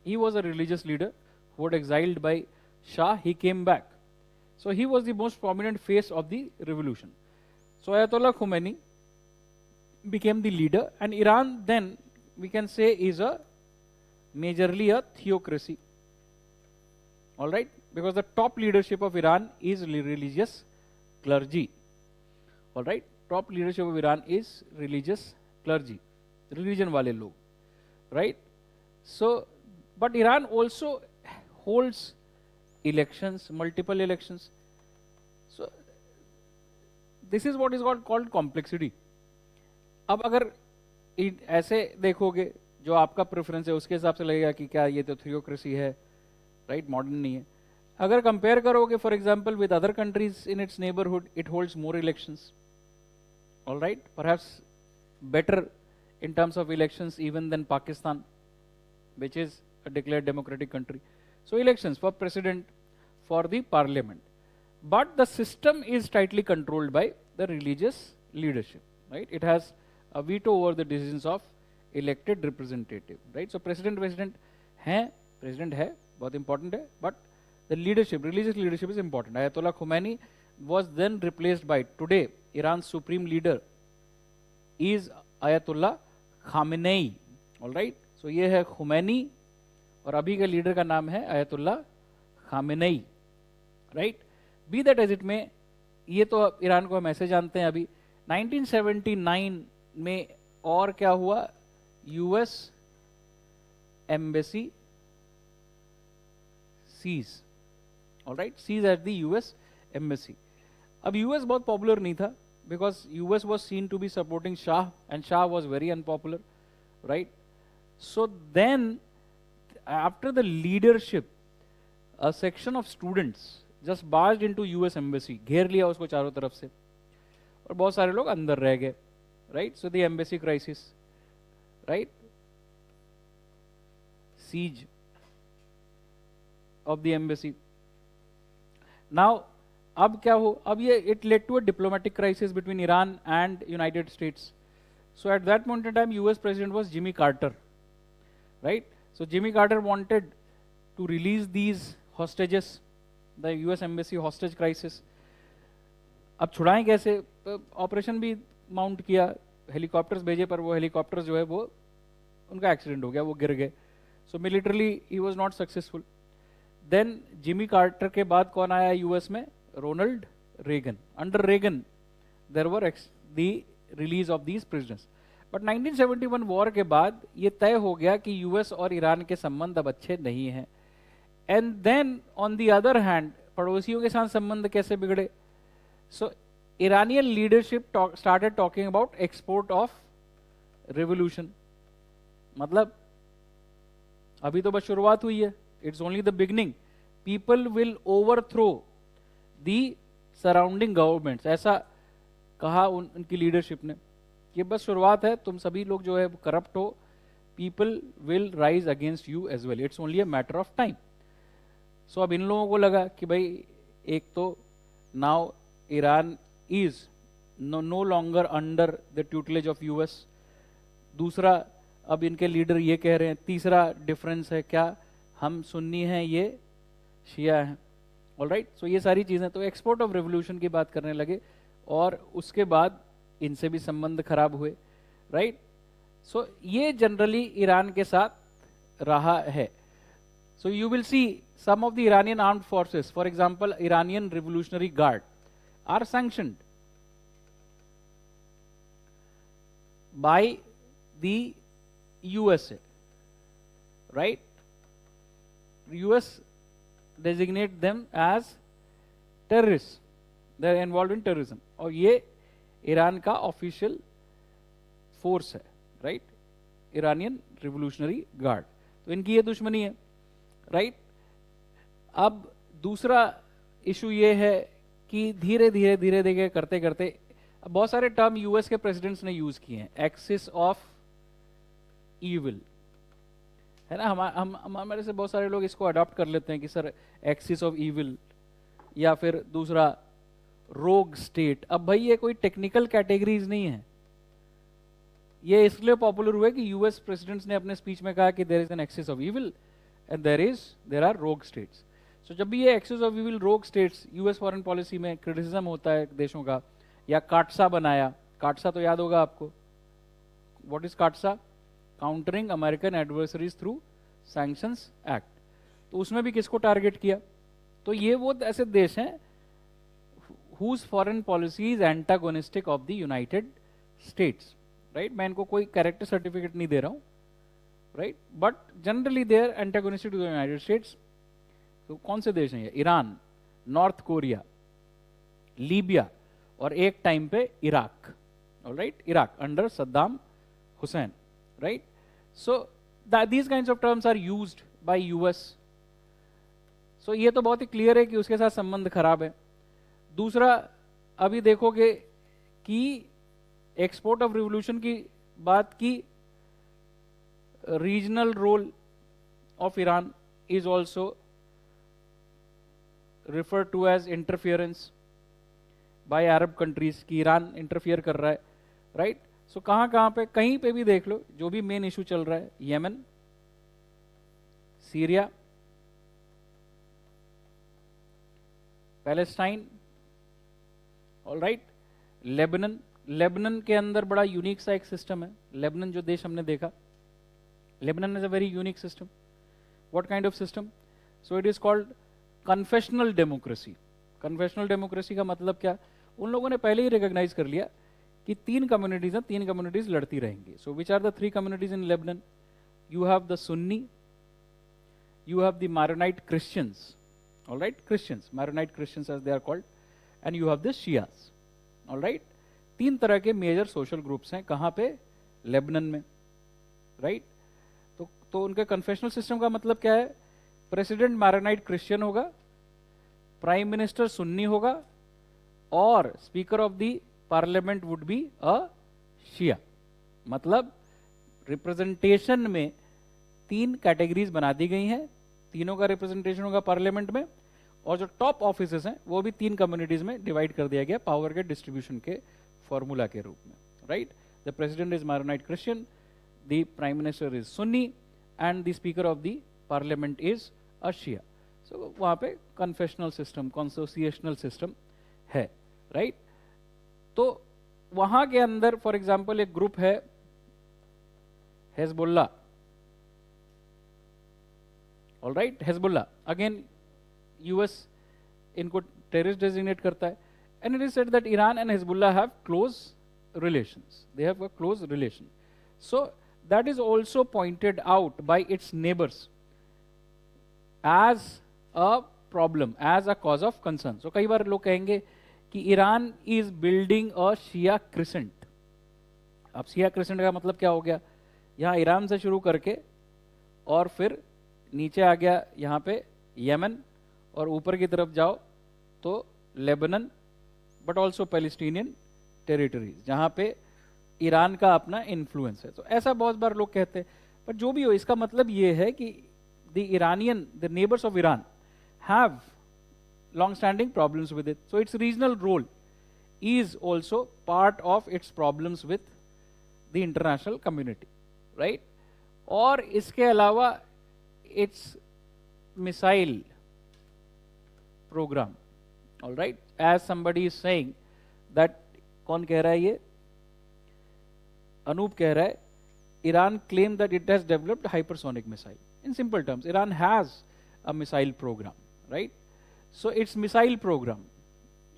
He was a religious leader who was exiled by Shah. He came back. So he was the most prominent face of the revolution. So Ayatollah Khomeini became the leader, and Iran then we can say is a majorly a theocracy. All right, because the top leadership of Iran is religious clergy. All right, top leadership of Iran is religious clergy, religion wale log, right? So, but Iran also holds elections, multiple elections. So this is what is called complexity. अब अगर ऐसे देखोगे जो आपका preference है उसके हिसाब से लगेगा कि क्या ये तो थियोक्रेसी है, राइट, मॉडर्न नहीं है. अगर कंपेयर करोगे for example with other countries in its neighbourhood, it holds more elections. All right, perhaps better in terms of elections even than Pakistan, which is a declared democratic country. So elections for president, for the parliament. But the system is tightly controlled by the religious leadership, right? It has a veto over the decisions of elected representative, right? So president hai, बहुत important hai, but the leadership, religious leadership is important. Ayatollah Khomeini was then replaced by, today Iran's supreme leader is Ayatollah Khamenei. All right, so ये है खुमैनी और अभी के leader का नाम है Ayatollah Khamenei, right. Be that as it में, ये तो ईरान को हम ऐसे जानते हैं. अभी 1979 में और क्या हुआ, US embassy siege. All right, siege at the US embassy. अब यूएस बहुत पॉपुलर नहीं था because US was seen to be supporting Shah and Shah was very unpopular, right? So then after the leadership, a section of students just barged into US embassy, घेर लिया उसको चारों तरफ से और बहुत सारे लोग अंदर रह गए, right? So the embassy crisis, right? Siege of the embassy. Now अब क्या हो, अब ये it led to a diplomatic crisis between Iran and United States. So at that point in time, US president was Jimmy Carter, right? So Jimmy Carter wanted to release these hostages, the US embassy hostage crisis. अब छुड़ाएं कैसे, operation भी mount किया, helicopters भेजे, पर वो helicopters जो है वो उनका एक्सीडेंट हो गया, वो गिर गए. So militarily he was not successful. Then Jimmy Carter के बाद कौन आया यूएस में, Ronald Reagan. Under Reagan there were the release of these prisoners. But 1971 war के बाद ये तय हो गया कि यूएस और ईरान के संबंध अब अच्छे नहीं हैं. And then on the other hand पड़ोसियों के साथ संबंध कैसे बिगड़े. सो Iranian leadership started talking about export of revolution. मतलब अभी तो बस शुरुआत हुई है, it's only the beginning. People will overthrow the surrounding governments. ऐसा कहा उनकी लीडरशिप ने कि बस शुरुआत है, तुम सभी लोग जो है करप्ट हो, people will rise against you as well. It's only a matter of time. So अब इन लोगों को लगा कि भाई एक तो now Iran is no longer under the tutelage of US. दूसरा, अब इनके लीडर ये कह रहे हैं। तीसरा डिफरेंस है क्या, हम सुन्नी हैं, ये शिया हैं। ऑलराइट, सो ये सारी चीजें, तो एक्सपोर्ट ऑफ रेवोल्यूशन की बात करने लगे और उसके बाद इनसे भी संबंध खराब हुए। राइट, सो ये जनरली ईरान के साथ रहा है। So you will C some of the Iranian armed forces, for example Iranian Revolutionary Guard, are sanctioned by the USA, right? US designate them as terrorists, they are involved in terrorism, और ये Iran का official force है, right? Iranian revolutionary guard, तो इनकी ये दुश्मनी है, right? अब दूसरा इशू ये है कि धीरे धीरे धीरे धीरे करते करते बहुत सारे टर्म यूएस के प्रेसिडेंट्स ने यूज किए हैं। एक्सिस ऑफ ईविल, है ना, हम हमारे से बहुत सारे लोग इसको अडॉप्ट कर लेते हैं कि सर एक्सिस ऑफ ईविल, या फिर दूसरा रोग स्टेट। अब भाई ये कोई टेक्निकल कैटेगरीज नहीं है, ये इसलिए पॉपुलर हुए कि यूएस प्रेसिडेंट्स ने अपने स्पीच में कहा कि there is an axis of evil and there are rogue states. So जब भी ये axis of evil, rogue states US foreign policy में क्रिटिसिज्म होता है देशों का, या काटसा बनाया, काटसा तो याद होगा आपको, what is काटसा? Countering American adversaries through sanctions act. तो उसमें भी किसको टारगेट किया? तो ये वो ऐसे देश हैं whose foreign policy is antagonistic of the United States, right? मैं इनको कोई कैरेक्टर सर्टिफिकेट नहीं दे रहा हूँ, right? But generally they are antagonistic to the United States. तो कौन से देश हैं ये? ईरान, नॉर्थ कोरिया, लीबिया और एक टाइम पे Iraq, alright? Iraq under Saddam Hussain, right? So these kinds of terms are used by US. सो ये तो बहुत ही क्लियर है कि उसके साथ संबंध खराब है। दूसरा, अभी देखोगे कि एक्सपोर्ट ऑफ रिवोल्यूशन की बात की, regional role of Iran is also referred to as interference by Arab countries, कि ईरान इंटरफियर कर रहा है, राइट? सो कहां पे, कहीं पे भी देख लो, जो भी मेन इशू चल रहा है, Yemen, Syria, Palestine, alright, Lebanon. Lebanon के अंदर बड़ा यूनिक सा एक सिस्टम है। लेबनन जो देश हमने देखा, Lebanon is a very unique system. What kind of system? So it is called confessional democracy. Confessional democracy का मतलब क्या? उन लोगों ने पहले ही रिकॉग्नाइज कर लिया कि तीन कम्युनिटीज हैं, तीन कम्युनिटीज लड़ती रहेंगी। So which are the three communities in Lebanon? You have the Sunni, you have the Maronite Christians, alright, Christians, Maronite Christians as they are called, and you have the Shias, alright? तीन तरह के major social groups हैं कहाँ पे? Lebanon में, right? तो उनके confessional system का मतलब क्या है? प्रेसिडेंट मारोनाइट क्रिश्चियन होगा, प्राइम मिनिस्टर सुन्नी होगा, और speaker of the parliament would be a Shia. मतलब रिप्रेजेंटेशन में तीन कैटेगरीज बना दी गई हैं, तीनों का रिप्रेजेंटेशन होगा पार्लियामेंट में, और जो टॉप ऑफिसेस हैं वो भी तीन कम्युनिटीज में डिवाइड कर दिया गया पावर के डिस्ट्रीब्यूशन के फॉर्मूला के रूप में, right? The president is Maronite Christian, the prime minister is Sunni, and the speaker of the parliament is a Shia. So वहां पे कन्फेशनल सिस्टम, कॉन्सोसिएशनल सिस्टम है, राइट? तो वहां के अंदर फॉर एग्जाम्पल एक ग्रुप है Hezbollah, alright? Hezbollah, again US इनको टेररिस्ट डेजिग्नेट करता है, and it is said that Iran and Hezbollah have close relations, they have a close relation. So that is also pointed out by it's neighbours as a problem, as a cause of concern. So कई बार लोग कहेंगे कि Iran is building a Shia crescent. अब Shia crescent का मतलब क्या हो गया? यहाँ ईरान से शुरू करके और फिर नीचे आ गया यहाँ पे यमन, और ऊपर की तरफ जाओ तो Lebanon, but also Palestinian territories, जहाँ पे ईरान का अपना इन्फ्लुएंस है। तो ऐसा बहुत बार लोग कहते हैं, पर जो भी हो, इसका मतलब ये है कि the neighbors of Iran have long-standing problems with it. So its regional role is also part of its problems with the international community, right? और इसके अलावा its missile program, all right, as somebody is saying that, कौन कह रहा है ये? अनूप कह रहा है, Iran claimed that it has developed hypersonic missile. In simple terms, Iran has a missile program, right? So its missile program,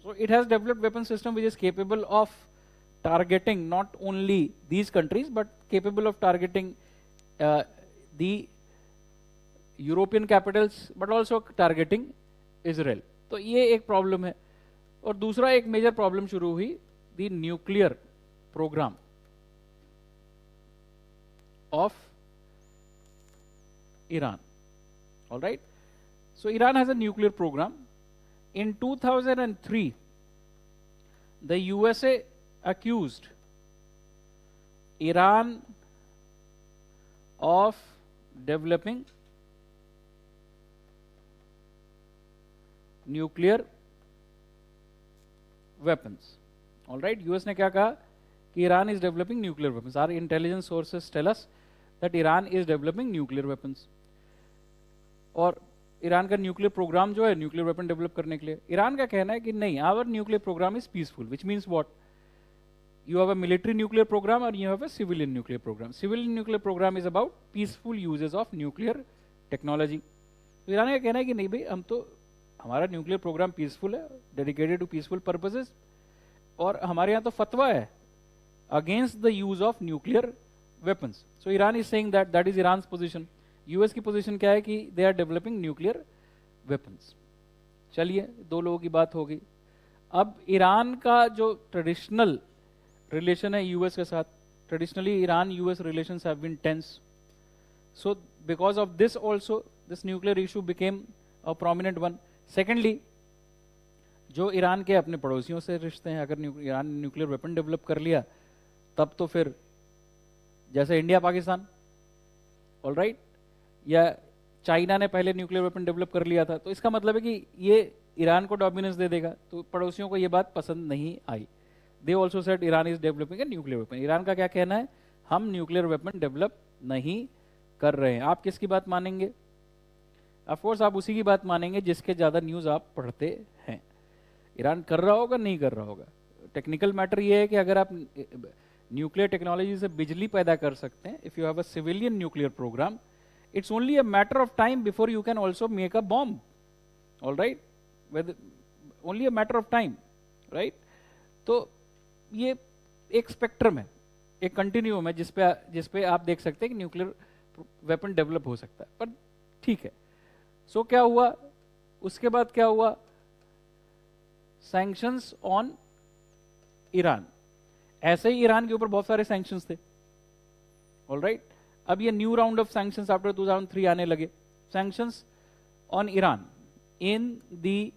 so it has developed weapon system which is capable of targeting not only these countries but capable of targeting the European capitals but also targeting Israel. तो ये एक problem है. और दूसरा एक major problem शुरू हुई, the nuclear programme of Iran. All right. So Iran has a nuclear program. In 2003, the USA accused Iran of developing nuclear weapons. All right. US ने क्या कहा कि Iran is developing nuclear weapons. Our intelligence sources tell us that Iran is developing nuclear weapons. और Iran का nuclear programme जो है nuclear weapon develop करने के लिए, ईरान का कहना है कि नहीं, our nuclear programme is peaceful, which means what, you have a military nuclear program or you have a civilian nuclear program. Civilian nuclear program is about peaceful uses of nuclear technology. तो Iran का कहना है कि नहीं भाई, हम तो, हमारा न्यूक्लियर प्रोग्राम पीसफुल है, डेडिकेटेड टू पीसफुल पर्पसेस, और हमारे यहाँ तो फतवा है against the use of nuclear weapons. So Iran is saying that, that is Iran position. US की पोजिशन क्या है कि they are developing nuclear weapons. चलिए, दो लोगों की बात होगी. अब ईरान का जो ट्रेडिशनल रिलेशन है यूएस के साथ, traditionally Iran US relations have been tense. So because of this also this nuclear issue became a prominent one. Secondly, जो ईरान के अपने पड़ोसियों से रिश्ते हैं, अगर ईरान ने न्यूक्लियर वेपन डेवलप कर लिया तब तो फिर जैसे इंडिया पाकिस्तान, ऑल राइट, या चाइना ने पहले न्यूक्लियर वेपन डेवलप कर लिया था, तो इसका मतलब है कि ये ईरान को डोमिनेंस दे देगा. तो पड़ोसियों को ये बात पसंद नहीं आई. They also said Iran is developing a nuclear weapon. Iran का क्या कहना है, हम न्यूक्लियर वेपन डेवलप नहीं कर रहे हैं. आप किसकी बात मानेंगे? ऑफकोर्स आप उसी की बात मानेंगे जिसके ज़्यादा न्यूज़ आप पढ़ते हैं. ईरान कर रहा होगा, नहीं कर रहा होगा. टेक्निकल मैटर ये है कि अगर आप न्यूक्लियर टेक्नोलॉजी से बिजली पैदा कर सकते हैं, if you have a civilian nuclear programme, it's only a matter of time before you can also make a bomb. All right, only a matter of time, right? तो ये एक स्पेक्ट्रम है, एक कंटिन्यूम है जिसपे आप देख सकते हैं कि न्यूक्लियर वेपन डेवलप हो सकता है. पर ठीक है. सो क्या हुआ उसके बाद? क्या हुआ? Sanctions on Iran. ऐसे ही ईरान के ऊपर बहुत सारे सैंक्शंस थे. All right. अब ये new round of sanctions after 2003 आने लगे. Sanctions on Iran in the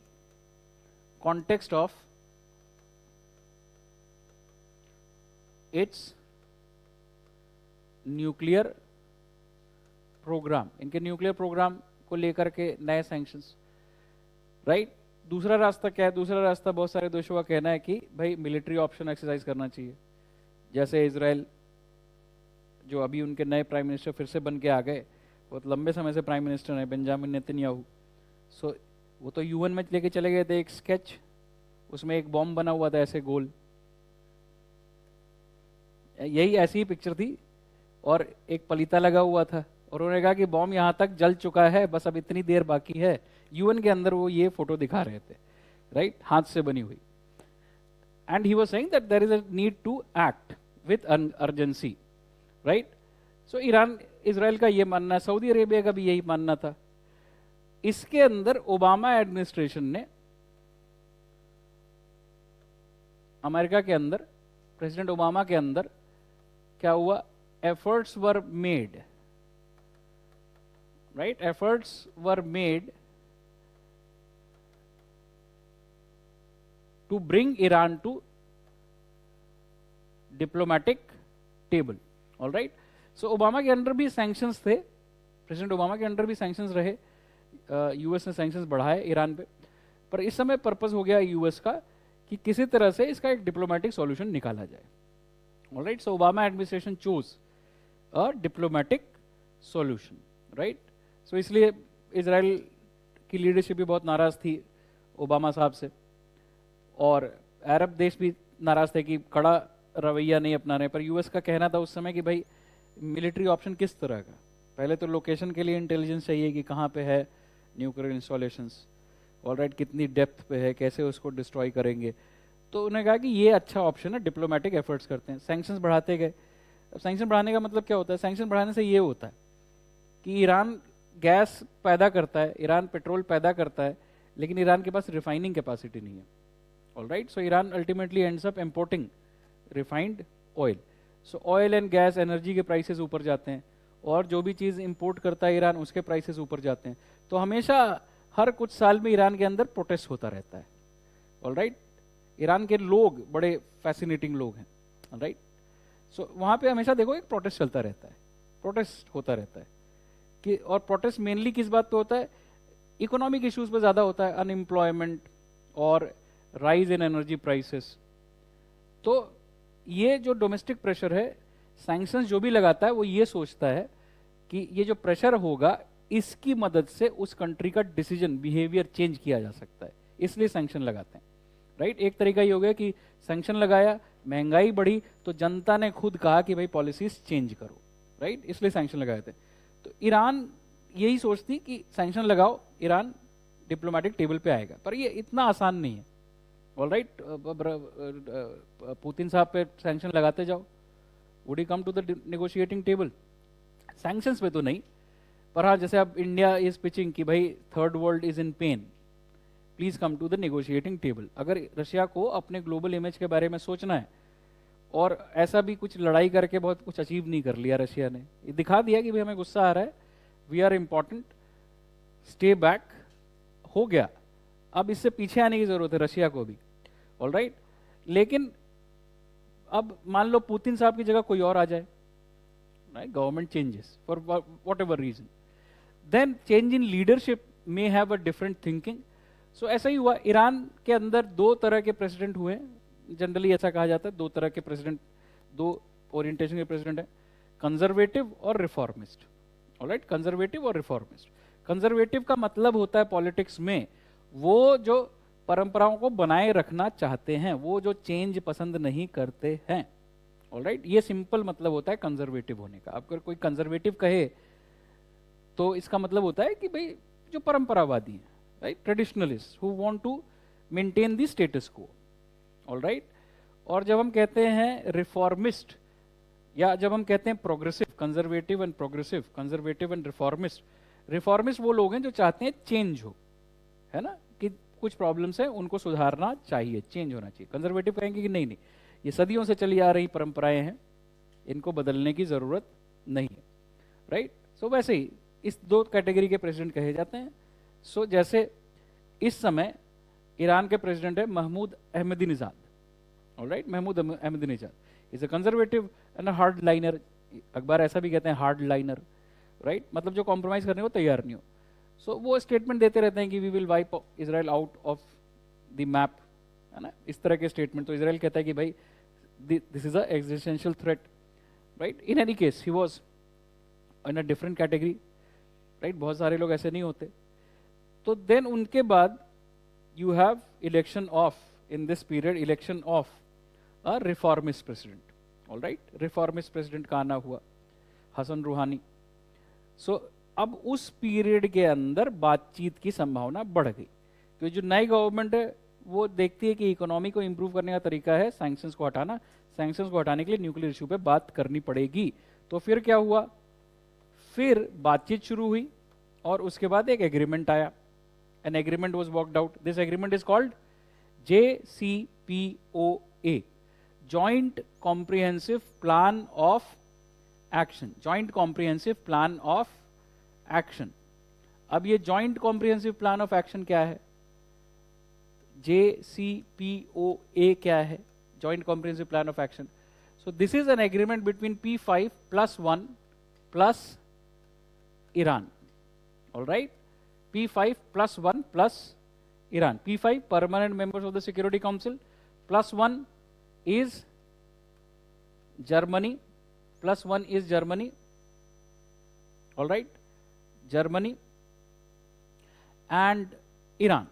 context of its nuclear programme. इनके न्यूक्लियर प्रोग्राम को लेकर के नए सैंक्शंस, राइट. दूसरा रास्ता क्या है? दूसरा रास्ता बहुत सारे देशों का कहना है कि भाई मिलिट्री ऑप्शन एक्सरसाइज करना चाहिए. जैसे इजराइल, जो अभी उनके नए प्राइम मिनिस्टर फिर से बन के आ गए, बहुत लंबे समय से प्राइम मिनिस्टर हैं, बेंजामिन नेतन्याहू. सो वो तो यूएन में लेके चले गए थे एक स्केच, उसमें एक बॉम्ब बना हुआ था ऐसे गोल, यही ऐसी ही पिक्चर थी, और एक पलीता लगा हुआ था, और उन्होंने कहा कि बॉम्ब यहाँ तक जल चुका है, बस अब इतनी देर बाकी है. यूएन के अंदर वो ये फोटो दिखा रहे थे, राइट, हाथ से बनी हुई. And he was saying that there is a need to act with urgency, right. So Iran, Israel का ये मानना है, सऊदी अरेबिया का भी यही मानना था. इसके अंदर ओबामा एडमिनिस्ट्रेशन ने, अमेरिका के अंदर प्रेसिडेंट ओबामा के अंदर क्या हुआ? Efforts were made, right, efforts were made to bring Iran to diplomatic table. All right. So Obama के अंडर भी सैंक्शंस थे, प्रेसिडेंट ओबामा के अंडर भी सैंक्शंस रहे. यूएस ने सैंक्शंस बढ़ाए ईरान पे. पर इस समय पर्पस हो गया यूएस का कि किसी तरह से इसका एक डिप्लोमेटिक सॉल्यूशन निकाला जाए। Alright, so Obama administration chose a diplomatic solution, right. So इसलिए इजराइल की लीडरशिप भी बहुत नाराज थी ओबामा साहब से, और अरब देश भी नाराज थे कि कड़ा रवैया नहीं अपना रहे। पर यूएस का कहना था उस समय कि भाई मिलिट्री ऑप्शन किस तरह का, पहले तो लोकेशन के लिए इंटेलिजेंस चाहिए कि कहाँ पे है न्यूक्लियर इंस्टॉलेशंस, ऑलराइट, कितनी डेप्थ पे है, कैसे उसको डिस्ट्रॉय करेंगे। तो उन्होंने कहा कि ये अच्छा ऑप्शन है, डिप्लोमेटिक एफर्ट्स करते हैं, सैंक्शंस बढ़ाते गए। अब सैंक्शन बढ़ाने का मतलब क्या होता है? सैंक्शन बढ़ाने से ये होता है कि ईरान गैस पैदा करता है, ईरान पेट्रोल पैदा करता है, लेकिन ईरान के पास रिफाइनिंग कैपेसिटी नहीं है। Alright, so Iran ultimately ends up importing refined oil. So oil and gas energy के प्राइसेस ऊपर जाते हैं, और जो भी चीज़ इंपोर्ट करता है ईरान उसके प्राइसेस ऊपर जाते हैं। तो हमेशा हर कुछ साल में ईरान के अंदर प्रोटेस्ट होता रहता है। ऑलराइट, ईरान के लोग बड़े फैसिनेटिंग लोग हैं। ऑलराइट, सो वहाँ पे हमेशा देखो एक प्रोटेस्ट चलता रहता है, प्रोटेस्ट होता रहता है कि, और प्रोटेस्ट मेनली किस बात पे होता है? इकोनॉमिक इश्यूज पे ज़्यादा होता है, अनएम्प्लॉयमेंट और राइज इन एनर्जी प्राइसेस। तो ये जो डोमेस्टिक प्रेशर है, सैंक्शंस जो भी लगाता है वो ये सोचता है कि ये जो प्रेशर होगा इसकी मदद से उस कंट्री का डिसीजन बिहेवियर चेंज किया जा सकता है, इसलिए सैंक्शन लगाते हैं। राइट, एक तरीका ये हो गया कि सैंक्शन लगाया, महंगाई बढ़ी, तो जनता ने खुद कहा कि भाई पॉलिसीज चेंज करो। राइट, इसलिए सैंक्शन लगाए थे। तो ईरान यही सोचती कि सैंक्शन लगाओ, ईरान डिप्लोमेटिक टेबल पे आएगा, पर ये इतना आसान नहीं है। ऑलराइट, पुतिन साहब पे सैंक्शन लगाते जाओ, would he come to the negotiating table? Sanctions पे तो नहीं, पर हाँ, जैसे अब इंडिया इज पिचिंग कि भाई third world is in pain, please come to the negotiating table. अगर रशिया को अपने ग्लोबल इमेज के बारे में सोचना है, और ऐसा भी कुछ लड़ाई करके बहुत कुछ अचीव नहीं कर लिया रशिया ने, ये दिखा दिया कि भाई हमें गुस्सा आ रहा है, we are important, stay back, हो गया। अब इससे पीछे आने की जरूरत है रशिया को भी। ऑलराइट, लेकिन अब मान लो पुतिन साहब की जगह कोई और आ जाए, right, government changes for whatever reason, then change in leadership may have a different thinking. So ऐसा ही हुआ, ईरान के अंदर दो तरह के प्रेसिडेंट हुए, जनरली ऐसा कहा जाता है दो तरह के प्रेसिडेंट, दो ओरिएंटेशन के प्रेसिडेंट है, कंजर्वेटिव और रिफॉर्मिस्ट। ऑलराइट, कंजर्वेटिव और रिफॉर्मिस्ट। कंजर्वेटिव का मतलब होता है पॉलिटिक्स में वो जो परंपराओं को बनाए रखना चाहते हैं, वो जो चेंज पसंद नहीं करते हैं। ऑलराइट, ये सिंपल मतलब होता है कंजर्वेटिव होने का। अगर कोई कंजर्वेटिव कहे तो इसका मतलब होता है कि भाई जो परंपरावादी हैं, right, traditionalist who want to maintain the status quo. All right, और जब हम कहते हैं रिफॉर्मिस्ट, या जब हम कहते हैं progressive, conservative and progressive, conservative and reformist, reformist वो लोग हैं जो चाहते हैं चेंज हो, है ना, कि कुछ प्रॉब्लम्स हैं उनको सुधारना चाहिए, चेंज होना चाहिए। कंजर्वेटिव कहेंगे कि नहीं नहीं, ये सदियों से चली आ रही परंपराएं हैं, इनको बदलने की जरूरत नहीं है। राइट, सो वैसे ही इस दो कैटेगरी के प्रेसिडेंट कहे जाते हैं। सो जैसे इस समय ईरान के प्रेसिडेंट है Mahmoud Ahmadinejad. All right, Mahmoud Ahmadinejad is a conservative and a hard liner. अखबार ऐसा भी कहते हैं हार्ड लाइनर, राइट, मतलब जो कॉम्प्रोमाइज करने को तैयार नहीं हो। सो वो स्टेटमेंट देते रहते हैं कि we will wipe Israel out of the map, है ना, इस तरह के स्टेटमेंट। तो इजराइल कहता है कि भाई this is a existential threat. Right, in any case he was in a different category. Right, बहुत सारे लोग ऐसे नहीं होते। तो देन उनके बाद you have election of, in this period election of a reformist president. Alright, reformist president का आना हुआ हसन रूहानी। सो अब उस पीरियड के अंदर बातचीत की संभावना बढ़ गई, क्योंकि जो नई गवर्नमेंट है वो देखती है कि इकोनॉमी को इंप्रूव करने का तरीका है सैंक्शंस को हटाना, सैंक्शंस को हटाने के लिए न्यूक्लियर इशू पे बात करनी पड़ेगी। तो फिर क्या हुआ, फिर बातचीत शुरू हुई, और उसके बाद एक एग्रीमेंट आया, an agreement was worked out. This agreement is called JCPOA, joint comprehensive plan of action, joint comprehensive plan of action. अब ये joint comprehensive plan of action क्या है, JCPOA क्या है, joint comprehensive plan of action. So this is an agreement between P5+1 plus Iran. Alright, P5+1 plus Iran. P5 permanent members of the security council, +1 is Germany, +1 is Germany, all right, Germany and Iran.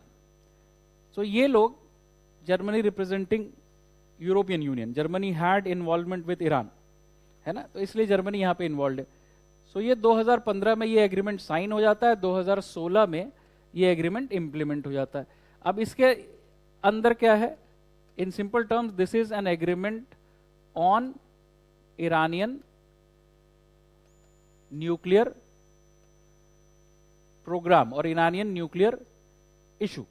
So ये लोग, Germany representing European Union, Germany had involvement with Iran, है ना, तो इसलिए Germany यहाँ पे involve है. सो ये 2015 में ये एग्रीमेंट साइन हो जाता है, 2016 में ये एग्रीमेंट इंप्लीमेंट हो जाता है. अब इसके अंदर क्या है? In simple terms, this is an agreement on Iranian nuclear programme और ईरानियन न्यूक्लियर इशू.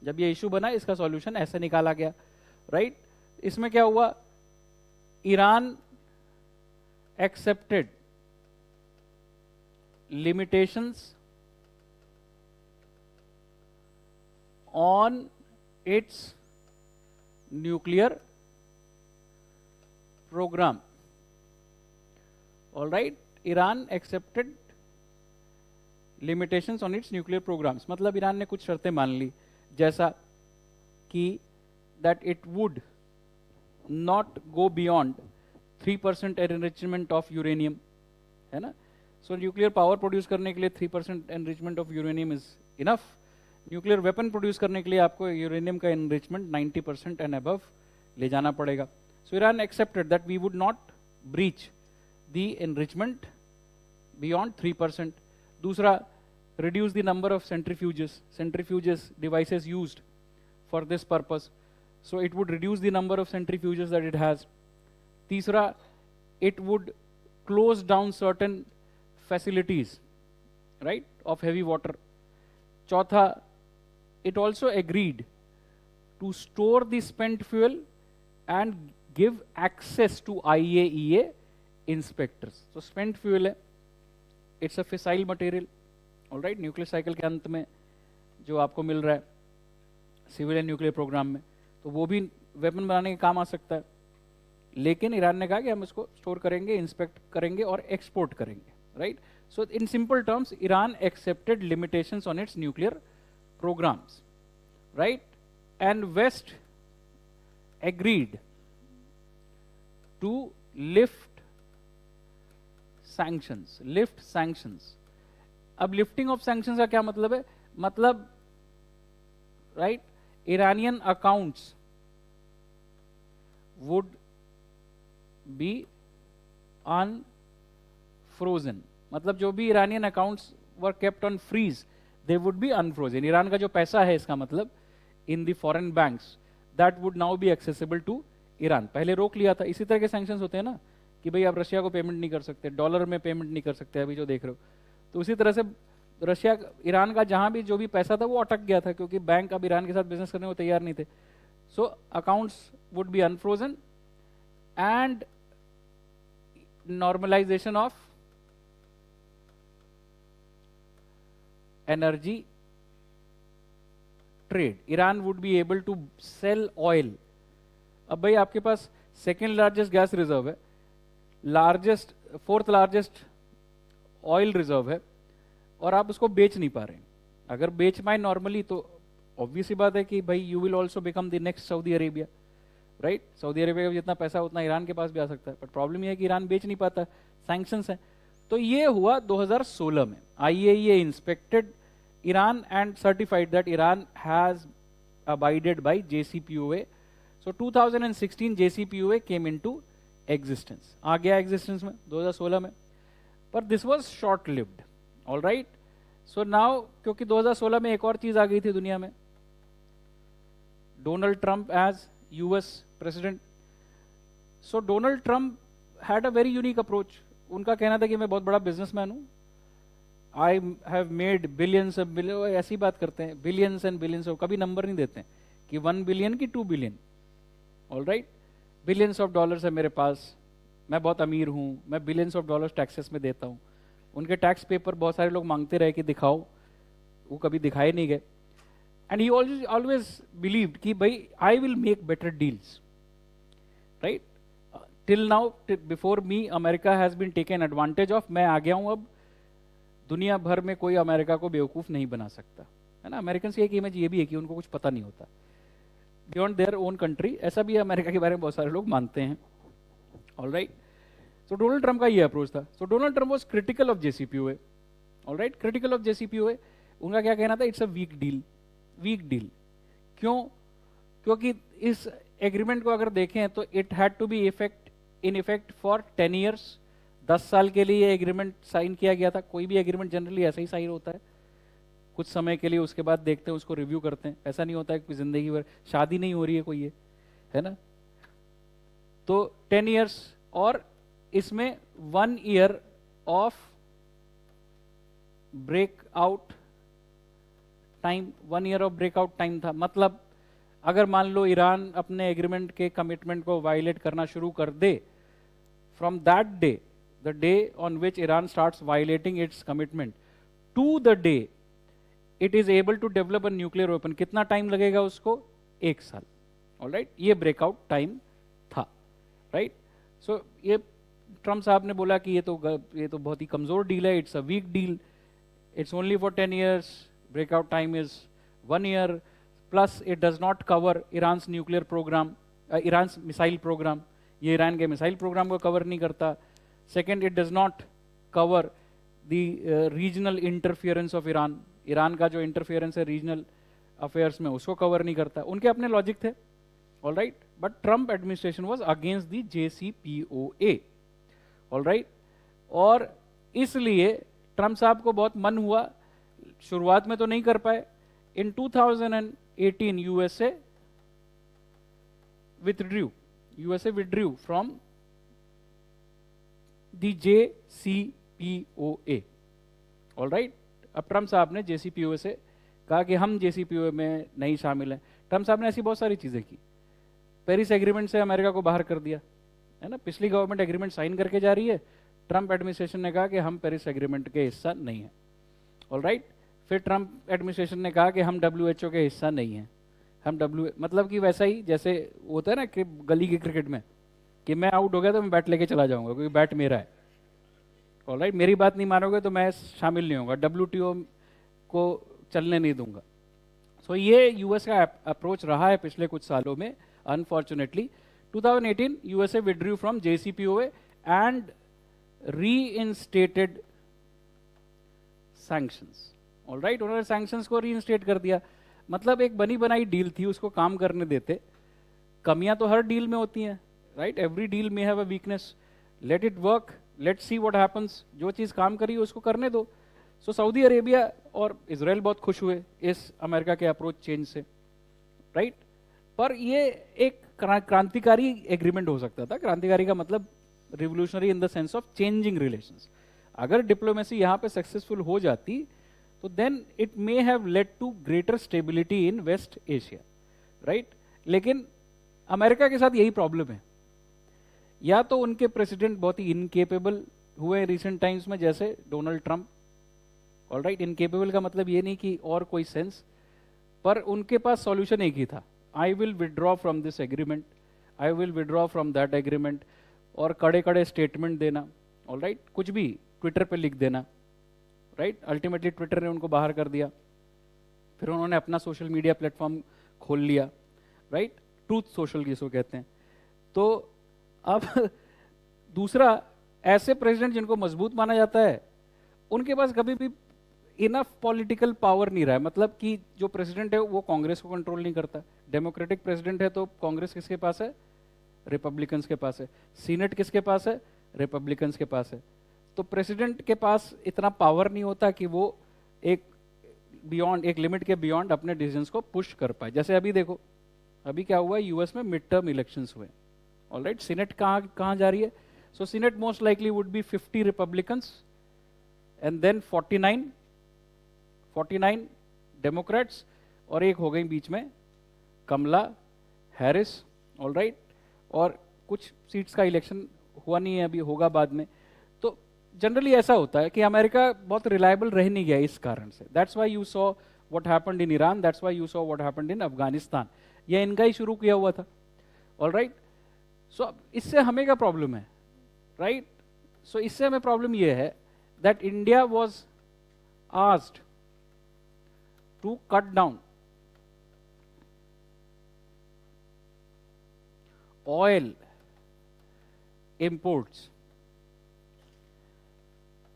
जब ये इशू बना, इसका सॉल्यूशन ऐसे निकाला गया, राइट. इसमें क्या हुआ? Iran accepted limitations on its nuclear program. All right, Iran accepted limitations on its nuclear programs. मतलब ईरान ने कुछ शर्तें मान ली, जैसा कि that it would not go beyond 3% enrichment of uranium, है ना. सो न्यूक्लियर पावर प्रोड्यूस करने के लिए 3% enrichment of uranium is enough. Nuclear weapon produce करने के लिए आपको यूरेनियम का एनरिचमेंट 90% एंड अबव ले जाना पड़ेगा. So Iran accepted that we would not breach the enrichment beyond 3%. दूसरा, reduce the number of centrifuges devices used for this purpose. So it would reduce the number of centrifuges that it has. तीसरा, it would close down certain facilities, right, of heavy water. चौथा, it also agreed to store the spent fuel and give access to IAEA inspectors. So spent fuel है, it's a fissile material, all right, nuclear cycle के अंत में जो आपको मिल रहा है civilian nuclear programme में, तो वो भी वेपन बनाने के काम आ सकता है. लेकिन ईरान ने कहा कि हम इसको स्टोर करेंगे, इंस्पेक्ट करेंगे और एक्सपोर्ट करेंगे, right. So in simple terms, Iran accepted limitations on its nuclear programs, right. And West agreed to lift sanctions. अब लिफ्टिंग ऑफ सैंक्शंस का क्या मतलब है? मतलब, right, Iranian accounts would be unfrozen. मतलब जो भी Iranian accounts were kept on freeze, they would be unfrozen. Iran का जो पैसा है, इसका मतलब in the foreign banks, that would now be accessible to Iran. पहले रोक लिया था. इसी तरह के सैंक्शंस होते हैं ना, कि भाई आप रशिया को पेमेंट नहीं कर सकते, डॉलर में पेमेंट नहीं कर सकते, अभी जो देख रहे हो. तो उसी तरह से रशिया, ईरान का जहां भी जो भी पैसा था वो अटक गया था, क्योंकि बैंक अब ईरान के साथ बिजनेस करने को तैयार नहीं थे. So accounts would be unfrozen and normalization of energy trade. Iran would be able to sell oil. अब भाई आपके पास सेकेंड लार्जेस्ट गैस रिजर्व है, फोर्थ लार्जेस्ट ऑयल रिजर्व है, और आप उसको बेच नहीं पा रहे हैं. अगर बेच पाए नॉर्मली, तो ऑब्वियस ही बात है कि भाई you will also become the next Saudi Arabia, right. Saudi Arabia का जितना पैसा उतना ईरान के पास भी आ सकता है, बट प्रॉब्लम यह है कि ईरान बेच नहीं पाता, सैंक्शंस हैं. तो ये हुआ 2016 में. IAEA inspected Iran and certified that Iran has abided by JCPOA. So 2016 JCPOA came into existence, आ गया एग्जिस्टेंस में 2016 में. पर this was short lived, all right. So now, क्योंकि 2016 में एक और चीज आ गई थी दुनिया में, Donald Trump as US president. So Donald Trump had a very unique approach. उनका कहना था कि मैं बहुत बड़ा बिजनेसमैन हूँ, I have made billions of billions, ऐसी बात करते हैं, billions and billions of, कभी नंबर नहीं देते हैं कि 1 billion की 2 billion, all right, billions of dollars है मेरे पास, मैं बहुत अमीर हूँ, मैं billions of dollars टैक्सेस में देता हूँ. उनके टैक्स पेपर बहुत सारे लोग मांगते रहे कि दिखाओ, वो कभी दिखाए नहीं गए. And he always believed कि भाई I will make better deals, right? Till now, before me, America has been taken advantage of. मैं आ गया हूँ अब, दुनिया भर में कोई अमेरिका को बेवकूफ़ नहीं बना सकता, है ना. अमेरिकन की एक इमेज ये भी है कि उनको कुछ पता नहीं होता. बियॉन्ड देयर ओन कंट्री, ऐसा भी अमेरिका के बारे में बहुत सारे लोग मानते हैं। ऑलराइट, सो डोनाल्ड ट्रंप का ये अप्रोच था। So Donald Trump was critical of JCPOA। Alright, critical of JCPOA, उनका क्या कहना था, it's a weak deal. Weak deal क्यों? क्योंकि इस एग्रीमेंट को अगर देखें तो it had to be in effect for 10 years. 10 साल के लिए एग्रीमेंट साइन किया गया था। कोई भी एग्रीमेंट जनरली ऐसा ही साइन होता है, कुछ समय के लिए, उसके बाद देखते हैं, उसको रिव्यू करते हैं। ऐसा नहीं होता है कि जिंदगी भर, शादी नहीं हो रही है कोई, ये है ना। तो 10 ईयर्स, और इसमें 1 year of breakout time, 1 year of breakout time था। मतलब अगर मान लो ईरान अपने एग्रीमेंट के कमिटमेंट को वायलेट करना शुरू कर दे, from that day, the day on which Iran starts violating its commitment to the day it is able to develop a nuclear weapon, कितना टाइम लगेगा उसको? 1 साल। ऑलराइट, ये ब्रेकआउट टाइम था। राइट, सो ये ट्रम्प साहब ने बोला कि ये तो बहुत ही कमजोर डील है, it's a weak deal, it's only for 10 years, breakout time is 1 year, plus it does not cover Iran's nuclear programme, Iran's missile programme, ये ईरान के मिसाइल प्रोग्राम को कवर नहीं करता। Second, it does not cover the regional interference of Iran, Iran का जो interference है regional affairs में, उसको कवर नहीं करता। उनके अपने लॉजिक थे। Alright, but Trump administration was against the JCPOA। Alright, और इसलिए ट्रम्प साहब को बहुत मन हुआ, शुरुआत में तो नहीं कर पाए। इन 2018 USA withdrew from the JCPOA। All right, अब ट्रम्प साहब ने JCPOA से कहा कि हम JCPOA में नहीं शामिल हैं। ट्रम्प साहब ने ऐसी बहुत सारी चीजें की। पेरिस एग्रीमेंट से अमेरिका को बाहर कर दिया, है ना। पिछली गवर्नमेंट एग्रीमेंट साइन करके जा रही है, ट्रम्प एडमिनिस्ट्रेशन ने कहा कि हम पेरिस एग्रीमेंट के हिस्सा नहीं हैं। ऑल राइट, फिर ट्रम्प एडमिनिस्ट्रेशन ने कहा कि हम WHO के हिस्सा नहीं हैं। हम मतलब कि वैसा ही जैसे होता है ना कि गली के क्रिकेट में, कि मैं आउट हो गया तो मैं बैट लेके चला जाऊंगा क्योंकि बैट मेरा है। ऑलराइट, मेरी बात नहीं मानोगे तो मैं शामिल नहीं होगा, WTO को चलने नहीं दूंगा। सो ये यूएस का अप्रोच रहा है पिछले कुछ सालों में। Unfortunately 2018 USA withdrew from JCPOA and reinstated sanctions। Alright, उन्होंने सैंक्शंस को रीइंस्टेट कर दिया। मतलब एक बनी बनाई डील थी, उसको काम करने देते। कमियां तो हर डील में होती हैं, राइट, एवरी डील में have a weakness, let it work, let see what happens, जो चीज काम करी उसको करने दो। सो सऊदी अरेबिया और इजराइल बहुत खुश हुए इस अमेरिका के अप्रोच चेंज से, राइट। पर ये एक क्रांतिकारी एग्रीमेंट हो सकता था। क्रांतिकारी का मतलब revolutionary in the sense of changing relations. अगर डिप्लोमेसी यहाँ पे सक्सेसफुल हो जाती तो then it may have led to greater stability in West Asia, right. लेकिन अमेरिका के साथ यही प्रॉब्लम है, या तो उनके प्रेसिडेंट बहुत ही इनकेपेबल हुए रिसेंट टाइम्स में, जैसे डोनाल्ड ट्रंप। ऑलराइट, इनकेपेबल का मतलब ये नहीं कि और कोई सेंस, पर उनके पास सॉल्यूशन एक ही था, I will withdraw from this agreement, I will withdraw from that agreement, और कड़े कड़े स्टेटमेंट देना। ऑलराइट, कुछ भी ट्विटर पे लिख देना, राइट। अल्टीमेटली ट्विटर ने उनको बाहर कर दिया, फिर उन्होंने अपना सोशल मीडिया प्लेटफॉर्म खोल लिया, राइट, ट्रूथ सोशल जिसको कहते हैं। तो अब दूसरा, ऐसे प्रेसिडेंट जिनको मजबूत माना जाता है, उनके पास कभी भी इनफ पॉलिटिकल पावर नहीं रहा है। मतलब कि जो प्रेसिडेंट है वो कांग्रेस को कंट्रोल नहीं करता। डेमोक्रेटिक प्रेसिडेंट है तो कांग्रेस किसके पास है? रिपब्लिकन्स के पास है। सीनेट किसके पास है? रिपब्लिकन्स के पास है। तो प्रेसिडेंट के पास इतना पावर नहीं होता कि वो एक लिमिट के बियॉन्ड अपने डिसीजंस को पुश कर पाए। जैसे अभी देखो, अभी क्या हुआ, यूएस में मिड टर्म इलेक्शंस हुए। ऑलराइट, सीनेट कहाँ जा रही है? So Senate most likely would be 50 Republicans and then 49 Democrats, और एक हो गई बीच में कमला हैरिस। ऑलराइट, और कुछ सीट्स का इलेक्शन हुआ नहीं है अभी, होगा बाद में। तो जनरली ऐसा होता है कि अमेरिका बहुत रिलायबल रह नहीं गया इस कारण से। That's why you saw what happened in Iran, that's why you saw what happened in Afghanistan. ये इनका ही शुरू किया हुआ था। ऑलराइट, सो इससे हमें क्या प्रॉब्लम है, राइट। सो इससे हमें प्रॉब्लम यह है that India was asked to cut down oil imports.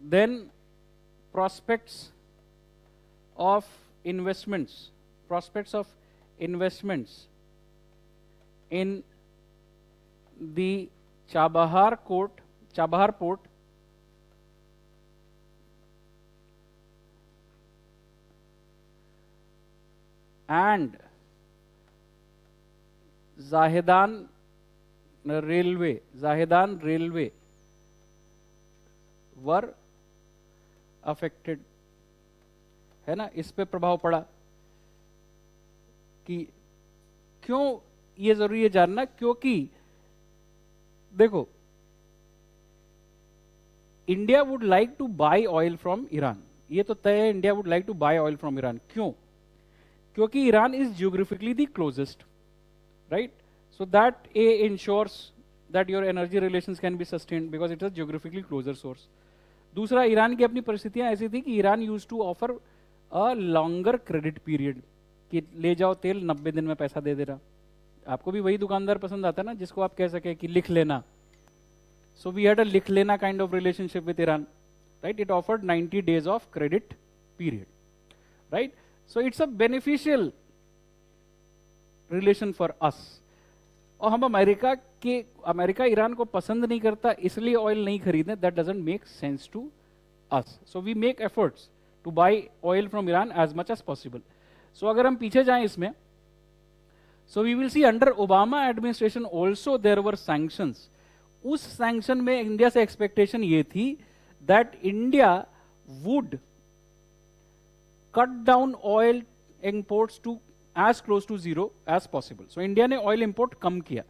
Then prospects of investments in the Chabahar port and Zahedan railway were affected. है ना, इस पे प्रभाव पड़ा। कि क्यों ये जरूरी है जानना, क्योंकि देखो India would like to buy oil from Iran, ये तो तय है, India would like to buy oil from Iran. क्यों? क्योंकि Iran is geographically the closest, right? So that a ensures that your energy relations can be sustained because it is geographically closer source. दूसरा, Iran की अपनी परिस्थितियां ऐसी थी कि Iran used to offer a longer credit period, कि ले जाओ तेल 90 दिन में पैसा दे दे रहा। आपको भी वही दुकानदार पसंद आता है ना जिसको आप कह सके कि लिख लेना। सो वी हैड अ लिख लेना kind of relationship with Iran, right? It offered 90 days of credit period, right? So it's a beneficial relation for us. और हम अमेरिका ईरान को पसंद नहीं करता इसलिए ऑयल नहीं खरीदे, that doesn't make sense to us. So we make efforts to buy oil from Iran as much as possible. So अगर हम पीछे जाएं इसमें, so we will see under Obama administration also there were sanctions. उस sanction में India से expectation ये थी that India would cut down oil imports to as close to zero as possible. So India ने oil import कम किया।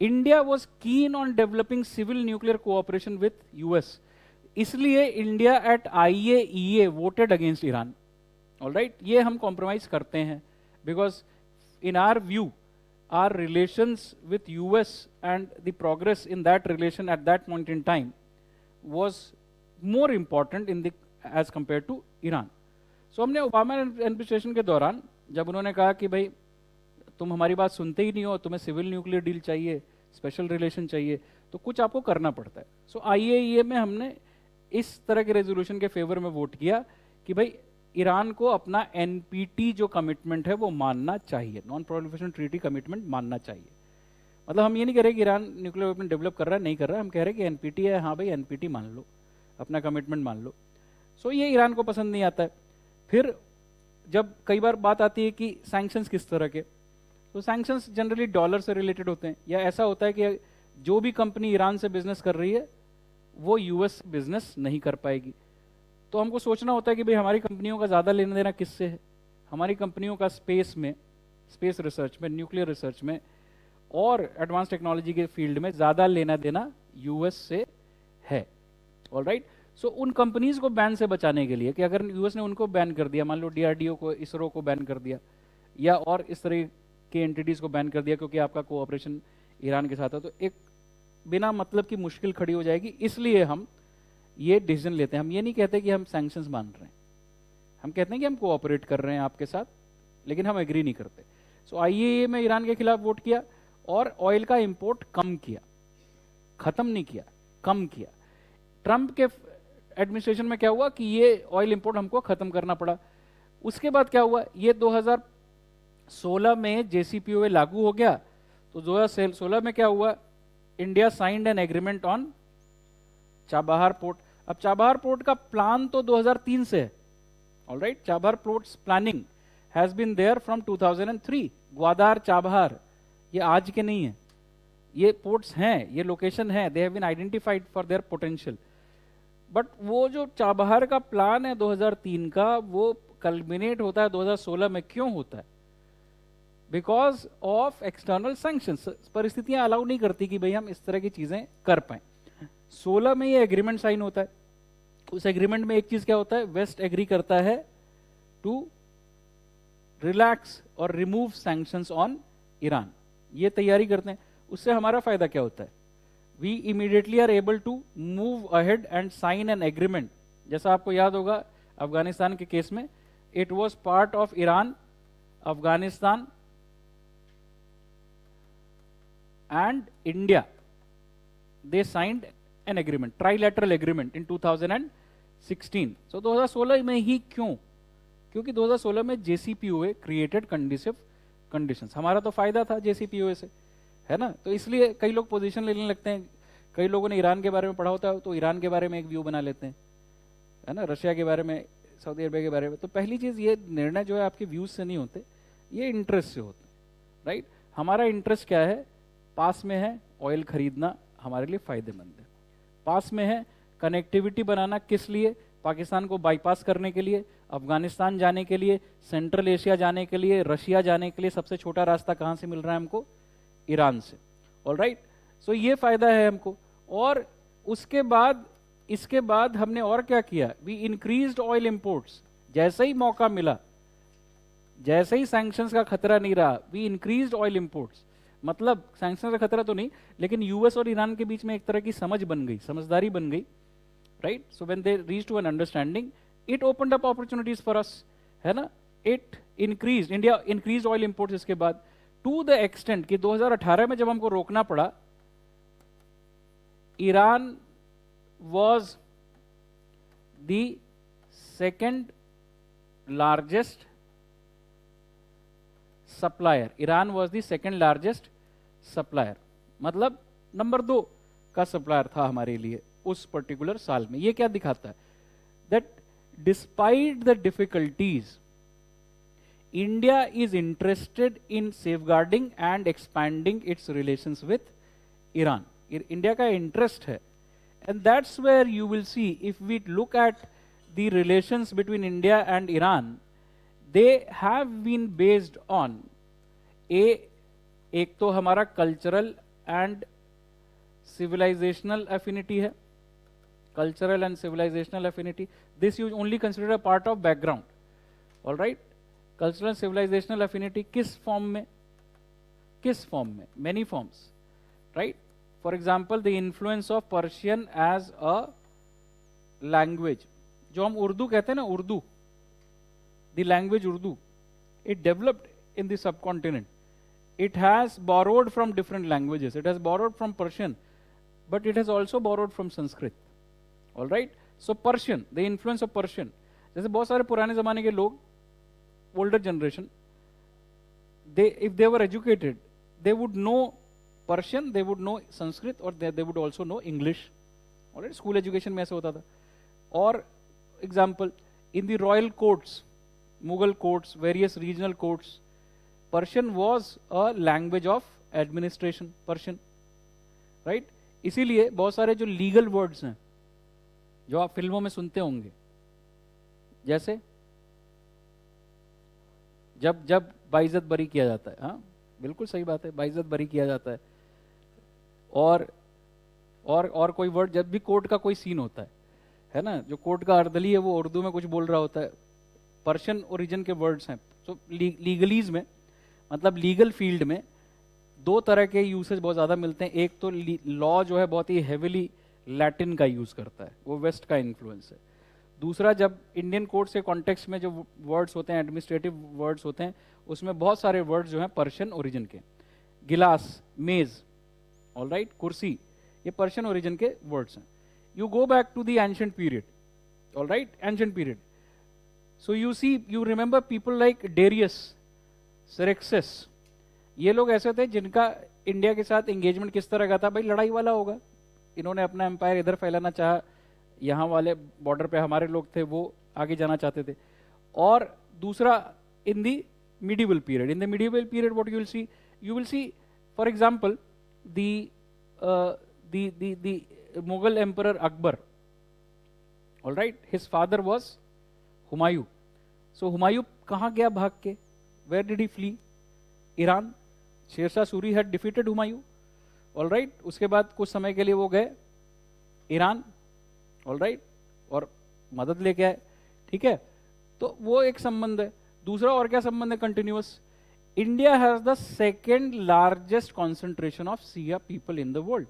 India was keen on developing civil nuclear cooperation with US. इसलिए India at IAEA voted against Iran. All right? ये हम compromise करते हैं because in our view, our relations with US and the progress in that relation at that point in time was more important in the as compared to Iran. So हमने Obama administration के दौरान जब उन्होंने कहा कि भाई तुम हमारी बात सुनते ही नहीं हो, तुम्हें सिविल न्यूक्लियर डील चाहिए, स्पेशल रिलेशन चाहिए, तो कुछ आपको करना पड़ता है। सो आईएईए में हमने इस तरह के रेजोल्यूशन के फेवर में वोट किया कि भाई ईरान को अपना एनपीटी जो कमिटमेंट है वो मानना चाहिए, नॉन प्रोलिफरेशन ट्रीटी कमिटमेंट मानना चाहिए। मतलब हम ये नहीं कह रहे कि ईरान न्यूक्लियर वेपन डेवलप कर रहा है, नहीं कर रहा है, हम कह रहे हैं कि एनपीटी है, हाँ भाई एनपीटी मान लो, अपना कमिटमेंट मान लो। सो ये ईरान को पसंद नहीं आता है। फिर जब कई बार बात आती है कि सैंक्शंस किस तरह के, तो सैंक्शंस जनरली डॉलर से रिलेटेड होते हैं, या ऐसा होता है कि जो भी कंपनी ईरान से बिजनेस कर रही है वो यूएस बिजनेस नहीं कर पाएगी। तो हमको सोचना होता है कि भाई हमारी कंपनियों का ज़्यादा लेना देना किससे है। हमारी कंपनियों का स्पेस रिसर्च में, न्यूक्लियर रिसर्च में और एडवांस टेक्नोलॉजी के फील्ड में ज़्यादा लेना देना यूएस से है। ऑलराइट? सो उन कंपनीज को बैन से बचाने के लिए कि अगर यूएस ने उनको बैन कर दिया, मान लो डीआरडीओ को, इसरो को बैन कर दिया, या और इस तरह के एंटिटीज को बैन कर दिया क्योंकि आपका कोऑपरेशन ईरान के साथ है, तो एक बिना मतलब की मुश्किल खड़ी हो जाएगी। इसलिए हम ये डिसीजन लेते हैं। हम ये नहीं कहते कि हम सैंक्शंस मान रहे हैं, हम कहते हैं कि हम कोऑपरेट कर रहे हैं आपके साथ, लेकिन हम एग्री नहीं करते। सो आईएईए में ईरान के खिलाफ वोट किया और ऑयल का इंपोर्ट कम किया, खत्म नहीं किया, कम किया। ट्रंप के एडमिनिस्ट्रेशन में क्या हुआ कि ये ऑयल इंपोर्ट हमको खत्म करना पड़ा। उसके बाद क्या हुआ, ये 2016 में जेसीपीओए लागू हो गया। तो 2016 में क्या हुआ, India signed an agreement on Chabahar port. अब चाबहार पोर्ट का प्लान तो 2003 से है। Alright? Chabahar ports planning has been there from 2003। Gwadar, Chabahar ये आज के नहीं है, ये पोर्ट्स हैं, ये लोकेशन है, they have been identified for their potential. But वो जो चाबहार का प्लान है 2003 का, वो कल्मिनेट होता है 2016 में। क्यों होता है? Because of external sanctions. परिस्थितियां अलाउ नहीं करती कि भाई हम इस तरह की चीजें कर पाए। 16 में ये एग्रीमेंट साइन होता है। उस एग्रीमेंट में एक चीज क्या होता है, वेस्ट एग्री करता है टू रिलैक्स और रिमूव सैंक्शंस ऑन ईरान। ये तैयारी करते हैं। उससे हमारा फायदा क्या होता है, we immediately are able to move ahead and sign an agreement। जैसा आपको याद होगा अफगानिस्तान के केस में, it was part of Iran Afghanistan and India, they signed an agreement, trilateral agreement in 2016. So 2016 में ही क्यों? क्योंकि 2016 में JCPOA क्रिएटेड कंडीसिव कंडीशंस, हमारा तो फायदा था JCPOA से, है ना? तो इसलिए कई लोग पोजीशन लेने लगते हैं, कई लोगों ने ईरान के बारे में पढ़ा होता है तो ईरान के बारे में एक व्यू बना लेते हैं, है ना, रशिया के बारे में, सऊदी अरबिया के बारे में। तो पहली चीज़, ये निर्णय जो है आपके व्यूज से नहीं होते, ये इंटरेस्ट से होते हैं, राइट? हमारा इंटरेस्ट क्या है? पास में है, ऑयल खरीदना हमारे लिए फायदेमंद है। पास में है, कनेक्टिविटी बनाना, किस लिए? पाकिस्तान को बाईपास करने के लिए, अफगानिस्तान जाने के लिए, सेंट्रल एशिया जाने के लिए, रशिया जाने के लिए। सबसे छोटा रास्ता कहाँ से मिल रहा है हमको? ईरान से। ऑलराइट, सो ये फायदा है हमको। और उसके बाद, इसके बाद हमने और क्या किया? We increased oil imports. जैसे ही मौका मिला, जैसे ही सैंक्शंस का खतरा नहीं रहा, वी इंक्रीज्ड ऑयल इंपोर्ट्स। मतलब सैंक्शन का खतरा तो नहीं, लेकिन यूएस और ईरान के बीच में एक तरह की समझ बन गई, समझदारी बन गई, right? So when they reach to an understanding, it opened up opportunities for us, है ना? It increase, India increase oil imports इसके बाद टू द एक्सटेंट कि 2018 में जब हमको रोकना पड़ा, Iran was the second largest supplier. Iran was the second largest supplier, मतलब नंबर 2 का सप्लायर था हमारे लिए उस पर्टिकुलर साल में। ये क्या दिखाता है? That despite the difficulties, India is interested in safeguarding and expanding its relations with Iran. India का इंटरेस्ट है, and that's where you will see, if we look at the relations between India and Iran, they have been based on एक तो हमारा cultural and civilisational affinity है, cultural and civilisational affinity, this you only consider a part of background. Alright, cultural civilisational affinity किस फॉर्म में? किस फॉर्म में? Many forms, right? For example, the influence of Persian as a language, जो हम उर्दू कहते हैं ना, Urdu, the language Urdu, it developed in the subcontinent. It has borrowed from different languages. It has borrowed from Persian, but it has also borrowed from Sanskrit. All right? So Persian, the influence of Persian. जैसे बहुत सारे पुराने ज़माने के लोग, older generation, if they were educated, they would know Persian, they would know Sanskrit, or they would also know English. All right? School education में ऐसे होता था. Or example, in the royal courts, Mughal courts, various regional courts, Persian was a language of administration, Persian, right? इसीलिए बहुत सारे जो legal words हैं जो आप फिल्मों में सुनते होंगे, जैसे जब बाइज्जत बरी किया जाता है, हाँ बिल्कुल सही बात है, बाइज्जत बरी किया जाता है, और कोई वर्ड, जब भी कोर्ट का कोई सीन होता है ना, जो कोर्ट का अर्दली है वो उर्दू में कुछ बोल रहा होता है, पर्शियन ओरिजिन के वर्ड्स हैं। तो लीगलीज में, मतलब लीगल फील्ड में, दो तरह के यूसेज बहुत ज़्यादा मिलते हैं। एक तो लॉ जो है बहुत ही हेविली लैटिन का यूज़ करता है, वो वेस्ट का इन्फ्लुएंस है। दूसरा, जब इंडियन कोर्ट्स के कॉन्टेक्स्ट में जो वर्ड्स होते हैं, एडमिनिस्ट्रेटिव वर्ड्स होते हैं, उसमें बहुत सारे वर्ड्स जो हैं पर्शियन ओरिजिन के। गिलास, मेज, ऑलराइट, कुर्सी, ये पर्शियन ओरिजिन के वर्ड्स हैं। You go back to the ancient period, alright, ancient period. So you see, you remember people like Darius, Xerxes, ये लोग ऐसे थे जिनका इंडिया के साथ एंगेजमेंट किस तरह का था? भाई लड़ाई वाला होगा, इन्होंने अपना एम्पायर इधर फैलाना चाहा, यहाँ वाले बॉर्डर पे हमारे लोग थे वो आगे जाना चाहते थे। और दूसरा, in the medieval period, in the medieval period what you will see for example the Mughal emperor Akbar, alright, his father was Humayun. सो हुमायूं कहाँ गया भाग के? Where did he flee? Iran. Sher Shah Suri had defeated Humayun, alright. उसके बाद कुछ समय के लिए वो गए ईरान, ऑलराइट, और मदद लेके आए, ठीक है। तो वो एक संबंध है। दूसरा और क्या संबंध है continuous? India has the second largest concentration of Shia people in the world,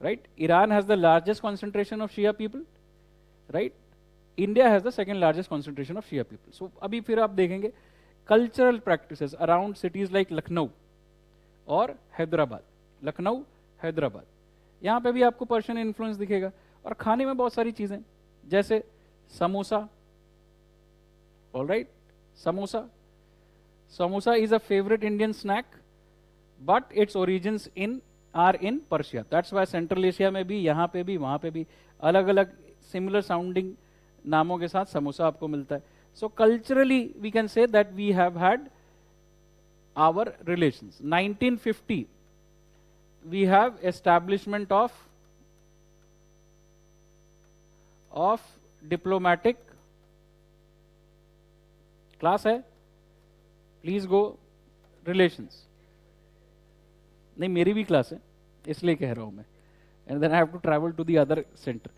right? Iran has the largest concentration of Shia people, right? India has the second largest concentration of Shia people. So अभी फिर आप देखेंगे cultural practices around cities like Lucknow और हैदराबाद, लखनऊ, हैदराबाद। यहाँ पे भी आपको Persian influence दिखेगा। और खाने में बहुत सारी चीजें, जैसे samosa, alright, samosa, samosa is a favourite Indian snack, but its origins are in Persia. That's why Central Asia में भी, यहाँ पे भी, वहाँ पे भी अलग अलग सिमिलर साउंडिंग नामों के साथ समोसा आपको मिलता है। So culturally we can say that we have had our relations. 1950 we have establishment of diplomatic, class है, प्लीज गो, रिलेशंस। नहीं, मेरी भी क्लास है, इसलिए कह रहा हूं मैं, and then I have to travel to the other centre.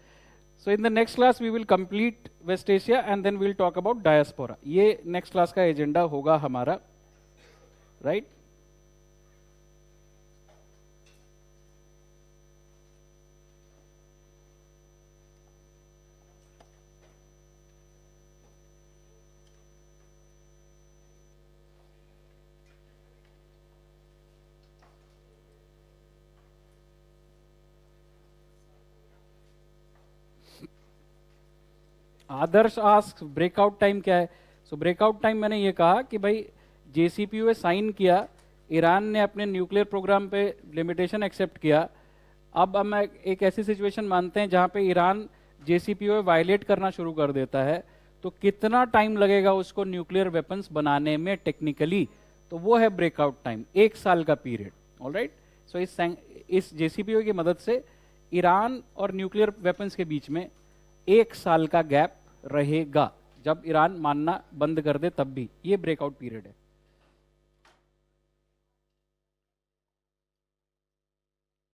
So in the next class we will complete West Asia and then we'll talk about diaspora. ये नेक्स्ट क्लास का एजेंडा होगा हमारा, right? Adarsh ask breakout time क्या है? सो breakout time मैंने ये कहा कि भाई JCPOA साइन किया, ईरान ने अपने न्यूक्लियर प्रोग्राम पे लिमिटेशन एक्सेप्ट किया। अब हम एक ऐसी सिचुएशन मानते हैं जहां पे ईरान JCPOA वायलेट करना शुरू कर देता है, तो कितना टाइम लगेगा उसको न्यूक्लियर वेपन्स बनाने में टेक्निकली? तो वो है ब्रेकआउट टाइम, 1 साल का पीरियड। ऑलराइट, सो इस JCPOA की मदद से ईरान और न्यूक्लियर वेपन्स के बीच में 1 साल का गैप रहेगा। जब ईरान मानना बंद कर दे तब भी, ये ब्रेकआउट पीरियड है।